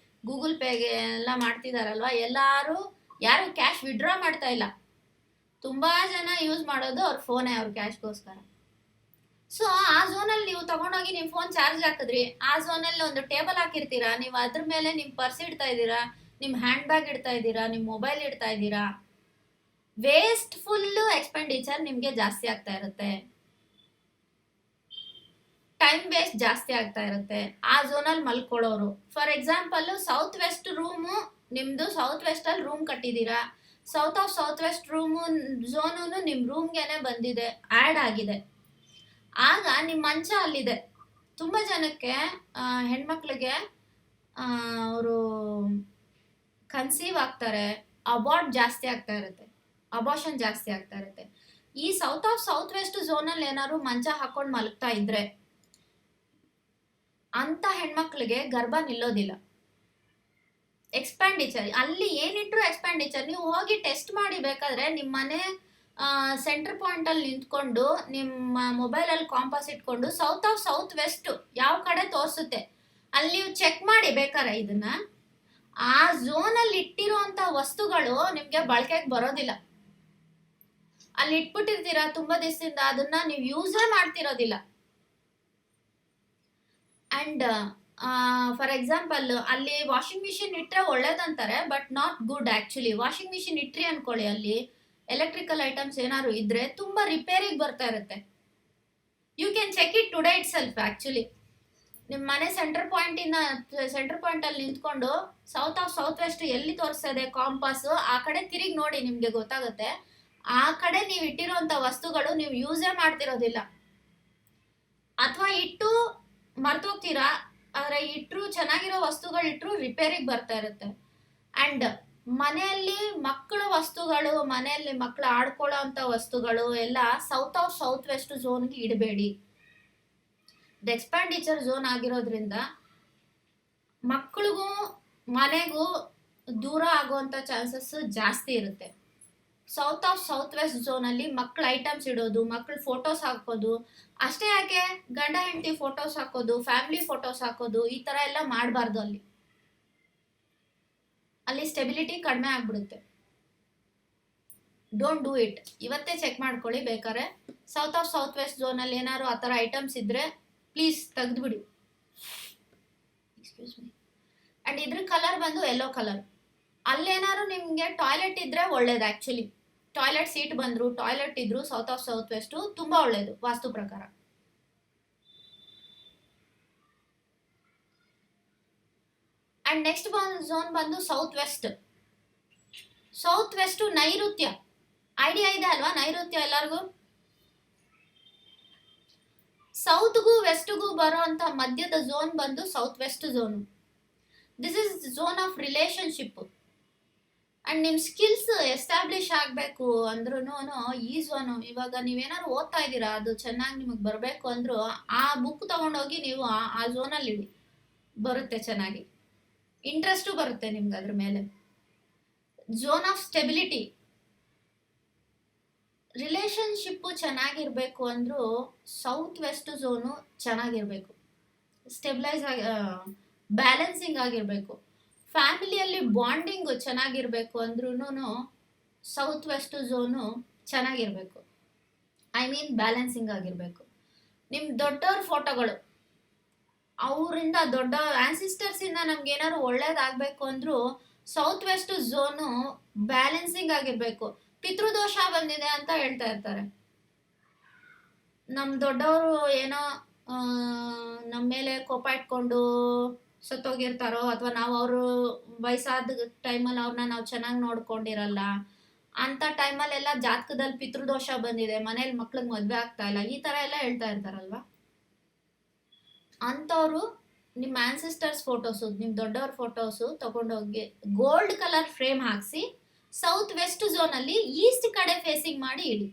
ಗೂಗಲ್ ಪೇಗೆ ಎಲ್ಲ ಮಾಡ್ತಿದಾರಲ್ವಾ, ಯಾರು ಕ್ಯಾಶ್ ವಿಡ್ರಾ ಮಾಡ್ತಾ ಇಲ್ಲ. ತುಂಬಾ ಜನ ಯೂಸ್ ಮಾಡೋದು ಅವ್ರ ಫೋನೇ, ಅವ್ರ ಕ್ಯಾಶ್ಗೋಸ್ಕರ. ಸೊ ಆ ಝೋನಲ್ಲಿ ನೀವು ತಗೊಂಡೋಗಿ ನಿಮ್ ಫೋನ್ ಚಾರ್ಜ್ ಹಾಕಿದ್ರಿ, ಆ ಝೋನಲ್ಲಿ ಒಂದು ಟೇಬಲ್ ಹಾಕಿರ್ತೀರಾ, ನೀವು ಅದ್ರ ಮೇಲೆ ನಿಮ್ ಪರ್ಸ್ ಇಡ್ತಾ ಇದ್ದೀರಾ, ನಿಮ್ ಹ್ಯಾಂಡ್ ಬ್ಯಾಗ್ ಇಡ್ತಾ ಇದ್ದೀರಾ, ನಿಮ್ ಮೊಬೈಲ್ ಇಡ್ತಾ ಇದ್ದೀರಾ. ವೇಸ್ಟ್ ಫುಲ್ ಎಕ್ಸ್ಪೆಂಡಿಚರ್ ನಿಮ್ಗೆ ಜಾಸ್ತಿ ಆಗ್ತಾ ಇರುತ್ತೆ, ಟೈಮ್ ವೇಸ್ಟ್ ಜಾಸ್ತಿ ಆಗ್ತಾ ಇರುತ್ತೆ ಆ ಝೋನಲ್ಲಿ ಮಲ್ಕೊಳ್ಳೋರು. For example south west room, ನಿಮ್ದು ಸೌತ್ ವೆಸ್ಟ್ ಅಲ್ಲಿ ರೂಮ್ ಕಟ್ಟಿದೀರಾ, south of south west room zone ನಿಮ್ ರೂಮ್ಗೆನೆ ಬಂದಿದೆ, ಆಡ್ ಆಗಿದೆ. ಆಗ ನಿಮ್ ಮಂಚ ಅಲ್ಲಿದೆ. ತುಂಬಾ ಜನಕ್ಕೆ ಹೆಣ್ಮಕ್ಳಿಗೆ ಅವರು ಕನ್ಸೀವ್ ಆಗ್ತಾರೆ, ಅಬಾರ್ಟ್ ಜಾಸ್ತಿ ಆಗ್ತಾ ಇರುತ್ತೆ, ಅಬಾರ್ಷನ್ ಜಾಸ್ತಿ ಆಗ್ತಾ ಇರುತ್ತೆ. ಈ ಸೌತ್ ಆಫ್ ಸೌತ್ ವೆಸ್ಟ್ ಝೋನಲ್ಲಿ ಏನಾದ್ರು ಮಂಚ ಹಾಕೊಂಡು ಮಲಗ್ತಾ ಇದ್ರೆ ಅಂತ ಹೆಣ್ಮಕ್ಳಿಗೆ ಗರ್ಭ ನಿಲ್ಲೋದಿಲ್ಲ. ಎಕ್ಸ್ಪೆಂಡಿಚರ್ ಅಲ್ಲಿ ಏನಿಟ್ರು ಎಕ್ಸ್ಪೆಂಡಿಚರ್. ನೀವು ಹೋಗಿ ಟೆಸ್ಟ್ ಮಾಡಿ ಬೇಕಾದ್ರೆ ನಿಮ್ಮ ಮನೆ ಸೆಂಟರ್ ಪಾಯಿಂಟ್ ಅಲ್ಲಿ ನಿಂತ್ಕೊಂಡು ನಿಮ್ಮ ಮೊಬೈಲ್ ಅಲ್ಲಿ ಕಾಂಪಾಸ್ ಇಟ್ಕೊಂಡು ಸೌತ್ ಆಫ್ ಸೌತ್ ವೆಸ್ಟ್ ಯಾವ ಕಡೆ ತೋರಿಸುತ್ತೆ ಅಲ್ಲಿ ನೀವು ಚೆಕ್ ಮಾಡಿ ಬೇಕಾರೆ ಇದನ್ನ. ಆ ಝೋನ್ ಅಲ್ಲಿ ಇಟ್ಟಿರುವಂತ ವಸ್ತುಗಳು ನಿಮ್ಗೆ ಬಳಕೆಗೆ ಬರೋದಿಲ್ಲ. ಅಲ್ಲಿ ಇಟ್ಬಿಟ್ಟಿರ್ತೀರಾ ತುಂಬಾ ದಿವಸದಿಂದ, ಅದನ್ನ ನೀವು ಯೂಸೇ ಮಾಡ್ತಿರೋದಿಲ್ಲ. ಅಂಡ್ ಫಾರ್ ಎಕ್ಸಾಂಪಲ್ ಅಲ್ಲಿ ವಾಷಿಂಗ್ ಮಿಷಿನ್ ಇಟ್ಟರೆ ಒಳ್ಳೇದಂತಾರೆ, but not good actually. Washing machine ಇಟ್ರಿ ಅನ್ಕೊಳ್ಳಿ, ಅಲ್ಲಿ ಎಲೆಕ್ಟ್ರಿಕಲ್ ಐಟಮ್ಸ್ ಏನಾದ್ರು ಇದ್ರೆ ತುಂಬಾ ರಿಪೇರಿಗೆ ಬರ್ತಾ ಇರುತ್ತೆ. You can check it today itself actually. ನಿಮ್ಮ ಮನೆ ಸೆಂಟರ್ ಪಾಯಿಂಟ್ ಅಲ್ಲಿ ನಿಂತ್ಕೊಂಡು ಸೌತ್ ಆಫ್ ಸೌತ್ ವೆಸ್ಟ್ ಎಲ್ಲಿ ತೋರಿಸ್ತಾ ಇದೆ ಕಾಂಪಾಸ್, ಆ ಕಡೆ ತಿರುಗಿ ನೋಡಿ, ನಿಮ್ಗೆ ಗೊತ್ತಾಗುತ್ತೆ. ಆ ಕಡೆ ನೀವು ಇಟ್ಟಿರೋಂಥ ವಸ್ತುಗಳು ನೀವು ಯೂಸೇ ಮಾಡ್ತಿರೋದಿಲ್ಲ, ಅಥವಾ ಇಟ್ಟು ಮರ್ತೋಗ್ತೀರಾ. ಆದ್ರೆ ಇಟ್ರು ಚೆನ್ನಾಗಿರೋ ವಸ್ತುಗಳು ಇಟ್ರು ರಿಪೇರಿಗೆ ಬರ್ತಾ ಇರುತ್ತೆ. ಅಂಡ್ ಮನೆಯಲ್ಲಿ ಮಕ್ಕಳ ವಸ್ತುಗಳು, ಮನೆಯಲ್ಲಿ ಮಕ್ಕಳು ಆಡ್ಕೊಳ್ಳೋ ಅಂತ ವಸ್ತುಗಳು ಎಲ್ಲ ಸೌತ್ ಆಫ್ ಸೌತ್ ವೆಸ್ಟ್ ಝೋನ್ಗೆ ಇಡಬೇಡಿ. ಎಕ್ಸ್ಪೆಂಡಿಚರ್ ಝೋನ್ ಆಗಿರೋದ್ರಿಂದ ಮಕ್ಕಳಿಗೂ ಮನೆಗೂ ದೂರ ಆಗುವಂಥ ಚಾನ್ಸಸ್ ಜಾಸ್ತಿ ಇರುತ್ತೆ. ಸೌತ್ ವೆಸ್ಟ್ ಝೋನಲ್ಲಿ ಮಕ್ಕಳ ಐಟಮ್ಸ್ ಇಡೋದು, ಮಕ್ಕಳ ಫೋಟೋಸ್ ಹಾಕೋದು, ಅಷ್ಟೇ ಯಾಕೆ ಗಂಡ ಹೆಂಡತಿ ಫೋಟೋಸ್ ಹಾಕೋದು, ಫ್ಯಾಮಿಲಿ ಫೋಟೋಸ್ ಹಾಕೋದು, ಈ ಥರ ಎಲ್ಲ ಮಾಡಬಾರ್ದು. ಅಲ್ಲಿ ಸ್ಟೆಬಿಲಿಟಿ ಕಡಿಮೆ ಆಗ್ಬಿಡುತ್ತೆ. Don't do it. ಇವತ್ತೇ ಚೆಕ್ ಮಾಡ್ಕೊಳ್ಳಿ ಬೇಕಾದ್ರೆ. ಸೌತ್ ವೆಸ್ಟ್ ಝೋನಲ್ಲಿ ಏನಾದ್ರು ಆ ಥರ ಐಟಮ್ಸ್ ಇದ್ರೆ ಪ್ಲೀಸ್ ತೆಗೆದುಬಿಡಿ. Excuse me. ಆ್ಯಂಡ್ ಇದ್ರ ಕಲರ್ ಬಂದು ಯೆಲ್ಲೋ ಕಲರ್. ಅಲ್ಲೇನಾದ್ರು ನಿಮಗೆ ಟಾಯ್ಲೆಟ್ ಇದ್ರೆ ಒಳ್ಳೇದು. ಆ್ಯಕ್ಚುಲಿ ಟಾಯ್ಲೆಟ್ ಸೀಟ್ ಬಂದ್ರು, ಟಾಯ್ಲೆಟ್ ಇದ್ರು ಸೌತ್ ವೆಸ್ಟು ತುಂಬ ಒಳ್ಳೇದು ವಾಸ್ತು ಪ್ರಕಾರ. ಆ್ಯಂಡ್ ನೆಕ್ಸ್ಟ್ ಝೋನ್ ಬಂದು ಸೌತ್ ವೆಸ್ಟ್ ನೈಋತ್ಯ. ಐಡಿಯಾ ಇದೆ ಅಲ್ವಾ ನೈಋತ್ಯ ಎಲ್ಲರಿಗೂ? ಸೌತ್ಗೂ ವೆಸ್ಟ್ಗೂ ಬರುವಂತ ಮಧ್ಯದ ಝೋನ್ ಬಂದು south west zone. This is zone of relationship. And ನಿಮ್ಮ ಸ್ಕಿಲ್ಸ್ ಎಸ್ಟಾಬ್ಲಿಷ್ ಆಗಬೇಕು ಅಂದ್ರೂ ಈ ಝೋನು, ಇವಾಗ ನೀವೇನಾದ್ರು ಓದ್ತಾ ಇದ್ದೀರಾ, ಅದು ಚೆನ್ನಾಗಿ ನಿಮಗೆ ಬರಬೇಕು ಅಂದ್ರೂ ಆ ಬುಕ್ ತಗೊಂಡೋಗಿ ನೀವು ಆ ಝೋನಲ್ಲಿ ಇಡಿ, ಬರುತ್ತೆ ಚೆನ್ನಾಗಿ. ಇಂಟ್ರೆಸ್ಟು ಬರುತ್ತೆ ನಿಮ್ಗೆ ಅದ್ರ ಮೇಲೆ. Zone of stability. ರಿಲೇಶನ್ಶಿಪ್ಪು ಚೆನ್ನಾಗಿರ್ಬೇಕು ಅಂದ್ರೂ ಸೌತ್ ವೆಸ್ಟ್ ಝೋನು ಚೆನ್ನಾಗಿರ್ಬೇಕು, ಸ್ಟೆಬಿಲೈಸ್ ಆಗಿ ಬ್ಯಾಲೆನ್ಸಿಂಗ್ ಆಗಿರಬೇಕು. ಫ್ಯಾಮಿಲಿಯಲ್ಲಿ ಬಾಂಡಿಂಗು ಚೆನ್ನಾಗಿರ್ಬೇಕು ಅಂದ್ರೂ ಸೌತ್ ವೆಸ್ಟ್ ಝೋನು ಚೆನ್ನಾಗಿರ್ಬೇಕು. ಐ ಮೀನ್ ಬ್ಯಾಲೆನ್ಸಿಂಗ್ ಆಗಿರಬೇಕು. ನಿಮ್ಮ ದೊಡ್ಡವ್ರ ಫೋಟೋಗಳು, ಅವರಿಂದ ದೊಡ್ಡ ಆನ್ಸಿಸ್ಟರ್ಸಿಂದ ನಮ್ಗೆ ಏನಾದ್ರು ಒಳ್ಳೇದಾಗಬೇಕು ಅಂದ್ರೂ ಸೌತ್ ವೆಸ್ಟ್ ಝೋನು ಬ್ಯಾಲೆನ್ಸಿಂಗ್ ಆಗಿರಬೇಕು. ಪಿತೃದೋಷ ಬಂದಿದೆ ಅಂತ ಹೇಳ್ತಾ ಇರ್ತಾರೆ. ನಮ್ಮ ದೊಡ್ಡವರು ಏನೋ ನಮ್ಮ ಮೇಲೆ ಕೋಪ ಇಟ್ಕೊಂಡು ಸತ್ತೋಗಿರ್ತಾರೋ, ಅಥವಾ ನಾವು ಅವರು ವಯಸ್ಸಾದ ಟೈಮಲ್ಲಿ ಅವ್ರನ್ನ ನಾವು ಚೆನ್ನಾಗಿ ನೋಡ್ಕೊಂಡಿರಲ್ಲ, ಅಂಥ ಟೈಮಲ್ಲೆಲ್ಲ ಜಾತಕದಲ್ಲಿ ಪಿತೃದೋಷ ಬಂದಿದೆ, ಮನೇಲಿ ಮಕ್ಳಿಗೆ ಮದುವೆ ಆಗ್ತಾ ಇಲ್ಲ, ಈ ಥರ ಎಲ್ಲ ಹೇಳ್ತಾ ಇರ್ತಾರಲ್ವ. ಅಂಥವ್ರು ನಿಮ್ಮ ಆನ್ಸಿಸ್ಟರ್ಸ್ ಫೋಟೋಸು, ನಿಮ್ಮ ದೊಡ್ಡವ್ರ ಫೋಟೋಸು ತಗೊಂಡೋಗಿ ಗೋಲ್ಡ್ ಕಲರ್ ಫ್ರೇಮ್ ಹಾಕಿಸಿ ಸೌತ್ ವೆಸ್ಟ್ ಝೋನಲ್ಲಿ ಈಸ್ಟ್ ಕಡೆ ಫೇಸಿಂಗ್ ಮಾಡಿ ಇಡಿ.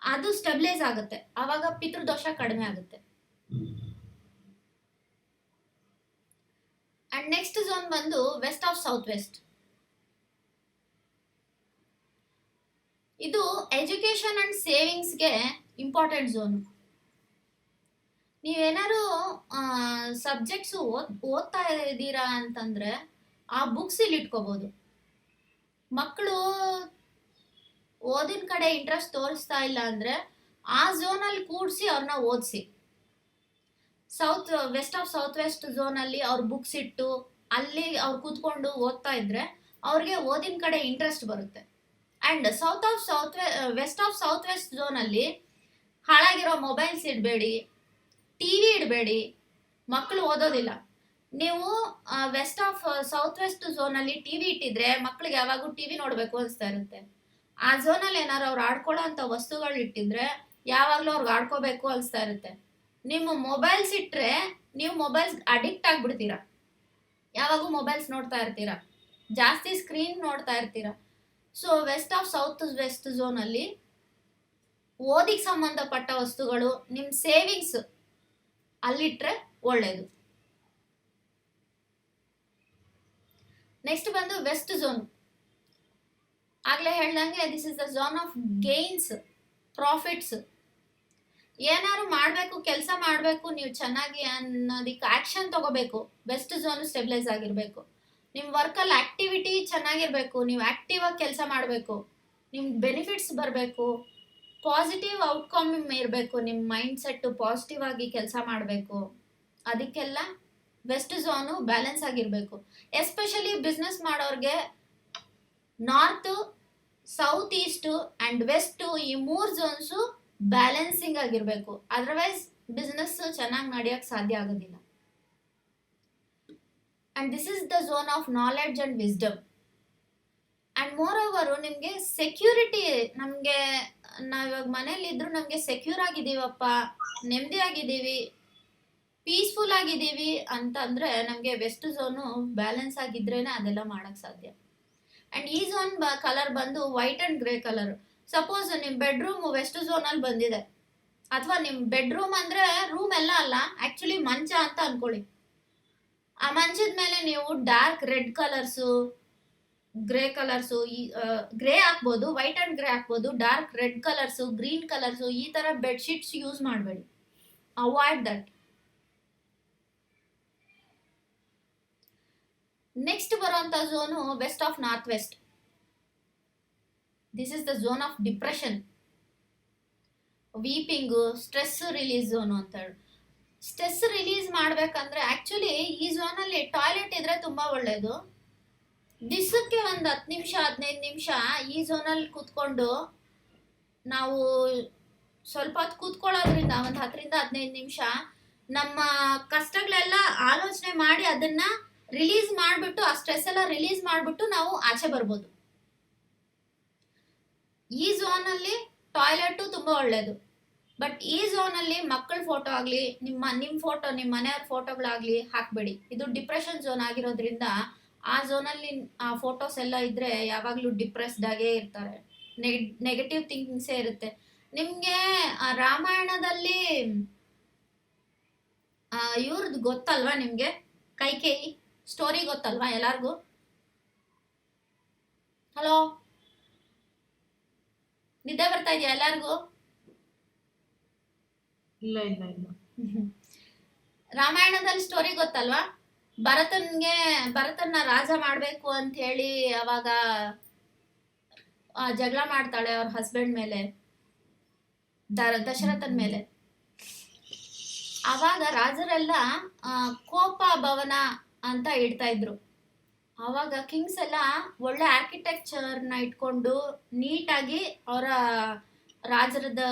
ಅದು ಸ್ಟೆಬಿಲೈಸ್ ಆಗುತ್ತೆ, ಆವಾಗ ಪಿತೃದೋಷ ಕಡಿಮೆ ಆಗುತ್ತೆ. ಅಂಡ್ ನೆಕ್ಸ್ಟ್ ಝೋನ್ ಬಂದು ವೆಸ್ಟ್ ಆಫ್ ಸೌತ್ ವೆಸ್ಟ್. ಇದು ಎಜುಕೇಶನ್ ಅಂಡ್ ಸೇವಿಂಗ್ಸ್ಗೆ ಇಂಪಾರ್ಟೆಂಟ್ ಝೋನ್. ನೀವೇನಾದ್ರು ಸಬ್ಜೆಕ್ಟ್ಸು ಓದ್ತಾ ಇದ್ದೀರಾ ಅಂತಂದ್ರೆ ಆ ಬುಕ್ಸ್ ಇಲ್ಲಿ ಇಟ್ಕೋಬಹುದು. ಮಕ್ಕಳು ಓದಿನ ಕಡೆ ಇಂಟ್ರೆಸ್ಟ್ ತೋರಿಸ್ತಾ ಇಲ್ಲ ಅಂದ್ರೆ ಆ ಝೋನಲ್ಲಿ ಕೂಡಿಸಿ ಅವ್ರನ್ನ ಓದಿಸಿ. ವೆಸ್ಟ್ ಆಫ್ ಸೌತ್ ವೆಸ್ಟ್ ಝೋನಲ್ಲಿ ಅವ್ರ ಬುಕ್ಸ್ ಇಟ್ಟು ಅಲ್ಲಿ ಅವ್ರು ಕೂತ್ಕೊಂಡು ಓದ್ತಾ ಇದ್ರೆ ಅವ್ರಿಗೆ ಓದಿನ ಕಡೆ ಇಂಟ್ರೆಸ್ಟ್ ಬರುತ್ತೆ. And west of south west ಝೋನಲ್ಲಿ ಹಾಳಾಗಿರೋ ಮೊಬೈಲ್ಸ್ ಇಡಬೇಡಿ, ಟಿವಿ ಇಡಬೇಡಿ, ಮಕ್ಕಳು ಓದೋದಿಲ್ಲ. ನೀವು ಸೌತ್ ವೆಸ್ಟ್ ಝೋನಲ್ಲಿ ಟಿವಿ ಇಟ್ಟಿದ್ರೆ ಮಕ್ಳಿಗೆ ಯಾವಾಗೂ ಟಿವಿ ನೋಡಬೇಕು ಅನಿಸ್ತಾ ಇರುತ್ತೆ. ಆ ಝೋನಲ್ಲಿ ಏನಾದ್ರು ಅವ್ರು ಆಡ್ಕೊಳ್ಳೋ ಅಂಥ ವಸ್ತುಗಳು ಇಟ್ಟಿದ್ರೆ ಯಾವಾಗಲೂ ಅವ್ರಿಗೆ ಆಡ್ಕೋಬೇಕು ಅನಿಸ್ತಾ ಇರುತ್ತೆ. ನಿಮ್ಮ ಮೊಬೈಲ್ಸ್ ಇಟ್ಟರೆ ನೀವು ಮೊಬೈಲ್ಸ್ ಅಡಿಕ್ಟ್ ಆಗಿಬಿಡ್ತೀರಾ, ಯಾವಾಗೂ ಮೊಬೈಲ್ಸ್ ನೋಡ್ತಾ ಇರ್ತೀರಾ, ಜಾಸ್ತಿ ಸ್ಕ್ರೀನ್ ನೋಡ್ತಾ ಇರ್ತೀರಾ. So west of south west ಝೋನಲ್ಲಿ ಓದಿಗೆ ಸಂಬಂಧಪಟ್ಟ ವಸ್ತುಗಳು, ನಿಮ್ಮ ಸೇವಿಂಗ್ಸ್ ಅಲ್ಲಿಟ್ರೆ ಒಳ್ಳೆಯದು. ನೆಕ್ಸ್ಟ್ ಬಂದು ವೆಸ್ಟ್ ಝೋನ್. ಆಗ್ಲೇ ಹೇಳ್ದಂಗೆ this is the zone of gains, profits. ಏನಾದ್ರು ಮಾಡಬೇಕು, ಕೆಲಸ ಮಾಡಬೇಕು ನೀವು ಚೆನ್ನಾಗಿ ಅನ್ನೋದಕ್ಕೆ ಆ್ಯಕ್ಷನ್ ತಗೋಬೇಕು. ವೆಸ್ಟ್ ಝೋನು ಸ್ಟೆಬಿಲೈಸ್ ಆಗಿರಬೇಕು. ನಿಮ್ಮ ವರ್ಕಲ್ಲಿ ಆ್ಯಕ್ಟಿವಿಟಿ ಚೆನ್ನಾಗಿರಬೇಕು, ನೀವು ಆ್ಯಕ್ಟಿವ್ ಆಗಿ ಕೆಲಸ ಮಾಡಬೇಕು, ನಿಮ್ಗೆ ಬೆನಿಫಿಟ್ಸ್ ಬರಬೇಕು, ಪಾಸಿಟಿವ್ ಔಟ್ಕಮ್ ಇರಬೇಕು, ನಿಮ್ಮ ಮೈಂಡ್ ಸೆಟ್ಟು ಪಾಸಿಟಿವ್ ಆಗಿ ಕೆಲಸ ಮಾಡಬೇಕು. ಅದಕ್ಕೆಲ್ಲ ವೆಸ್ಟ್ ಝೋನು ಬ್ಯಾಲೆನ್ಸ್ ಆಗಿರಬೇಕು. ಎಸ್ಪೆಷಲಿ ಬಿಸ್ನೆಸ್ ಮಾಡೋರಿಗೆ north, south is to and west ಈ 3 ಝೋನ್ಸು ಬ್ಯಾಲೆನ್ಸಿಂಗ್ ಆಗಿರಬೇಕು. ಅದರ್ವೈಸ್ ಬಿಸ್ನೆಸ್ ಚೆನ್ನಾಗಿ ನಡೆಯೋಕ್ಕೆ ಸಾಧ್ಯ ಆಗೋದಿಲ್ಲ. And this is the zone of knowledge and wisdom. And more over ನಿಮಗೆ ಸೆಕ್ಯೂರಿಟಿ, ನಮಗೆ ನಾವಿವಾಗ ಮನೇಲಿದ್ದರೂ ನಮಗೆ ಸೆಕ್ಯೂರ್ ಆಗಿದ್ದೀವಪ್ಪ, ನೆಮ್ಮದಿಯಾಗಿದ್ದೀವಿ, ಪೀಸ್ಫುಲ್ ಆಗಿದ್ದೀವಿ ಅಂತಂದರೆ ನಮಗೆ ವೆಸ್ಟ್ ಝೋನು ಬ್ಯಾಲೆನ್ಸ್ ಆಗಿದ್ರೇ ಅದೆಲ್ಲ ಮಾಡೋಕ್ಕೆ ಸಾಧ್ಯ. ಆ್ಯಂಡ್ ಈ ಝೋನ್ ಕಲರ್ ಬಂದು white and grey colour. Suppose ನಿಮ್ಮ ಬೆಡ್ರೂಮ್ ವೆಸ್ಟ್ ಝೋನಲ್ಲಿ ಬಂದಿದೆ, ಅಥವಾ ನಿಮ್ ಬೆಡ್ರೂಮ್ ಅಂದ್ರೆ ರೂಮ್ ಎಲ್ಲ ಅಲ್ಲ, ಆಕ್ಚುಲಿ ಮಂಚ ಅಂತ ಅನ್ಕೊಳ್ಳಿ. ಆ ಮಂಚದ ಮೇಲೆ ನೀವು dark red colours, grey colours, grey ಹಾಕ್ಬೋದು, ವೈಟ್ ಅಂಡ್ ಗ್ರೇ ಹಾಕ್ಬೋದು, dark red colours, green colours, ಈ ತರ ಬೆಡ್ಶೀಟ್ಸ್ ಯೂಸ್ ಮಾಡಬೇಡಿ. Avoid that. ನೆಕ್ಸ್ಟ್ ಬರುವಂತ zone west of north west. This is the zone of depression, weeping, stress release zone ಅಂತ ಹೇಳಿ. Stress release ಮಾಡ್ಬೇಕಂದ್ರೆ actually ಈ ಝೋನಲ್ಲಿ toilet ಇದ್ರೆ ತುಂಬಾ ಒಳ್ಳೇದು. ದಿವಸಕ್ಕೆ ಒಂದು 10 ನಿಮಿಷ 15 ನಿಮಿಷ ಈ ಝೋನಲ್ಲಿ ಕೂತ್ಕೊಂಡು ನಾವು ಸ್ವಲ್ಪ ಹೊತ್ತು ಕೂತ್ಕೊಳ್ಳೋದ್ರಿಂದ ಒಂದು 10ರಿಂದ 15 ನಿಮಿಷ ನಮ್ಮ ಕಷ್ಟಗಳೆಲ್ಲ ಆಲೋಚನೆ ಮಾಡಿ ಅದನ್ನ ರಿಲೀಸ್ ಮಾಡಿಬಿಟ್ಟು, ಆ ಸ್ಟ್ರೆಸ್ ಎಲ್ಲ ರಿಲೀಸ್ ಮಾಡಿಬಿಟ್ಟು ನಾವು ಆಚೆ ಬರ್ಬೋದು. ಈ ಝೋನಲ್ಲಿ ಟಾಯ್ಲೆಟು ತುಂಬಾ ಒಳ್ಳೇದು. ಬಟ್ ಈ ಝೋನಲ್ಲಿ ಮಕ್ಕಳ ಫೋಟೋ ಆಗಲಿ, ನಿಮ್ಮ ಫೋಟೋ, ನಿಮ್ಮ ಮನೆಯವ್ರ ಫೋಟೋಗಳಾಗಲಿ ಹಾಕಬೇಡಿ. ಇದು ಡಿಪ್ರೆಷನ್ ಝೋನ್ ಆಗಿರೋದ್ರಿಂದ ಆ ಝೋನಲ್ಲಿ ಆ ಫೋಟೋಸ್ ಎಲ್ಲ ಇದ್ರೆ ಯಾವಾಗಲೂ ಡಿಪ್ರೆಸ್ಡ್ ಆಗೇ ಇರ್ತಾರೆ, ನೆಗೆಟಿವ್ ಥಿಂಕಿಂಗ್ಸೇ ಇರುತ್ತೆ. ನಿಮಗೆ ರಾಮಾಯಣದಲ್ಲಿ ಇವ್ರದ್ದು ಗೊತ್ತಲ್ವಾ, ನಿಮಗೆ ಕೈಕೇಯಿ ಸ್ಟೋರಿ ಗೊತ್ತಲ್ವಾ ಎಲ್ಲಾರ್ಗೂ? ಹಲೋ, ನಿದ್ದೆ ಬರ್ತಾ ಇದೆಯಾ ಎಲ್ಲಾರ್ಗೂ? ಇಲ್ಲ ಇಲ್ಲ ಇಲ್ಲ. ರಾಮಾಯಣದಲ್ಲಿ ಸ್ಟೋರಿ ಗೊತ್ತಲ್ವಾ? ಭರತನ್ನ ರಾಜ ಮಾಡ್ಬೇಕು ಅಂತ ಹೇಳಿ ಅವಾಗ ಜಗಳ ಮಾಡ್ತಾಳೆ ಅವ್ರ ಹಸ್ಬೆಂಡ್ ಮೇಲೆ, ದಶರಥನ್ ಮೇಲೆ. ಅವಾಗ ರಾಜರೆಲ್ಲ ಕೋಪ ಭವನ ಅಂತ ಇಡ್ತಾ ಇದ್ರು. ಅವಾಗ ಕಿಂಗ್ಸ್ ಎಲ್ಲ ಒಳ್ಳೆ ಆರ್ಕಿಟೆಕ್ಚರ್ನ ಇಟ್ಕೊಂಡು ನೀಟಾಗಿ ಅವರ ರಾಜರದ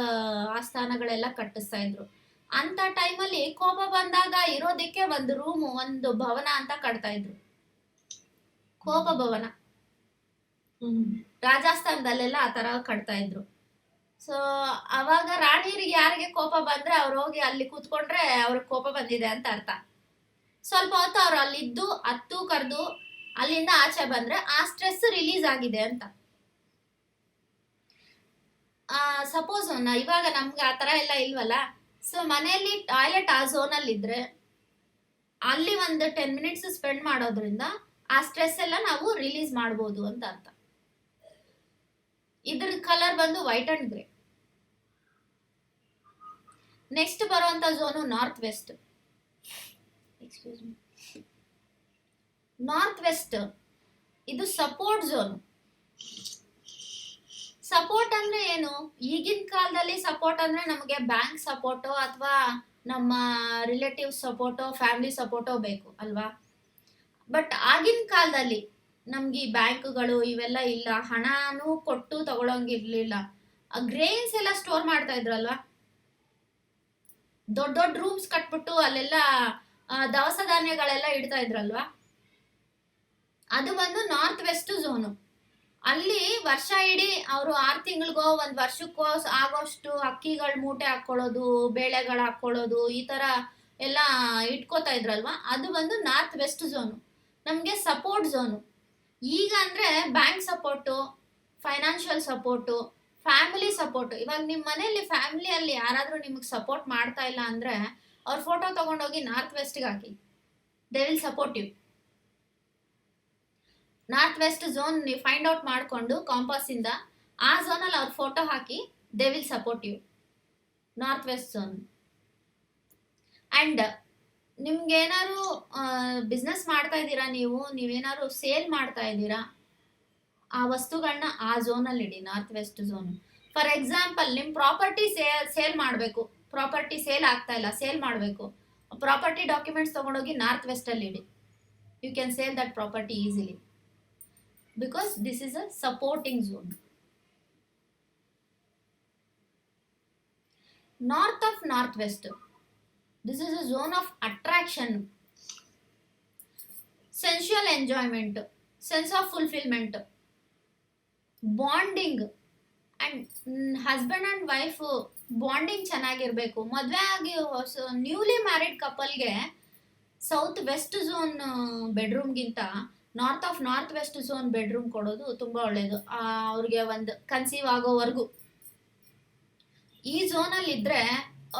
ಆಸ್ಥಾನಗಳೆಲ್ಲ ಕಟ್ಟಿಸ್ತಾ ಇದ್ರು. ಅಂತ ಟೈಮಲ್ಲಿ ಕೋಪ ಬಂದಾಗ ಇರೋದಕ್ಕೆ ಒಂದು ರೂಮು, ಒಂದು ಭವನ ಅಂತ ಕಟ್ತಾ ಇದ್ರು, ಕೋಪ ಭವನ. ರಾಜಸ್ಥಾನದಲ್ಲೆಲ್ಲ ಆ ತರ ಕಟ್ತಾ ಇದ್ರು. ಸೊ ಅವಾಗ ರಾಣಿಯರಿಗೆ ಯಾರಿಗೆ ಕೋಪ ಬಂದ್ರೆ ಅವ್ರು ಹೋಗಿ ಅಲ್ಲಿ ಕೂತ್ಕೊಂಡ್ರೆ ಅವ್ರಿಗೆ ಕೋಪ ಬಂದಿದೆ ಅಂತ ಅರ್ಥ. ಸ್ವಲ್ಪ ಹೊತ್ತು ಅವ್ರು ಅಲ್ಲಿದ್ದು ಹತ್ತು ಕರೆದು ಅಲ್ಲಿಂದ ಆಚೆ ಬಂದ್ರೆ ಆ ಸ್ಟ್ರೆಸ್ ರಿಲೀಸ್ ಆಗಿದೆ ಅಂತ. ಸಪೋಸ್ ಇವಾಗ ನಮ್ಗೆ ಆ ತರ ಎಲ್ಲ ಇಲ್ವಲ್ಲ. ಸೊ ಮನೆಯಲ್ಲಿ ಟಾಯ್ಲೆಟ್ ಆ ಝೋನಲ್ಲಿ ಇದ್ರೆ ಅಲ್ಲಿ ಒಂದು 10 ಮಿನಿಟ್ಸ್ ಸ್ಪೆಂಡ್ ಮಾಡೋದ್ರಿಂದ ಆ ಸ್ಟ್ರೆಸ್ ಎಲ್ಲ ನಾವು ರಿಲೀಸ್ ಮಾಡ್ಬೋದು ಅಂತ ಅರ್ಥ. ಇದ್ರ ಕಲರ್ ಬಂದು ವೈಟ್ ಅಂಡ್ ಗ್ರೇ. ನೆಕ್ಸ್ಟ್ ಬರುವಂತ zone north west. Excuse me. North west ಇದು ಸಪೋರ್ಟ್ ಝೋನ್. ಸಪೋರ್ಟ್ ಅಂದ್ರೆ ಏನು? ಈಗಿನ ಕಾಲದಲ್ಲಿ ಸಪೋರ್ಟ್ ಅಂದ್ರೆ ನಮಗೆ ಬ್ಯಾಂಕ್ ಸಪೋರ್ಟೋ ಅಥವಾ ನಮ್ಮ ರಿಲೇಟಿವ್ ಸಪೋರ್ಟೋ, ಫ್ಯಾಮಿಲಿ ಸಪೋರ್ಟೋ ಬೇಕು ಅಲ್ವಾ? ಬಟ್ ಆಗಿನ ಕಾಲದಲ್ಲಿ ನಮ್ಗೆ ಈ ಬ್ಯಾಂಕ್ಗಳು ಇವೆಲ್ಲ ಇಲ್ಲ, ಹಣನೂ ಕೊಟ್ಟು ತಗೊಳಂಗಿರ್ಲಿಲ್ಲ. ಗ್ರೇನ್ಸ್ ಎಲ್ಲ ಸ್ಟೋರ್ ಮಾಡ್ತಾ ಇದ್ರಲ್ವಾ, ದೊಡ್ಡ ದೊಡ್ಡ ರೂಮ್ಸ್ ಕಟ್ಬಿಟ್ಟು ಅಲ್ಲೆಲ್ಲ ದವಸ ಧಾನ್ಯಗಳೆಲ್ಲ ಇಡ್ತಾ ಇದ್ರಲ್ವಾ. ಅದು ಬಂದು ನಾರ್ತ್ ವೆಸ್ಟ್ ಝೋನು. ಅಲ್ಲಿ ವರ್ಷ ಇಡೀ ಅವರು 6 ತಿಂಗಳಿಗೋ 1 ವರ್ಷಕ್ಕೋ ಆಗೋಷ್ಟು ಅಕ್ಕಿಗಳ ಮೂಟೆ ಹಾಕೊಳ್ಳೋದು, ಬೇಳೆಗಳು ಹಾಕೊಳ್ಳೋದು, ಈ ತರ ಎಲ್ಲ ಇಟ್ಕೋತಾ ಇದ್ರಲ್ವಾ. ಅದು ಬಂದು ನಾರ್ತ್ ವೆಸ್ಟ್ ಝೋನು, ನಮಗೆ ಸಪೋರ್ಟ್ ಝೋನು. ಈಗ ಅಂದ್ರೆ bank support, financial support, family support. ಇವಾಗ ನಿಮ್ಮ ಮನೆಯಲ್ಲಿ ಫ್ಯಾಮಿಲಿಯಲ್ಲಿ ಯಾರಾದರೂ ನಿಮಗೆ ಸಪೋರ್ಟ್ ಮಾಡ್ತಾ ಇಲ್ಲ ಅಂದ್ರೆ ಅವ್ರ ಫೋಟೋ ತಗೊಂಡೋಗಿ ನಾರ್ತ್ ವೆಸ್ಟ್ಗೆ ಹಾಕಿ, they will support you. North west zone ನೀವು ಫೈಂಡ್ ಔಟ್ ಮಾಡಿಕೊಂಡು ಕಾಂಪಾಸ್ ಇಂದ ಆ ಝೋನಲ್ಲಿ ಅವ್ರ ಫೋಟೋ ಹಾಕಿ, they will support you, north west zone. And ನಿಮ್ಗೆ ಏನಾದ್ರು ಬಿಸ್ನೆಸ್ ಮಾಡ್ತಾ ಇದ್ದೀರಾ, ನೀವೇನಾದ್ರು ಸೇಲ್ ಮಾಡ್ತಾ ಇದ್ದೀರಾ, ಆ ವಸ್ತುಗಳನ್ನ ಆ ಝೋನಲ್ಲಿ ಇಡಿ, north west zone. For example, ನಿಮ್ಮ ಪ್ರಾಪರ್ಟಿ ಸೇಲ್ ಮಾಡಬೇಕು, ಪ್ರಾಪರ್ಟಿ ಸೇಲ್ ಆಗ್ತಾ ಇಲ್ಲ, ಸೇಲ್ ಮಾಡಬೇಕು, ಪ್ರಾಪರ್ಟಿ ಡಾಕ್ಯುಮೆಂಟ್ಸ್ ತಗೊಂಡೋಗಿ ನಾರ್ತ್ ವೆಸ್ಟ್ ಅಲ್ಲಿ ಇಡಿ. You can sale that property easily because this is a supporting zone. North of northwest, this is a zone of attraction, sensual enjoyment, sense of fulfillment, bonding, and husband and wife bonding ಚೆನ್ನಾಗಿರ್ಬೇಕು. ಮದುವೆ ಆಗಿ newly married ಕಪಲ್ಗೆ south west zone ಬೆಡ್ರೂಮ್ಗಿಂತ north west zone bedroom ಕೊಡೋದು ತುಂಬಾ ಒಳ್ಳೇದು. ಅವ್ರಿಗೆ ಒಂದು ಕನ್ಸೀವ್ ಆಗೋವರೆಗೂ ಈ ಝೋನಲ್ಲಿ ಇದ್ರೆ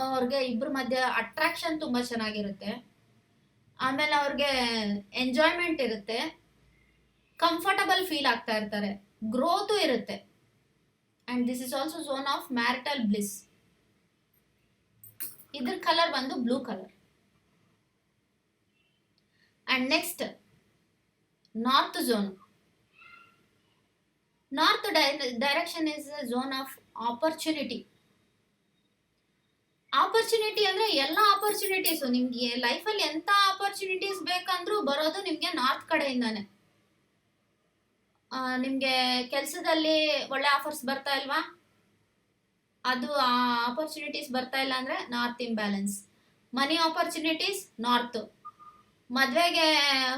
ಅವ್ರಿಗೆ ಇಬ್ಬರ ಮಧ್ಯೆ ಅಟ್ರಾಕ್ಷನ್ ತುಂಬಾ ಚೆನ್ನಾಗಿರುತ್ತೆ. ಆಮೇಲೆ ಅವ್ರಿಗೆ ಎಂಜಾಯ್ಮೆಂಟ್ ಇರುತ್ತೆ, ಕಂಫರ್ಟಬಲ್ ಫೀಲ್ ಆಗ್ತಾ ಇರ್ತಾರೆ, ಗ್ರೋತು ಇರುತ್ತೆ. And this is also zone of marital bliss. ಇದ್ರ ಕಲರ್ ಬಂದು blue colour. And next north zone. North direction is zone of opportunity. Opportunity ಅಂದ್ರೆ ಎಲ್ಲ ಆಪರ್ಚುನಿಟೀಸು, ನಿಮ್ಗೆ ಲೈಫಲ್ಲಿ ಎಂತ ಆಪರ್ಚುನಿಟೀಸ್ ಬೇಕಂದ್ರೂ ಬರೋದು ನಿಮ್ಗೆ ನಾರ್ತ್ ಕಡೆಯಿಂದಾನೆ. ನಿಮ್ಗೆ ಕೆಲಸದಲ್ಲಿ ಒಳ್ಳೆ ಆಫರ್ಸ್ ಬರ್ತಾ ಇಲ್ವಾ, ಅದು ಆ ಆಪರ್ಚುನಿಟೀಸ್ ಬರ್ತಾ ಇಲ್ಲ ಅಂದ್ರೆ ನಾರ್ತ್ ಇಂಬ್ಯಾಲೆನ್ಸ್. ಮನಿ ಆಪರ್ಚುನಿಟೀಸ್ ನಾರ್ತ್. ಮದ್ವೆಗೆ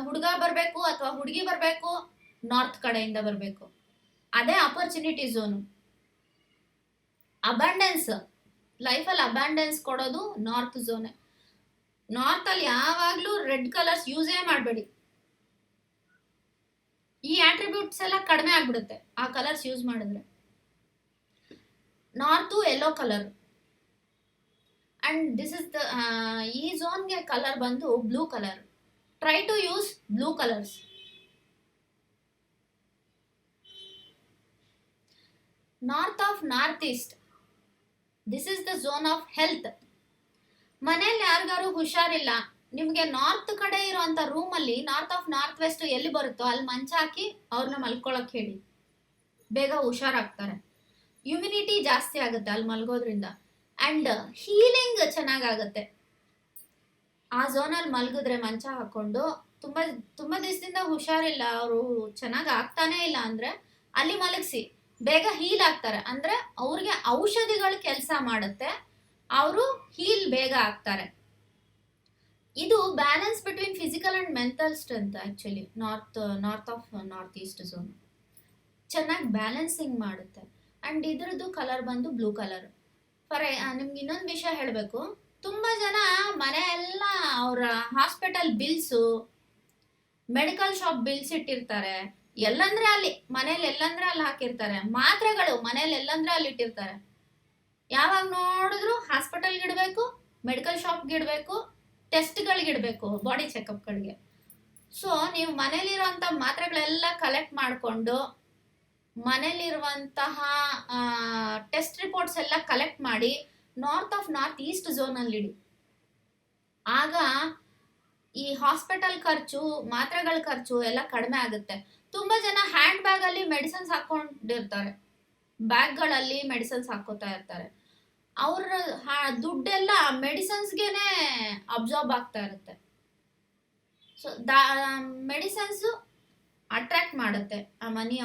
ಹುಡುಗ ಬರಬೇಕು ಅಥವಾ ಹುಡುಗಿ ಬರಬೇಕು, ನಾರ್ತ್ ಕಡೆಯಿಂದ ಬರಬೇಕು, ಅದೇ ಆಪರ್ಚುನಿಟಿ ಝೋನು. ಅಬಂಡೆನ್ಸ್, ಲೈಫಲ್ಲಿ ಅಬಂಡೆನ್ಸ್ ಕೊಡೋದು ನಾರ್ತ್ ಝೋನೆ. ನಾರ್ತ್ ಅಲ್ಲಿ ಯಾವಾಗ್ಲೂ ರೆಡ್ ಕಲರ್ಸ್ ಯೂಸೇ ಮಾಡಬೇಡಿ. ಈ ಆಟ್ರಿಬ್ಯೂಟ್ಸ್ ಎಲ್ಲ ಕಡಿಮೆ ಆಗ್ಬಿಡುತ್ತೆ ಆ ಕಲರ್ಸ್ ಯೂಸ್ ಮಾಡಿದ್ರೆ. North yellow colour. And this is the ಈ ಝೋನ್ಗೆ ಕಲರ್ ಬಂದು blue colour. Try to use blue colours. North of north east, this is the zone of health. ಮನೇಲಿ ಯಾರಿಗಾರು ಹುಷಾರಿಲ್ಲ, ನಿಮ್ಗೆ ನಾರ್ತ್ ಕಡೆ ಇರುವಂತ ರೂಮ್ ಅಲ್ಲಿ ನಾರ್ತ್ ಆಫ್ ನಾರ್ತ್ ವೆಸ್ಟ್ ಎಲ್ಲಿ ಬರುತ್ತೋ ಅಲ್ಲಿ ಮಂಚ ಹಾಕಿ ಅವ್ರನ್ನ ಮಲ್ಕೊಳಕ್ ಹೇಳಿ, ಬೇಗ ಹುಷಾರಾಗ್ತಾರೆ. ಇಮ್ಯುನಿಟಿ ಜಾಸ್ತಿ ಆಗುತ್ತೆ ಅಲ್ಲಿ ಮಲ್ಗೋದ್ರಿಂದ. ಅಂಡ್ ಹೀಲಿಂಗ್ ಚೆನ್ನಾಗಾಗತ್ತೆ ಆ ಝೋನಲ್ಲಿ ಮಲ್ಗಿದ್ರೆ ಮಂಚ ಹಾಕೊಂಡು. ತುಂಬಾ ತುಂಬಾ ದಿವಸದಿಂದ ಹುಷಾರಿಲ್ಲ, ಅವರು ಚೆನ್ನಾಗಿ ಆಗ್ತಾನೆ ಇಲ್ಲ ಅಂದ್ರೆ ಅಲ್ಲಿ ಮಲಗಿಸಿ, ಬೇಗ ಹೀಲ್ ಆಗ್ತಾರೆ. ಅಂದ್ರೆ ಅವ್ರಿಗೆ ಔಷಧಿಗಳು ಕೆಲಸ ಮಾಡುತ್ತೆ, ಅವರು ಹೀಲ್ ಬೇಗ ಆಗ್ತಾರೆ. ಇದು balance between physical and mental strength. Actually north of north east zone ಚೆನ್ನಾಗಿ ಬ್ಯಾಲೆನ್ಸಿಂಗ್ ಮಾಡುತ್ತೆ. ಅಂಡ್ ಇದ್ರದ್ದು ಕಲರ್ ಬಂದು ಬ್ಲೂ ಕಲರ್. ನಿಮ್ಗೆ ಇನ್ನೊಂದು ವಿಷಯ ಹೇಳಬೇಕು. ತುಂಬಾ ಜನ ಮನೆ ಎಲ್ಲ ಅವರ hospital bills, medical shop bills ಇಟ್ಟಿರ್ತಾರೆ. ಎಲ್ಲಂದ್ರೆ ಅಲ್ಲಿ ಮನೇಲಿ ಎಲ್ಲಂದ್ರೆ ಅಲ್ಲಿ ಹಾಕಿರ್ತಾರೆ. ಮಾತ್ರೆಗಳು ಮನೇಲಿ ಎಲ್ಲಂದ್ರೆ ಅಲ್ಲಿ ಇಟ್ಟಿರ್ತಾರೆ. ಯಾವಾಗ ನೋಡಿದ್ರು ಹಾಸ್ಪಿಟಲ್ಗೆ ಇಡಬೇಕು, ಮೆಡಿಕಲ್ ಶಾಪ್ಗೆ ಇಡಬೇಕು, ಟೆಸ್ಟ್ಗಳಿಗೆ ಇಡಬೇಕು, ಬಾಡಿ ಚೆಕಪ್ಗಳಿಗೆ. ಸೊ ನೀವು ಮನೇಲಿರುವಂಥ ಮಾತ್ರೆಗಳೆಲ್ಲ ಕಲೆಕ್ಟ್ ಮಾಡಿಕೊಂಡು, ಮನೇಲಿರುವಂತಹ ಟೆಸ್ಟ್ ರಿಪೋರ್ಟ್ಸ್ ಎಲ್ಲ ಕಲೆಕ್ಟ್ ಮಾಡಿ ನಾರ್ತ್ ಆಫ್ ನಾರ್ತ್ ಈಸ್ಟ್ ಝೋನಲ್ಲಿ ಇಡಿ. ಆಗ ಈ ಹಾಸ್ಪಿಟಲ್ ಖರ್ಚು, ಮಾತ್ರೆಗಳ ಖರ್ಚು ಎಲ್ಲ ಕಡಿಮೆ ಆಗುತ್ತೆ. ತುಂಬಾ ಜನ ಹ್ಯಾಂಡ್ ಬ್ಯಾಗ್ ಅಲ್ಲಿ ಮೆಡಿಸಿನ್ಸ್ ಹಾಕೊಂಡಿರ್ತಾರೆ, ಬ್ಯಾಗ್ಗಳಲ್ಲಿ ಮೆಡಿಸಿನ್ಸ್ ಹಾಕೋತಾ ಇರ್ತಾರೆ. ಅವ್ರ ದುಡ್ಡೆಲ್ಲ ಮೆಡಿಸಿನ್ಸ್ಗೆನೆ ಅಬ್ಸಾರ್ಬ್ ಆಗ್ತಾ ಇರುತ್ತೆ. ಸೊ ಮೆಡಿಸಿನ್ಸ್ ಅಟ್ರಾಕ್ಟ್ ಮಾಡುತ್ತೆ ಆ ಮನಿ,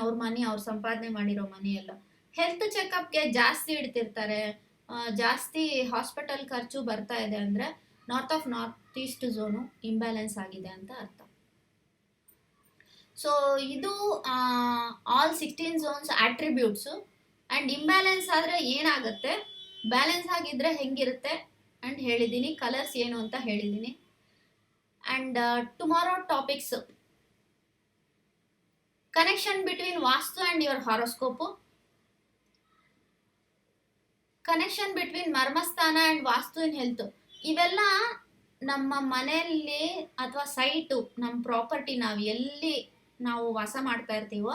ಅವ್ರ ಸಂಪಾದನೆ ಮಾಡಿರೋ ಮನಿ ಎಲ್ಲ. ಹೆಲ್ತ್ ಚೆಕಪ್ಗೆ ಜಾಸ್ತಿ ಇಡ್ತಿರ್ತಾರೆ. ಜಾಸ್ತಿ ಹಾಸ್ಪಿಟಲ್ ಖರ್ಚು ಬರ್ತಾ ಇದೆ ಅಂದ್ರೆ north of north East zone imbalance ಆಗಿದೆ ಅಂತ ಅರ್ಥ. ಸೊ ಇದು ಆಲ್ 16 ಝೋನ್ಸ್ ಆಟ್ರಿಬ್ಯೂಟ್ಸು. ಅಂಡ್ ಇಂಬ್ಯಾಲೆನ್ಸ್ ಆದ್ರೆ ಏನಾಗುತ್ತೆ, ಬ್ಯಾಲೆನ್ಸ್ ಆಗಿದ್ರೆ ಹೆಂಗಿರುತ್ತೆ ಅಂಡ್ ಹೇಳಿದ್ದೀನಿ. ಕಲರ್ಸ್ ಏನು ಅಂತ ಹೇಳಿದ್ದೀನಿ. And tomorrow topics: connection between vastu and your horoscope, connection between marmasthana and vastu in health. ಇವೆಲ್ಲ ನಮ್ಮ ಮನೆಯಲ್ಲಿ ಅಥವಾ ಸೈಟು, ನಮ್ಮ ಪ್ರಾಪರ್ಟಿ, ನಾವು ಎಲ್ಲಿ ನಾವು ವಾಸ ಮಾಡ್ತಾ ಇರ್ತೀವೋ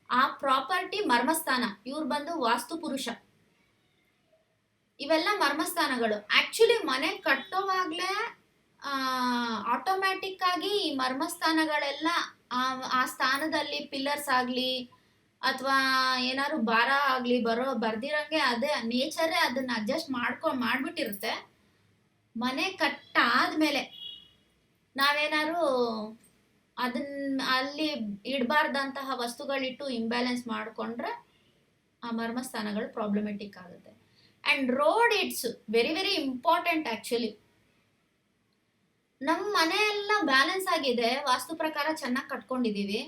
ಆ ಪ್ರಾಪರ್ಟಿ ಮರ್ಮಸ್ಥಾನ. ಇವ್ರು ಬಂದು ವಾಸ್ತು ಪುರುಷ. ಇವೆಲ್ಲ ಮರ್ಮಸ್ಥಾನಗಳು. ಆಕ್ಚುಲಿ ಮನೆ ಕಟ್ಟೋವಾಗ್ಲೇ ಆಟೋಮ್ಯಾಟಿಕ್ ಆಗಿ ಈ ಮರ್ಮಸ್ಥಾನಗಳೆಲ್ಲ ಆ ಸ್ಥಾನದಲ್ಲಿ ಪಿಲ್ಲರ್ಸ್ ಆಗ್ಲಿ ಅಥವಾ ಏನಾದ್ರು ಭಾರ ಆಗ್ಲಿ ಬರ್ದಿರಂಗೆ ಅದೇ ನೇಚರೇ ಅದನ್ನ ಅಡ್ಜಸ್ಟ್ ಮಾಡ್ಬಿಟ್ಟಿರುತ್ತೆ. ಮನೆ ಕಟ್ಟಾದ್ಮೇಲೆ ನಾವೇನಾದ್ರು ಅದನ್ನ ಅಲ್ಲಿ ಇಡಬಾರ್ದಂತಹ ವಸ್ತುಗಳಿಟ್ಟು ಇಂಬ್ಯಾಲೆನ್ಸ್ ಮಾಡ್ಕೊಂಡ್ರೆ ಆ ಮರ್ಮಸ್ಥಾನಗಳು ಪ್ರಾಬ್ಲಮೆಟಿಕ್ ಆಗುತ್ತೆ. And road it's very very important. Actually ನಮ್ಮ ಮನೆ ಎಲ್ಲ ಬ್ಯಾಲೆನ್ಸ್ ಆಗಿದೆ, ವಾಸ್ತು ಪ್ರಕಾರ ಚೆನ್ನಾಗಿ ಕಟ್ಕೊಂಡಿದೀವಿ.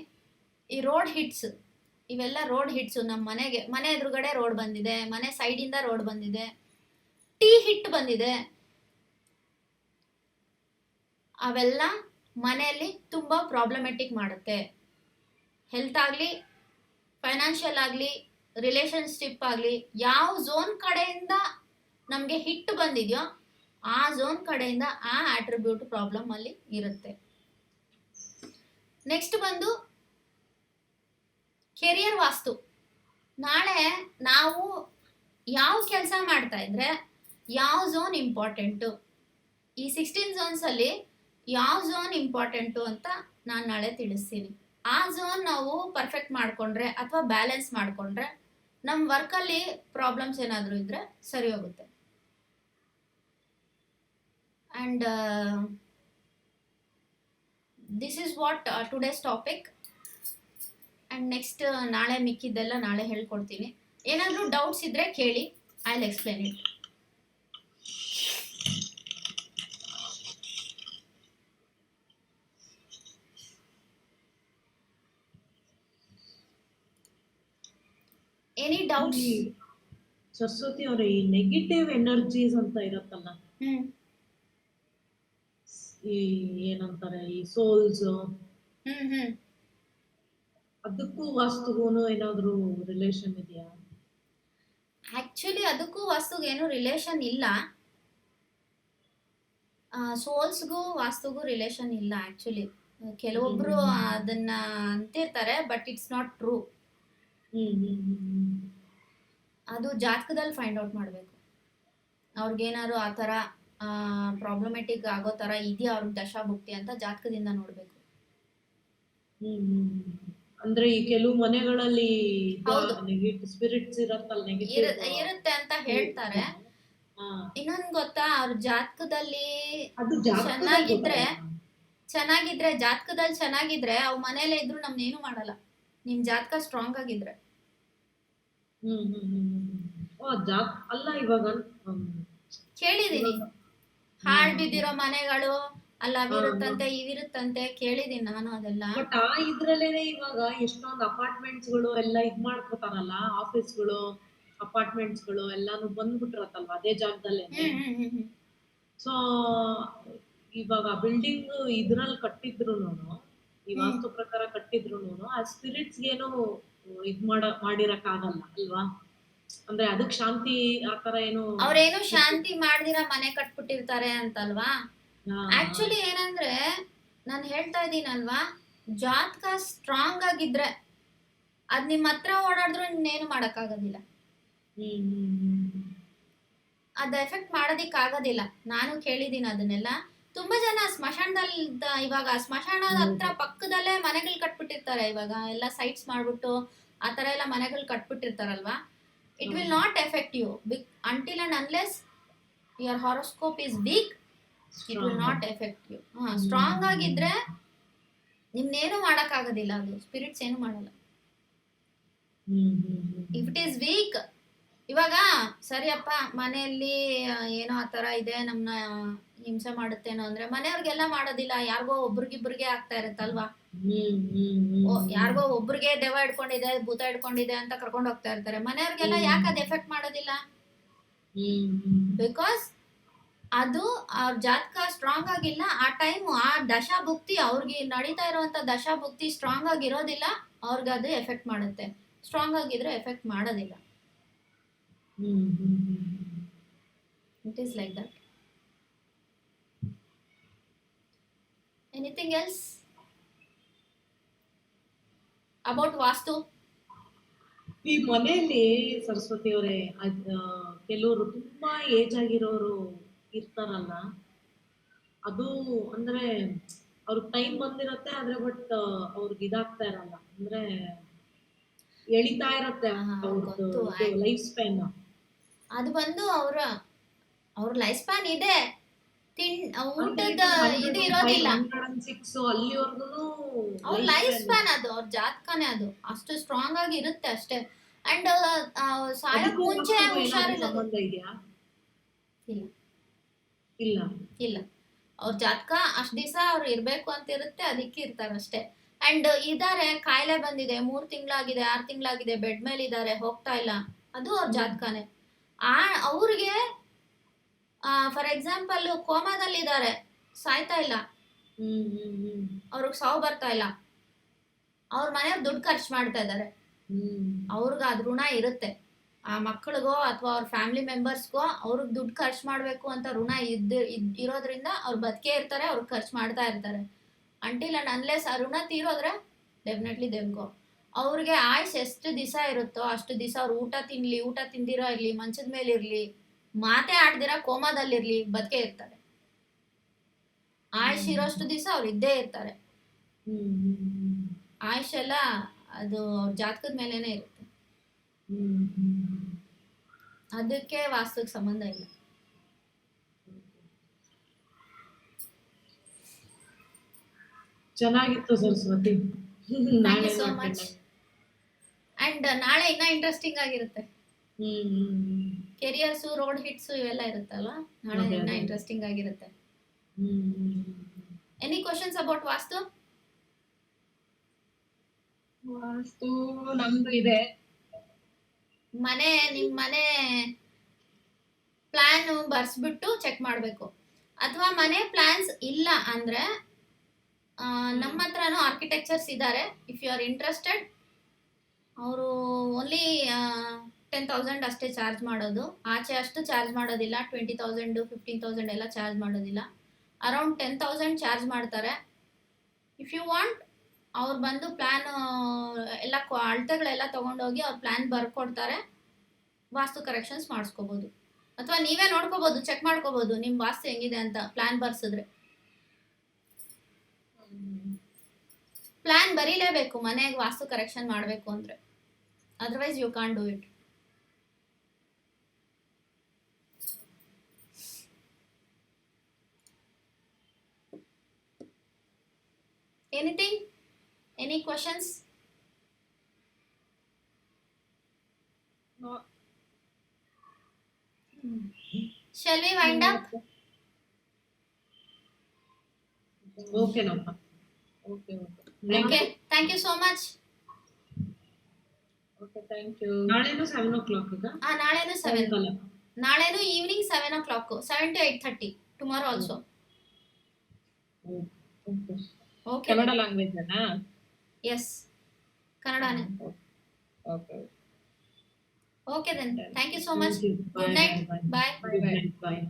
ಈ ರೋಡ್ ಹಿಟ್ಸ್, ಇವೆಲ್ಲ ರೋಡ್ ಹಿಟ್ಸು. ನಮ್ಮ ಮನೆ ಎದುರುಗಡೆ ರೋಡ್ ಬಂದಿದೆ, ಮನೆ ಸೈಡಿಂದ ರೋಡ್ ಬಂದಿದೆ, ಟೀ ಹಿಟ್ ಬಂದಿದೆ, ಅವೆಲ್ಲ ಮನೆಯಲ್ಲಿ ತುಂಬಾ ಪ್ರಾಬ್ಲಮೆಟಿಕ್ ಮಾಡುತ್ತೆ. ಹೆಲ್ತ್ ಆಗಲಿ, ಫೈನಾನ್ಷಿಯಲ್ ಆಗಲಿ, ರಿಲೇಶನ್ಶಿಪ್ ಆಗಲಿ, ಯಾವ ಝೋನ್ ಕಡೆಯಿಂದ ನಮಗೆ ಹಿಟ್ಟು ಬಂದಿದೆಯೋ ಆ ಝೋನ್ ಕಡೆಯಿಂದ ಆ ಆಟ್ರಿಬ್ಯೂಟ್ ಪ್ರಾಬ್ಲಮ್ ಅಲ್ಲಿ ಇರುತ್ತೆ. ನೆಕ್ಸ್ಟ್ ಬಂದು ಕೆರಿಯರ್ ವಾಸ್ತು. ನಾಳೆ ನಾವು ಯಾವ ಕೆಲಸ ಮಾಡ್ತಾ ಇದ್ರೆ ಯಾವ ಝೋನ್ ಇಂಪಾರ್ಟೆಂಟು, ಈ 16 ಝೋನ್ಸ್ ಅಲ್ಲಿ ಯಾವ ಝೋನ್ ಇಂಪಾರ್ಟೆಂಟು ಅಂತ ನಾನು ನಾಳೆ ತಿಳಿಸ್ತೀನಿ. ಆ ಝೋನ್ ನಾವು ಪರ್ಫೆಕ್ಟ್ ಮಾಡ್ಕೊಂಡ್ರೆ ಅಥವಾ ಬ್ಯಾಲೆನ್ಸ್ ಮಾಡ್ಕೊಂಡ್ರೆ ನಮ್ಮ ವರ್ಕಲ್ಲಿ ಪ್ರಾಬ್ಲಮ್ಸ್ ಏನಾದರೂ ಇದ್ರೆ ಸರಿ ಹೋಗುತ್ತೆ. And this is what today's topic. And next ನಾಳೆ ಮಿಕ್ಕಿದ್ದೆಲ್ಲ ನಾಳೆ ಹೇಳ್ಕೊಡ್ತೀನಿ. ಏನಾದರೂ ಡೌಟ್ಸ್ ಇದ್ದರೆ ಕೇಳಿ, I will explain it. Any doubts? ಈ ಸರಸ್ವತಿ ಅವರೇ, ಈ ನೆಗೆಟಿವ್ ಎನರ್ಜೀಸ್ ಅಂತ ಇರತ್ತಲ್ಲ, ಈ ಏನಂತಾರೆ ಈ ಸೋಲ್ಸ್, ಅದಕ್ಕೂ ವಾಸ್ತುಗೂ ಏನಾದ್ರು ರಿಲೇಷನ್ ಇದೆಯಾ? ಆಕ್ಚುಲಿ ಅದಕ್ಕೂ ವಾಸ್ತುಗೂ ಏನು ರಿಲೇಷನ್ ಇಲ್ಲ. ಸೋಲ್ಸ್ಗೂ ವಾಸ್ತುಗೂ ರಿಲೇಷನ್ ಇಲ್ಲ ಆಕ್ಚುಲಿ. ಕೆಲವೊಬ್ರು ಅದನ್ನ ಅಂತಿರ್ತಾರೆ, ಬಟ್ ಇಟ್ಸ್ ನಾಟ್ ಟ್ರೂ. ಅದು ಜಾತಕದಲ್ಲಿ ಫೈಂಡ್ ಔಟ್ ಮಾಡಬೇಕು. ಅವ್ರಿಗೇನಾದ್ರು ಆ ಥರ ಪ್ರಾಬ್ಲಮೆಟಿಕ್ ಆಗೋ ಥರ ಇದೆಯಾ ಅವ್ರಿಗೆ ದಶಾಭುಕ್ತಿ ಅಂತ ಜಾತಕದಿಂದ ನೋಡಬೇಕು. ಅಂದ್ರೆ ಈ ಕೆಲವು ಮನೆಗಳಲ್ಲಿ ಹೌದು. ನೆಗೆಟಿವ್ ಸ್ಪಿರಿಟ್ಸ್ ಇರತ್ತಲ್ಲ, ನೆಗೆಟಿವ್ ಇರುತ್ತೆ ಅಂತ ಹೇಳ್ತಾರೆ. ಇನ್ನೊಂದು ಗೊತ್ತಾ, ಅವ್ರ ಜಾತಕದಲ್ಲಿ ಅದು ಚೆನ್ನಾಗಿದ್ರೆ ಜಾತಕದಲ್ಲಿ ಚೆನ್ನಾಗಿದ್ರೆ ಅವ್ ಮನೇಲೆ ಇದ್ರು ನಮ್ನೇನು ಮಾಡಲ್ಲ. ನಿಮ್ ಜಾತಕ ಸ್ಟ್ರಾಂಗ್ ಆಗಿದ್ರೆ. ಅಲ್ಲ, ಇವಾಗ ಕೇಳಿದೀನಿ ಹಾಳ್ ಬಿದ್ದಿರೋ ಮನೆಗಳು ಅಲ್ಲ ಅವಿರುತ್ತಂತೆ ಇವಿರುತ್ತಂತೆ, ಕೇಳಿದೀನಿ ನಾನು ಅದೆಲ್ಲ. ಬಟ್ ಆ ಇದ್ರಲ್ಲೇನೆ ಇವಾಗ ಎಷ್ಟೊಂದು ಅಪಾರ್ಟ್ಮೆಂಟ್ಸ್ ಗಳು ಎಲ್ಲ ಇದ್ ಮಾಡ್ಕೋತಾರಲ್ಲ, ಆಫೀಸ್ಗಳು ಅಪಾರ್ಟ್ಮೆಂಟ್ಸ್ಗಳು ಎಲ್ಲಾನು ಬಂದ್ಬಿಟ್ಟಿರತ್ತಲ್ವ ಅದೇ ಜಾಗದಲ್ಲೇ. ಸೊ ಇವಾಗ ಬಿಲ್ಡಿಂಗ್ ಇದ್ರಲ್ಲಿ ಕಟ್ಟಿದ್ರುನು, ಈ ವಾಸ್ತು ಪ್ರಕಾರ ಕಟ್ಟಿದ್ರುನು ಆ ಸ್ಪಿರಿಟ್ಸ್ ಏನು ಇದ್ ಮಾಡಿರಕ್ ಆಗಲ್ಲ ಅಲ್ವಾ? ಅಂದ್ರೆ ಅದಕ್ ಶಾಂತಿ ಆತರ ಏನು ಅವ್ರೇನು ಶಾಂತಿ ಮಾಡ್ದಿರ ಮನೆ ಕಟ್ಬಿಟ್ಟಿರ್ತಾರೆ ಅಂತಲ್ವಾ? ಆಕ್ಚುಲಿ ಏನಂದ್ರೆ ನಾನು ಹೇಳ್ತಾ ಇದ್ದೀನಲ್ವಾ, ಜಾತಕ ಸ್ಟ್ರಾಂಗ್ ಆಗಿದ್ರೆ ಅದ್ ನಿಮ್ ಹತ್ರ ಓಡಾಡಿದ್ರು ಇನ್ನೇನು ಮಾಡಕ್ಕಾಗೋದಿಲ್ಲ. ಅದ್ ಎಫೆಕ್ಟ್ ಮಾಡೋದಿಕ್ ಆಗೋದಿಲ್ಲ. ನಾನು ಕೇಳಿದೀನಿ ಅದನ್ನೆಲ್ಲ. ತುಂಬಾ ಜನ ಸ್ಮಶಾನದಲ್ಲಿ ಇವಾಗ ಸ್ಮಶಾನದ ಹತ್ರ ಪಕ್ಕದಲ್ಲೇ ಮನೆಗಳು ಕಟ್ಬಿಟ್ಟಿರ್ತಾರೆ. ಇವಾಗ ಎಲ್ಲ ಸೈಟ್ಸ್ ಮಾಡ್ಬಿಟ್ಟು ಆ ತರ ಎಲ್ಲ ಮನೆಗಳು ಕಟ್ಬಿಟ್ಟಿರ್ತಾರಲ್ವಾ. It will not effect you until and unless your horoscope is weak. It will not effect you. Strong ಆಗಿದ್ರೆ ನಿಮ್ನೇನು ಮಾಡಕ್ ಆಗೋದಿಲ್ಲ. ಅದು ಸ್ಪಿರಿಟ್ಸ್ ಏನು ಮಾಡಲ್ಲ. ಇಫ್ ಇಟ್ ಈಸ್ ವೀಕ್, ಇವಾಗ ಸರಿಯಪ್ಪ ಮನೆಯಲ್ಲಿ ಏನೋ ಆ ಥರ ಇದೆ, ನಮ್ಮನ್ನ ಹಿಂಸೆ ಮಾಡುತ್ತೇನೋ ಅಂದ್ರೆ ಮನೆಯವ್ರಿಗೆಲ್ಲ ಮಾಡೋದಿಲ್ಲ, ಯಾರಿಗೋ ಒಬ್ರಿಗಿಬ್ರಿಗೆ ಆಗ್ತಾ ಇರುತ್ತಲ್ವಾ. ಯಾರಿಗೋ ಒಬ್ರಿಗೆ ದೆವ್ವ ಹಿಡ್ಕೊಂಡಿದೆ, ಭೂತ ಹಿಡ್ಕೊಂಡಿದೆ ಅಂತ ಕರ್ಕೊಂಡು ಹೋಗ್ತಾ ಇರ್ತಾರೆ. ಮನೆಯವ್ರಿಗೆಲ್ಲ ಯಾಕೆ ಅದು ಎಫೆಕ್ಟ್ ಮಾಡೋದಿಲ್ಲ? ಬಿಕಾಸ್ ಅದು ಅವ್ರ ಜಾತಕ ಸ್ಟ್ರಾಂಗ್ ಆಗಿಲ್ಲ. ಆ ಟೈಮ್ ಆ ದಶಾಭುಕ್ತಿ ಅವ್ರಿಗೆ ನಡೀತಾ ಇರುವಂತ ದಶಾಭುಕ್ತಿ ಸ್ಟ್ರಾಂಗ್ ಆಗಿರೋದಿಲ್ಲ, ಅವ್ರಿಗೆ ಅದು ಎಫೆಕ್ಟ್ ಮಾಡುತ್ತೆ. ಸ್ಟ್ರಾಂಗ್ ಆಗಿದ್ರೆ ಎಫೆಕ್ಟ್ ಮಾಡೋದಿಲ್ಲ. It is like that. Anything else about Vastu? ಈ ಮನೆಯಲ್ಲಿ ಸರಸ್ವತಿ ಅವರೇ, ಕೆಲವರು ತುಂಬಾ ಏಜ್ ಆಗಿರೋರು ಇರ್ತಾರಲ್ಲ, ಅದು ಅಂದ್ರೆ ಅವ್ರಿಗೆ ಟೈಮ್ ಬಂದಿರತ್ತೆ, ಆದ್ರೆ ಬಟ್ ಅವ್ರಿಗೆ ಇದಾಗ್ತಾ ಇರಲ್ಲ, ಅಂದ್ರೆ ಎಳಿತಾ ಇರತ್ತೆ ಅವ್ರದ್ದು ಲೈಫ್ ಸ್ಪ್ಯಾನ್. ಅದು ಬಂದು ಅವ್ರ ಲೈಫ್ ಸ್ಪ್ಯಾನ್ ಇದೆ, ಊಟದ ಇದು ಇರೋದಿಲ್ಲ. ಅಲ್ಲಿವರೆಗೂ ಅವ್ರ ಲೈಫ್ ಸ್ಪ್ಯಾನ್ ಅದು, ಅವ್ರ ಜಾತಕನೇ ಅದು ಅಷ್ಟು ಸ್ಟ್ರಾಂಗ್ ಆಗಿ ಇರುತ್ತೆ ಅಷ್ಟೇ. ಅಂಡ್ ಸಾಯಕ್ ಮುಂಚೆ ಹುಷಾರಿಲ್ಲ. ಇಲ್ಲ ಇಲ್ಲ, ಅವ್ರ ಜಾತಕ ಅಷ್ಟ್ ದಿವಸ ಅವ್ರು ಇರ್ಬೇಕು ಅಂತ ಇರುತ್ತೆ, ಅದಕ್ಕೆ ಇರ್ತಾರಷ್ಟೇ. ಅಂಡ್ ಇದಾರೆ, ಕಾಯಿಲೆ ಬಂದಿದೆ, 3 ತಿಂಗಳಾಗಿದೆ 6 ತಿಂಗಳಾಗಿದೆ, ಬೆಡ್ ಮೇಲೆ ಇದಾರೆ, ಹೋಗ್ತಾ ಇಲ್ಲ, ಅದು ಅವ್ರ ಜಾತಕನೇ. ಅವ್ರಿಗೆ ಫಾರ್ ಎಕ್ಸಾಂಪಲ್ ಕೋಮಾದಲ್ಲಿ ಇದಾರೆ, ಸಾಯ್ತಾ ಇಲ್ಲ, ಅವ್ರಿಗೆ ಸಾವು ಬರ್ತಾ ಇಲ್ಲ, ಅವ್ರ ಮನೆಯವ್ರು ದುಡ್ಡು ಖರ್ಚು ಮಾಡ್ತಾ ಇದ್ದಾರೆ, ಅವ್ರಿಗೆ ಅದ್ ಋಣ ಇರುತ್ತೆ. ಆ ಮಕ್ಕಳಿಗೋ ಅಥವಾ ಅವ್ರ ಫ್ಯಾಮಿಲಿ ಮೆಂಬರ್ಸ್ಗೋ ಅವ್ರಿಗೆ ದುಡ್ಡು ಖರ್ಚು ಮಾಡಬೇಕು ಅಂತ ಋಣ ಇರೋದ್ರಿಂದ ಅವ್ರು ಬದುಕೇ ಇರ್ತಾರೆ, ಅವ್ರಿಗೆ ಖರ್ಚು ಮಾಡ್ತಾ ಇರ್ತಾರೆ. ಅಂಟಿಲ್ ಅಂಡ್ ಅನ್ಲೆಸ್ ಆ ಋಣ ತೀರೋದ್ರೆ ಡೆಫಿನೆಟ್ಲಿ ದೇವ್ಗೋ. ಅವ್ರಿಗೆ ಆಯುಷ್ ಎಷ್ಟು ದಿವಸ ಇರುತ್ತೋ ಅಷ್ಟು ದಿವಸ ಅವ್ರು ಊಟ ತಿಂದಿರೋ ಇರಲಿ, ಮಂಚದ ಮೇಲೆ ಇರಲಿ, ಮಾತೇ ಆಡ್ದಿರ ಕೋಮಾದಲ್ಲಿರ್ಲಿ, ಬದುಕೇ ಇರ್ತಾರೆ. ಆಯುಷ್ ಇರೋಷ್ಟು ದಿವಸ ಅವ್ರು ಇದ್ದೇ ಇರ್ತಾರೆ. ಆಯುಷ್ ಎಲ್ಲ ಅದು ಅವ್ರ ಜಾತಕದ ಮೇಲೇನೆ ಇರುತ್ತೆ. ಅದಕ್ಕೆ ವಾಸ್ತುಗೆ ಸಂಬಂಧ ಇಲ್ಲ. ಚೆನ್ನಾಗಿತ್ತು Saraswati. Thank you so much. And ನಾಳೆ ಇನ್ನ ಇಂಟ್ರೆಸ್ಟಿಂಗ್ ಆಗಿರುತ್ತೆ. ಕೆರಿಯರ್ಸು, ರೋಡ್ ಹಿಟ್ಸು ಇವೆಲ್ಲ ಇರುತ್ತಲ್ವಾ, ನಾಳೆ ಅದೇ, ಇನ್ನ ಅದೇ. ಇಂಟ್ರೆಸ್ಟಿಂಗ್ ಆಗಿರುತ್ತೆ. ಎನಿ ಕ್ವಶನ್ಸ್ ಅಬೌಟ್ ವಾಸ್ತು? ವಾಸ್ತು ನಮ್ದು ಇದೆ. ನಿಮ್ ಮನೆ ಪ್ಲಾನ್ ಬರ್ಸ್ಬಿಟ್ಟು ಚೆಕ್ ಮಾಡಬೇಕು. ಅಥವಾ ಮನೆ ಪ್ಲಾನ್ಸ್ ಇಲ್ಲ ಅಂದ್ರೆ ನಮ್ಮ ಹತ್ರನೂ ಆರ್ಕಿಟೆಕ್ಚರ್ಸ್ ಇದ್ದಾರೆ. ಇಫ್ ಯು ಆರ್ ಇಂಟ್ರೆಸ್ಟೆಡ್, ಅವರು ಓನ್ಲಿ 10,000 ಅಷ್ಟೇ ಚಾರ್ಜ್ ಮಾಡೋದು. ಆಚೆ ಅಷ್ಟು ಚಾರ್ಜ್ ಮಾಡೋದಿಲ್ಲ. 20,000 15,000 ಎಲ್ಲ ಚಾರ್ಜ್ ಮಾಡೋದಿಲ್ಲ. ಅರೌಂಡ್ 10,000 ಚಾರ್ಜ್ ಮಾಡ್ತಾರೆ. ಇಫ್ ಯು ವಾಂಟ್, ಅವ್ರು ಬಂದು ಪ್ಲ್ಯಾನ್ ಎಲ್ಲ ಅಳತೆಗಳೆಲ್ಲ ತೊಗೊಂಡೋಗಿ ಅವ್ರು ಪ್ಲ್ಯಾನ್ ಬರ್ಕೊಡ್ತಾರೆ. ವಾಸ್ತು ಕರೆಕ್ಷನ್ಸ್ ಮಾಡಿಸ್ಕೋಬೋದು. ಅಥವಾ ನೀವೇ ನೋಡ್ಕೋಬೋದು, ಚೆಕ್ ಮಾಡ್ಕೋಬೋದು ನಿಮ್ಮ ವಾಸ್ತು ಹೆಂಗಿದೆ ಅಂತ ಪ್ಲ್ಯಾನ್ ಬರ್ಸಿದ್ರೆ. ಪ್ಲ್ಯಾನ್ ಬರೀಲೇಬೇಕು ಮನೆಗೆ ವಾಸ್ತು ಕರೆಕ್ಷನ್ ಮಾಡಬೇಕು ಅಂದರೆ, otherwise you can't do it. Anything? Any questions? Shall we wind up? Okay ನಪ್ಪ. Okay. Okay. Thank you so much. Okay, thank you. ನಾಳೆನೂ 7 o'clock ಈಗ? ನಾಳೆನೂ 7. ಸಾಯಂಕಾಲ. ನಾಳೆನೂ evening 7 o'clock, 7 to 8:30. Tomorrow also. Okay. Kannada language ಅನಾ? Yes. ಕನ್ನಡನೇ. Okay. Okay then. Thank you so much. Thank you. Good night. Bye. Good night. Bye.